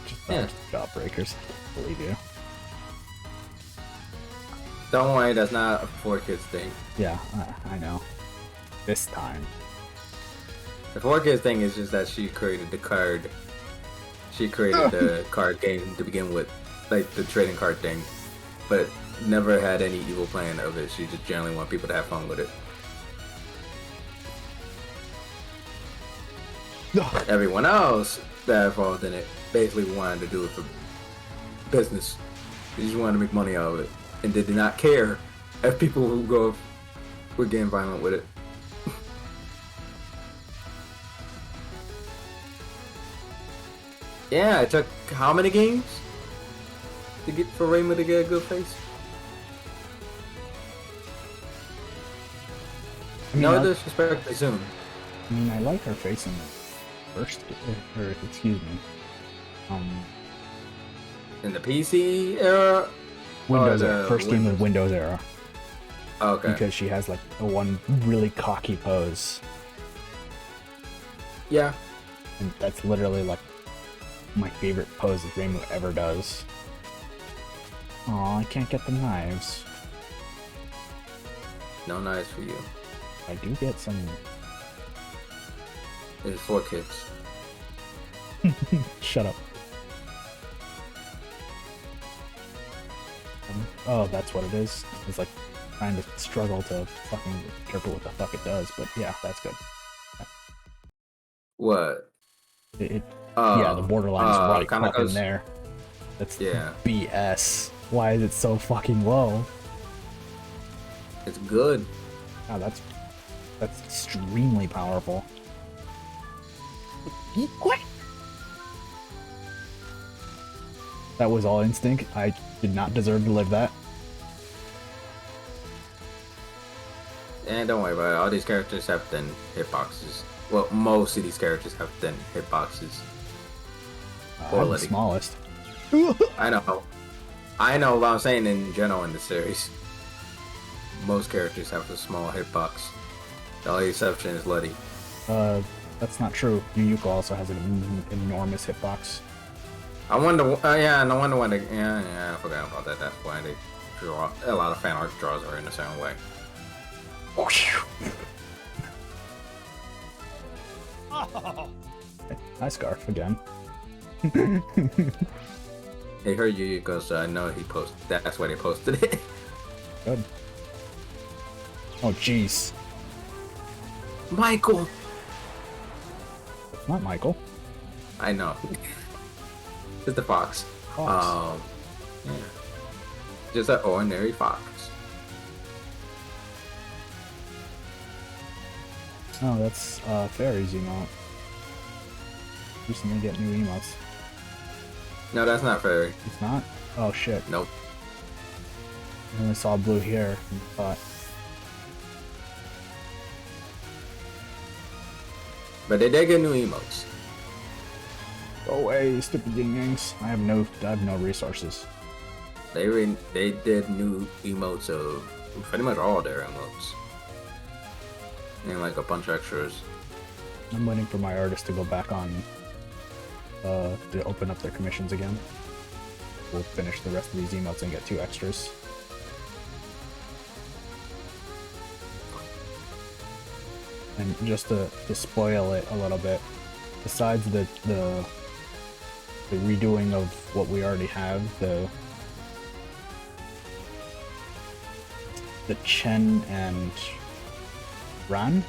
Speaker 1: Just
Speaker 3: Yeah.
Speaker 1: jawbreakers. Believe you.
Speaker 3: Don't worry, that's not a 4Kids thing.
Speaker 1: Yeah, I know. This time.
Speaker 3: The 4Kids thing is just that she created the card. She created the card game to begin with, like the trading card thing, but never had any evil plan of it. She just generally want people to have fun with it. Everyone else that involved in it basically wanted to do it for business. They just wanted to make money out of it, and they did not care if people who would get violent with it. Yeah, it took how many games to get for Raymond to get a good face?
Speaker 1: I mean,
Speaker 3: No disrespect to Zoom.
Speaker 1: I mean, I like her face in the first, or excuse me,
Speaker 3: In the PC era?
Speaker 1: Windows
Speaker 3: Or
Speaker 1: era.
Speaker 3: the
Speaker 1: First game of Windows era.
Speaker 3: Okay.
Speaker 1: Because she has like the one really cocky pose,
Speaker 3: Yeah.
Speaker 1: and that's literally like my favorite pose that Rainbow ever does. Aw, I can't get the knives.
Speaker 3: No knives for you.
Speaker 1: I do get some.
Speaker 3: It's 4Kids.
Speaker 1: Shut up. Oh, that's what it is. It's like trying to struggle to fucking interpret what the fuck it does, but yeah, that's good.
Speaker 3: What?
Speaker 1: Yeah, the borderline is right
Speaker 3: kinda
Speaker 1: fucking
Speaker 3: goes-
Speaker 1: there. That's
Speaker 3: Yeah.
Speaker 1: BS. Why is it so fucking low?
Speaker 3: It's good.
Speaker 1: Oh, that's extremely powerful. What? That was all instinct. I did not deserve to live that.
Speaker 3: And don't worry about it. All these characters have thin hitboxes. Well, most of these characters have thin hitboxes.
Speaker 1: I'm the
Speaker 3: Quality.
Speaker 1: smallest.
Speaker 3: I know. I know, but I'm saying in general in the series. Most characters have a small hitbox. The only exception is Letty.
Speaker 1: That's not true. Yuyuko also has an enormous hitbox.
Speaker 3: I wonder, yeah, no wonder when I forgot about that. That's why they draw a lot of fan art draws her in a certain way.
Speaker 1: Hi, Scarf again.
Speaker 3: They heard you because I know he posted. That's why they posted it.
Speaker 1: Good. Oh, jeez.
Speaker 3: Michael.
Speaker 1: It's not Michael.
Speaker 3: I know. It's the fox.
Speaker 1: Fox.
Speaker 3: Yeah. Just an ordinary fox.
Speaker 1: Oh, that's Fairy's emote. Recently get new emotes.
Speaker 3: No, that's not fairy.
Speaker 1: It's not? Oh shit.
Speaker 3: Nope.
Speaker 1: I only saw blue hair and thought,
Speaker 3: But they did get new emotes.
Speaker 1: go away, stupid yin yangs. I have no resources.
Speaker 3: They did new emotes of pretty much all their emotes. And like a bunch of extras.
Speaker 1: I'm waiting for my artist to go back on to open up their commissions again. We'll finish the rest of these emotes and get 2 extras. And just to spoil it a little bit, besides the redoing of what we already have, the Chen and Ran,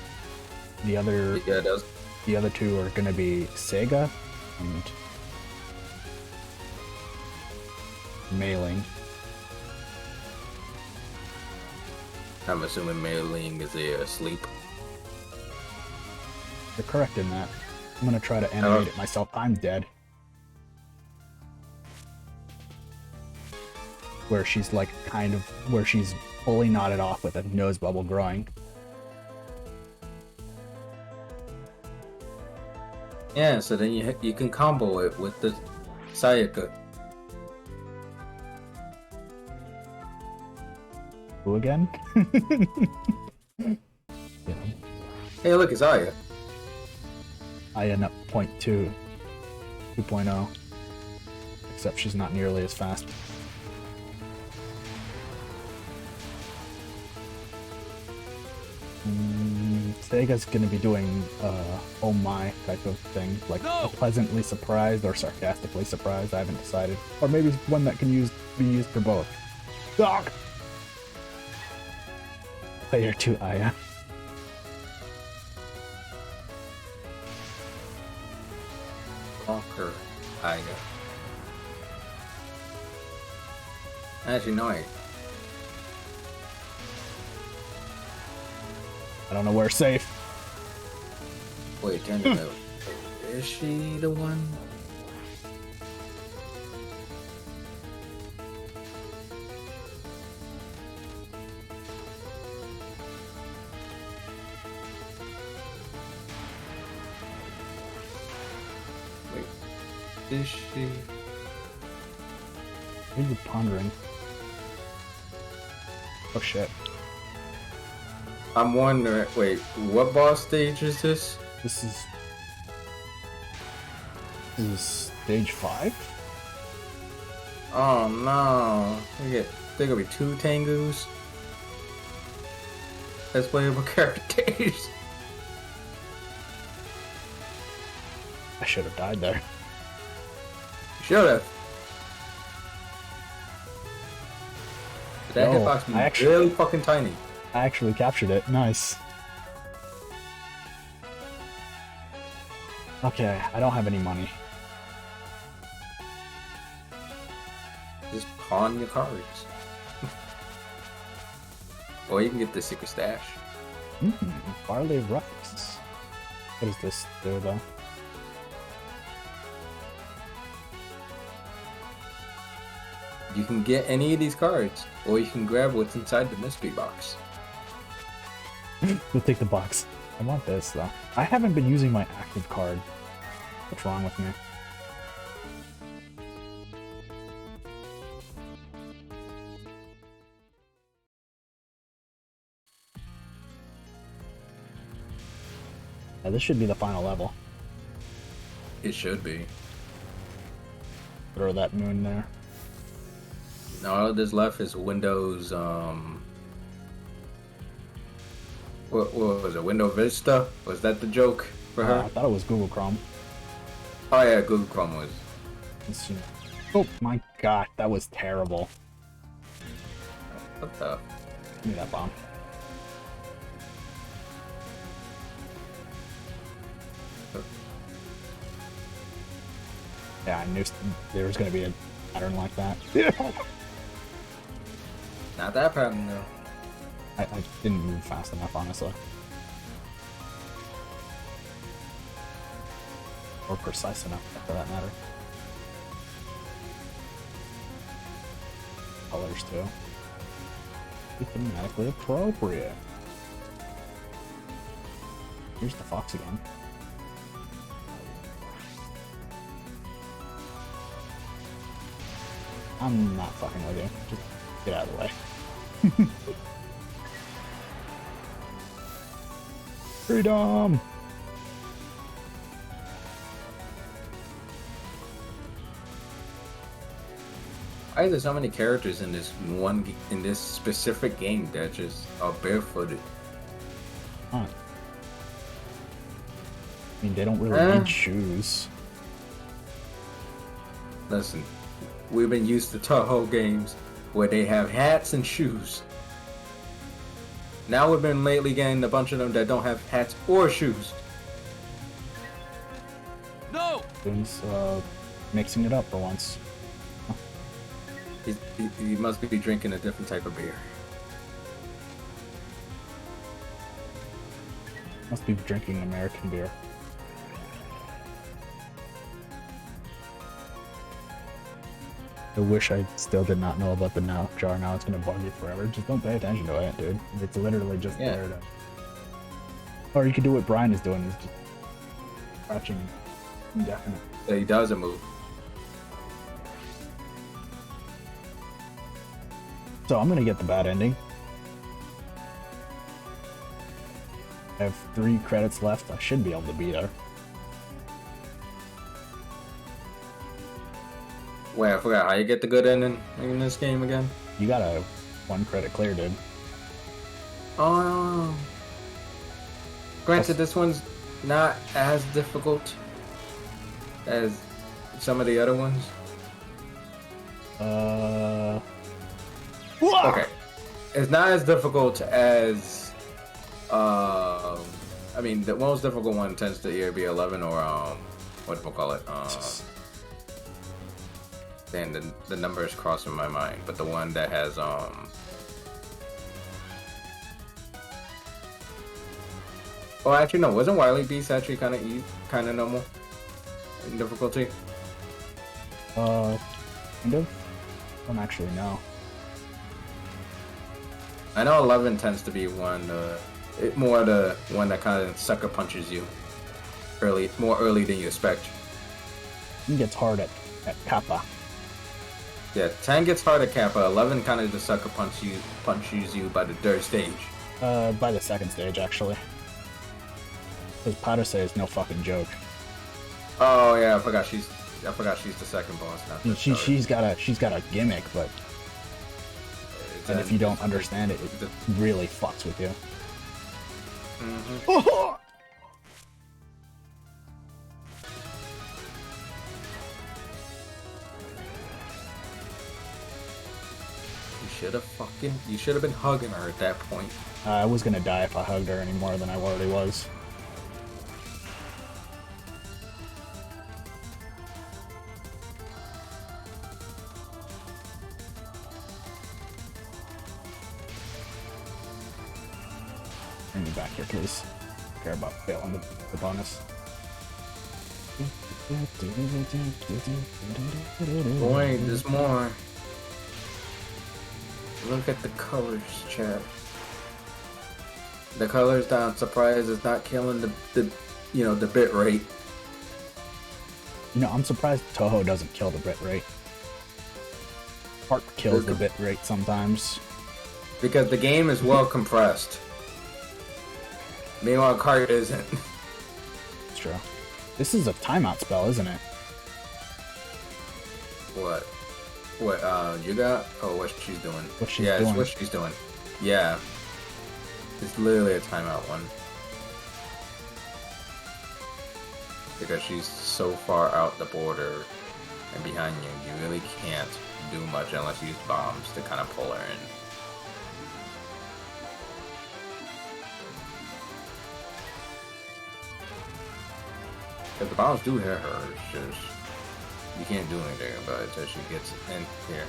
Speaker 1: the other
Speaker 3: Yeah, that's
Speaker 1: the other two are gonna be Sega and Mailing.
Speaker 3: I'm assuming Mailing is asleep.
Speaker 1: You're correct in that. I'm gonna try to animate it myself. I'm dead. Where she's like where she's fully knotted off with a nose bubble growing.
Speaker 3: Yeah, so then you can combo it with the Sayaka.
Speaker 1: Who again? Yeah.
Speaker 3: Hey, look, it's Aya.
Speaker 1: I end up 0.2, 2.0. Except she's not nearly as fast. Sega's gonna be doing oh my type of thing, like pleasantly surprised or sarcastically surprised. I haven't decided, or maybe one that can be used for both. Doc. Player 2 Aya.
Speaker 3: Conquer Aya. Actually, no.
Speaker 1: I don't know where safe.
Speaker 3: Wait, turn it out. Is she the one? Wait, is she?
Speaker 1: What are you pondering? Oh shit.
Speaker 3: I'm wondering, wait, what boss stage is this?
Speaker 1: This is stage 5?
Speaker 3: Oh no. There gonna be 2 Tengus. As playable characters.
Speaker 1: I should have died there.
Speaker 3: Should have. That
Speaker 1: Yo,
Speaker 3: hitbox
Speaker 1: I
Speaker 3: is really fucking tiny.
Speaker 1: I actually captured it. Nice. Okay, I don't have any money.
Speaker 3: Just pawn your cards. Or you can get the secret stash.
Speaker 1: Barley Rucks. What does this do though?
Speaker 3: You can get any of these cards, or you can grab what's inside the mystery box.
Speaker 1: We'll take the box. I want this though. I haven't been using my active card. What's wrong with me? This should be the final level.
Speaker 3: It should be.
Speaker 1: Throw that moon there.
Speaker 3: Now all that's left is Windows, what was it, Windows Vista? Was that the joke for her?
Speaker 1: I thought it was Google Chrome.
Speaker 3: Oh yeah, Google Chrome was.
Speaker 1: Let's see. Oh my god, that was terrible.
Speaker 3: What the?
Speaker 1: Give me that bomb. Yeah, I knew there was going to be a pattern like that.
Speaker 3: Not that pattern though.
Speaker 1: I didn't move fast enough, honestly. Or precise enough, for that matter. Colors, too. Be thematically appropriate. Here's the fox again. I'm not fucking with you. Just get out of the way. Freedom!
Speaker 3: Why are there so many characters in this specific game that just are barefooted?
Speaker 1: Huh. I mean, they don't really need shoes.
Speaker 3: Listen, we've been used to Toho games where they have hats and shoes. Now we've been lately getting a bunch of them that don't have hats or shoes.
Speaker 2: No!
Speaker 1: Things, mixing it up for once.
Speaker 3: He must be drinking a different type of beer.
Speaker 1: Must be drinking American beer. I wish I still did not know about the jar. Now it's gonna bug you forever. Just don't pay attention to it, dude. It's literally just there to... Or you could do what Brian is doing, is just scratching indefinite.
Speaker 3: So he doesn't move.
Speaker 1: So I'm gonna get the bad ending. I have 3 credits left. I should be able to beat her.
Speaker 3: Wait, I forgot how you get the good ending in this game again.
Speaker 1: You got a 1 credit clear, dude.
Speaker 3: Oh. Granted, this one's not as difficult as some of the other ones. Okay. It's not as difficult as I mean, the most difficult one tends to either be 11 or what do we call it? Then the number is crossing my mind, but the one that has oh, actually no, wasn't Wily Beast actually kind of normal in difficulty?
Speaker 1: Kind of. Don't actually know.
Speaker 3: I know 11 tends to be more the one that kind of sucker punches you more early than you expect.
Speaker 1: It gets hard at Kappa.
Speaker 3: Yeah, 10 gets hard at Kappa. 11 kind of just sucker punches you by the 3rd stage.
Speaker 1: By the 2nd stage, actually. Because Padose is no fucking joke.
Speaker 3: Oh yeah, I forgot she's the 2nd boss now.
Speaker 1: She's got a gimmick, but and if you don't understand it, it really fucks with you.
Speaker 3: Mm-hmm. You should have been hugging her at that point.
Speaker 1: I was gonna die if I hugged her any more than I already was. Bring me back here, please. I care about failing the bonus.
Speaker 3: Boy, there's more. Look at the colors, chat. The colors that I'm surprised is not killing the bit rate.
Speaker 1: You know, I'm surprised Toho doesn't kill the bit rate. Part kills the bit rate sometimes.
Speaker 3: Because the game is well compressed. Meanwhile, Cart isn't.
Speaker 1: It's true. This is a timeout spell, isn't it?
Speaker 3: What? What, you got? Oh, what she's doing.
Speaker 1: What she's doing.
Speaker 3: It's what she's doing. Yeah. It's literally a timeout one. Because she's so far out the border and behind you, you really can't do much unless you use bombs to kind of pull her in. Because the bombs do hit her, it's just... You can't do anything about it until she gets in here.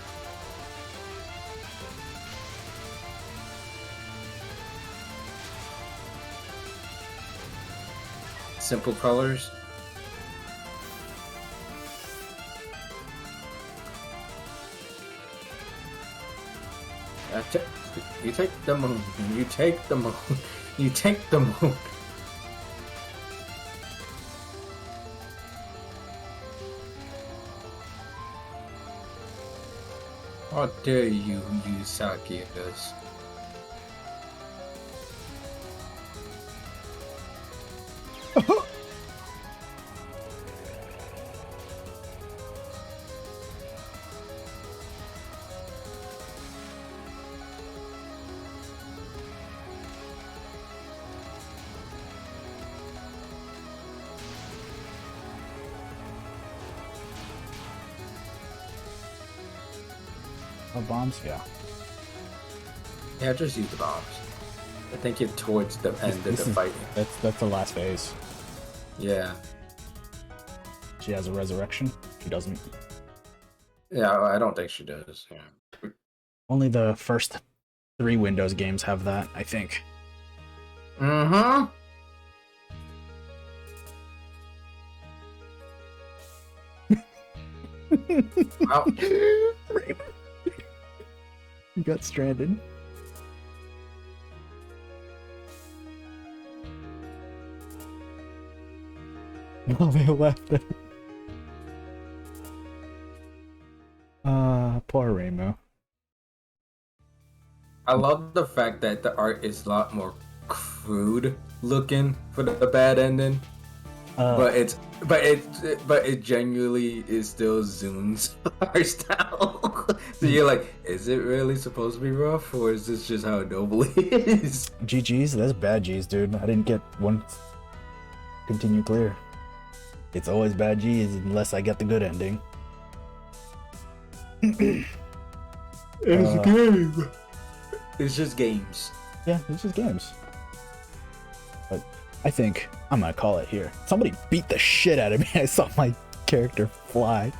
Speaker 3: Simple colors. You take the moon. You take the moon. You take the moon. How dare you use Saki as this?
Speaker 1: Oh, bombs? Yeah.
Speaker 3: Yeah, just use the bombs. I think you're towards the end of the fight.
Speaker 1: That's the last phase.
Speaker 3: Yeah.
Speaker 1: She has a resurrection. She doesn't.
Speaker 3: Yeah, I don't think she does. Yeah.
Speaker 1: Only the first 3 Windows games have that, I think.
Speaker 3: Mm-hmm. Well,
Speaker 1: You got stranded. Oh, they left it. Poor Rainbow.
Speaker 3: I love the fact that the art is a lot more crude looking for the bad ending, but it genuinely is still Zoom's art style. So you're like, is it really supposed to be rough, or is this just how Noble is?
Speaker 1: GG's, that's bad G's, dude. I didn't get one continue clear. It's always bad G's unless I get the good ending.
Speaker 3: It's a game. It's just games.
Speaker 1: Yeah, it's just games. But I think I'm gonna call it here. Somebody beat the shit out of me. I saw my character fly.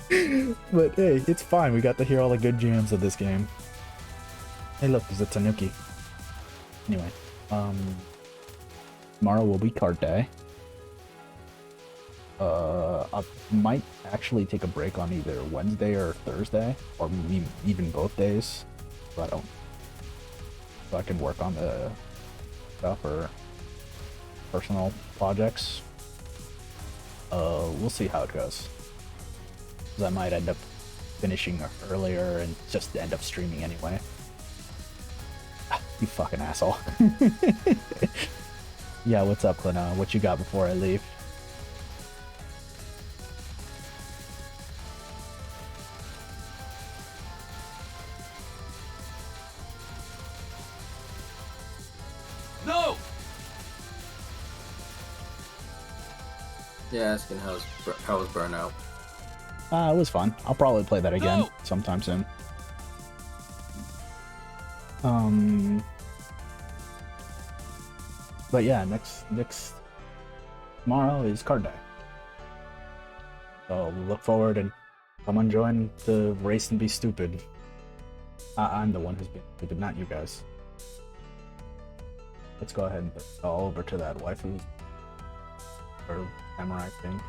Speaker 1: But hey, it's fine. We got to hear all the good jams of this game. Hey, look, there's a Tanuki. Anyway, tomorrow will be card day. I might actually take a break on either Wednesday or Thursday, or even both days, so I can work on the stuff or personal projects. We'll see how it goes. 'Cause I might end up finishing earlier and just end up streaming anyway. You fucking asshole. Yeah, what's up, Clina? What you got before I leave?
Speaker 2: No!
Speaker 3: Yeah, asking how was Burnout.
Speaker 1: It was fun. I'll probably play that again
Speaker 2: No!
Speaker 1: sometime soon. But yeah, next tomorrow is card day. So look forward and come and join the race and be stupid. I'm the one who's being stupid, not you guys. Let's go ahead and put it all over to that waifu or samurai thing.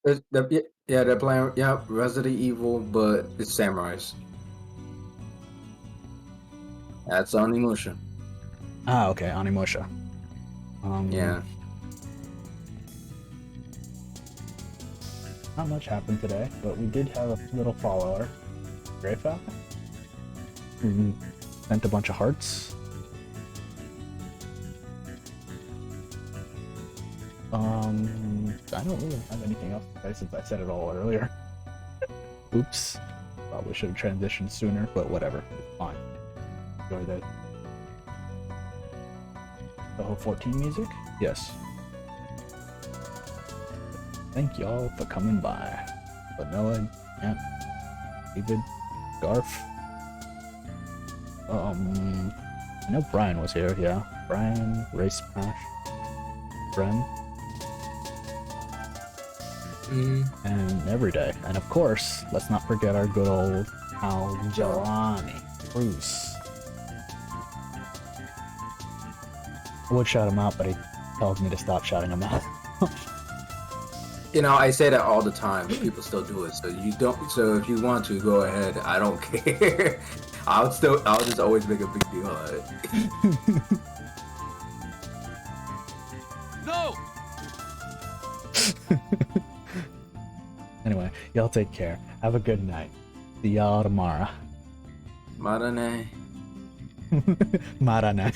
Speaker 3: Yeah, they're playing. Yeah, Resident Evil, but it's samurais. That's on emotion.
Speaker 1: Okay, Onimusha.
Speaker 3: Yeah.
Speaker 1: Not much happened today, but we did have a little follower, Greyfell, who sent a bunch of hearts. I don't really have anything else to say since I said it all earlier. Oops. Probably should have transitioned sooner, but whatever. It's fine. Enjoy the whole 14 music? Yes. Thank y'all for coming by. Vanilla, yeah, David, Garf. I know Brian was here, yeah. Brian, Race Smash, Bren, and Everyday. And of course, let's not forget our good old Al Jelani, Bruce. I would shout him out, but he tells me to stop shouting him out.
Speaker 3: You know, I say that all the time, but people still do it. So you don't. So if you want to, go ahead. I don't care. I'll just always make a big deal out of it.
Speaker 2: No!
Speaker 1: Anyway, y'all take care. Have a good night. See y'all tomorrow.
Speaker 3: Marane.
Speaker 1: Marane.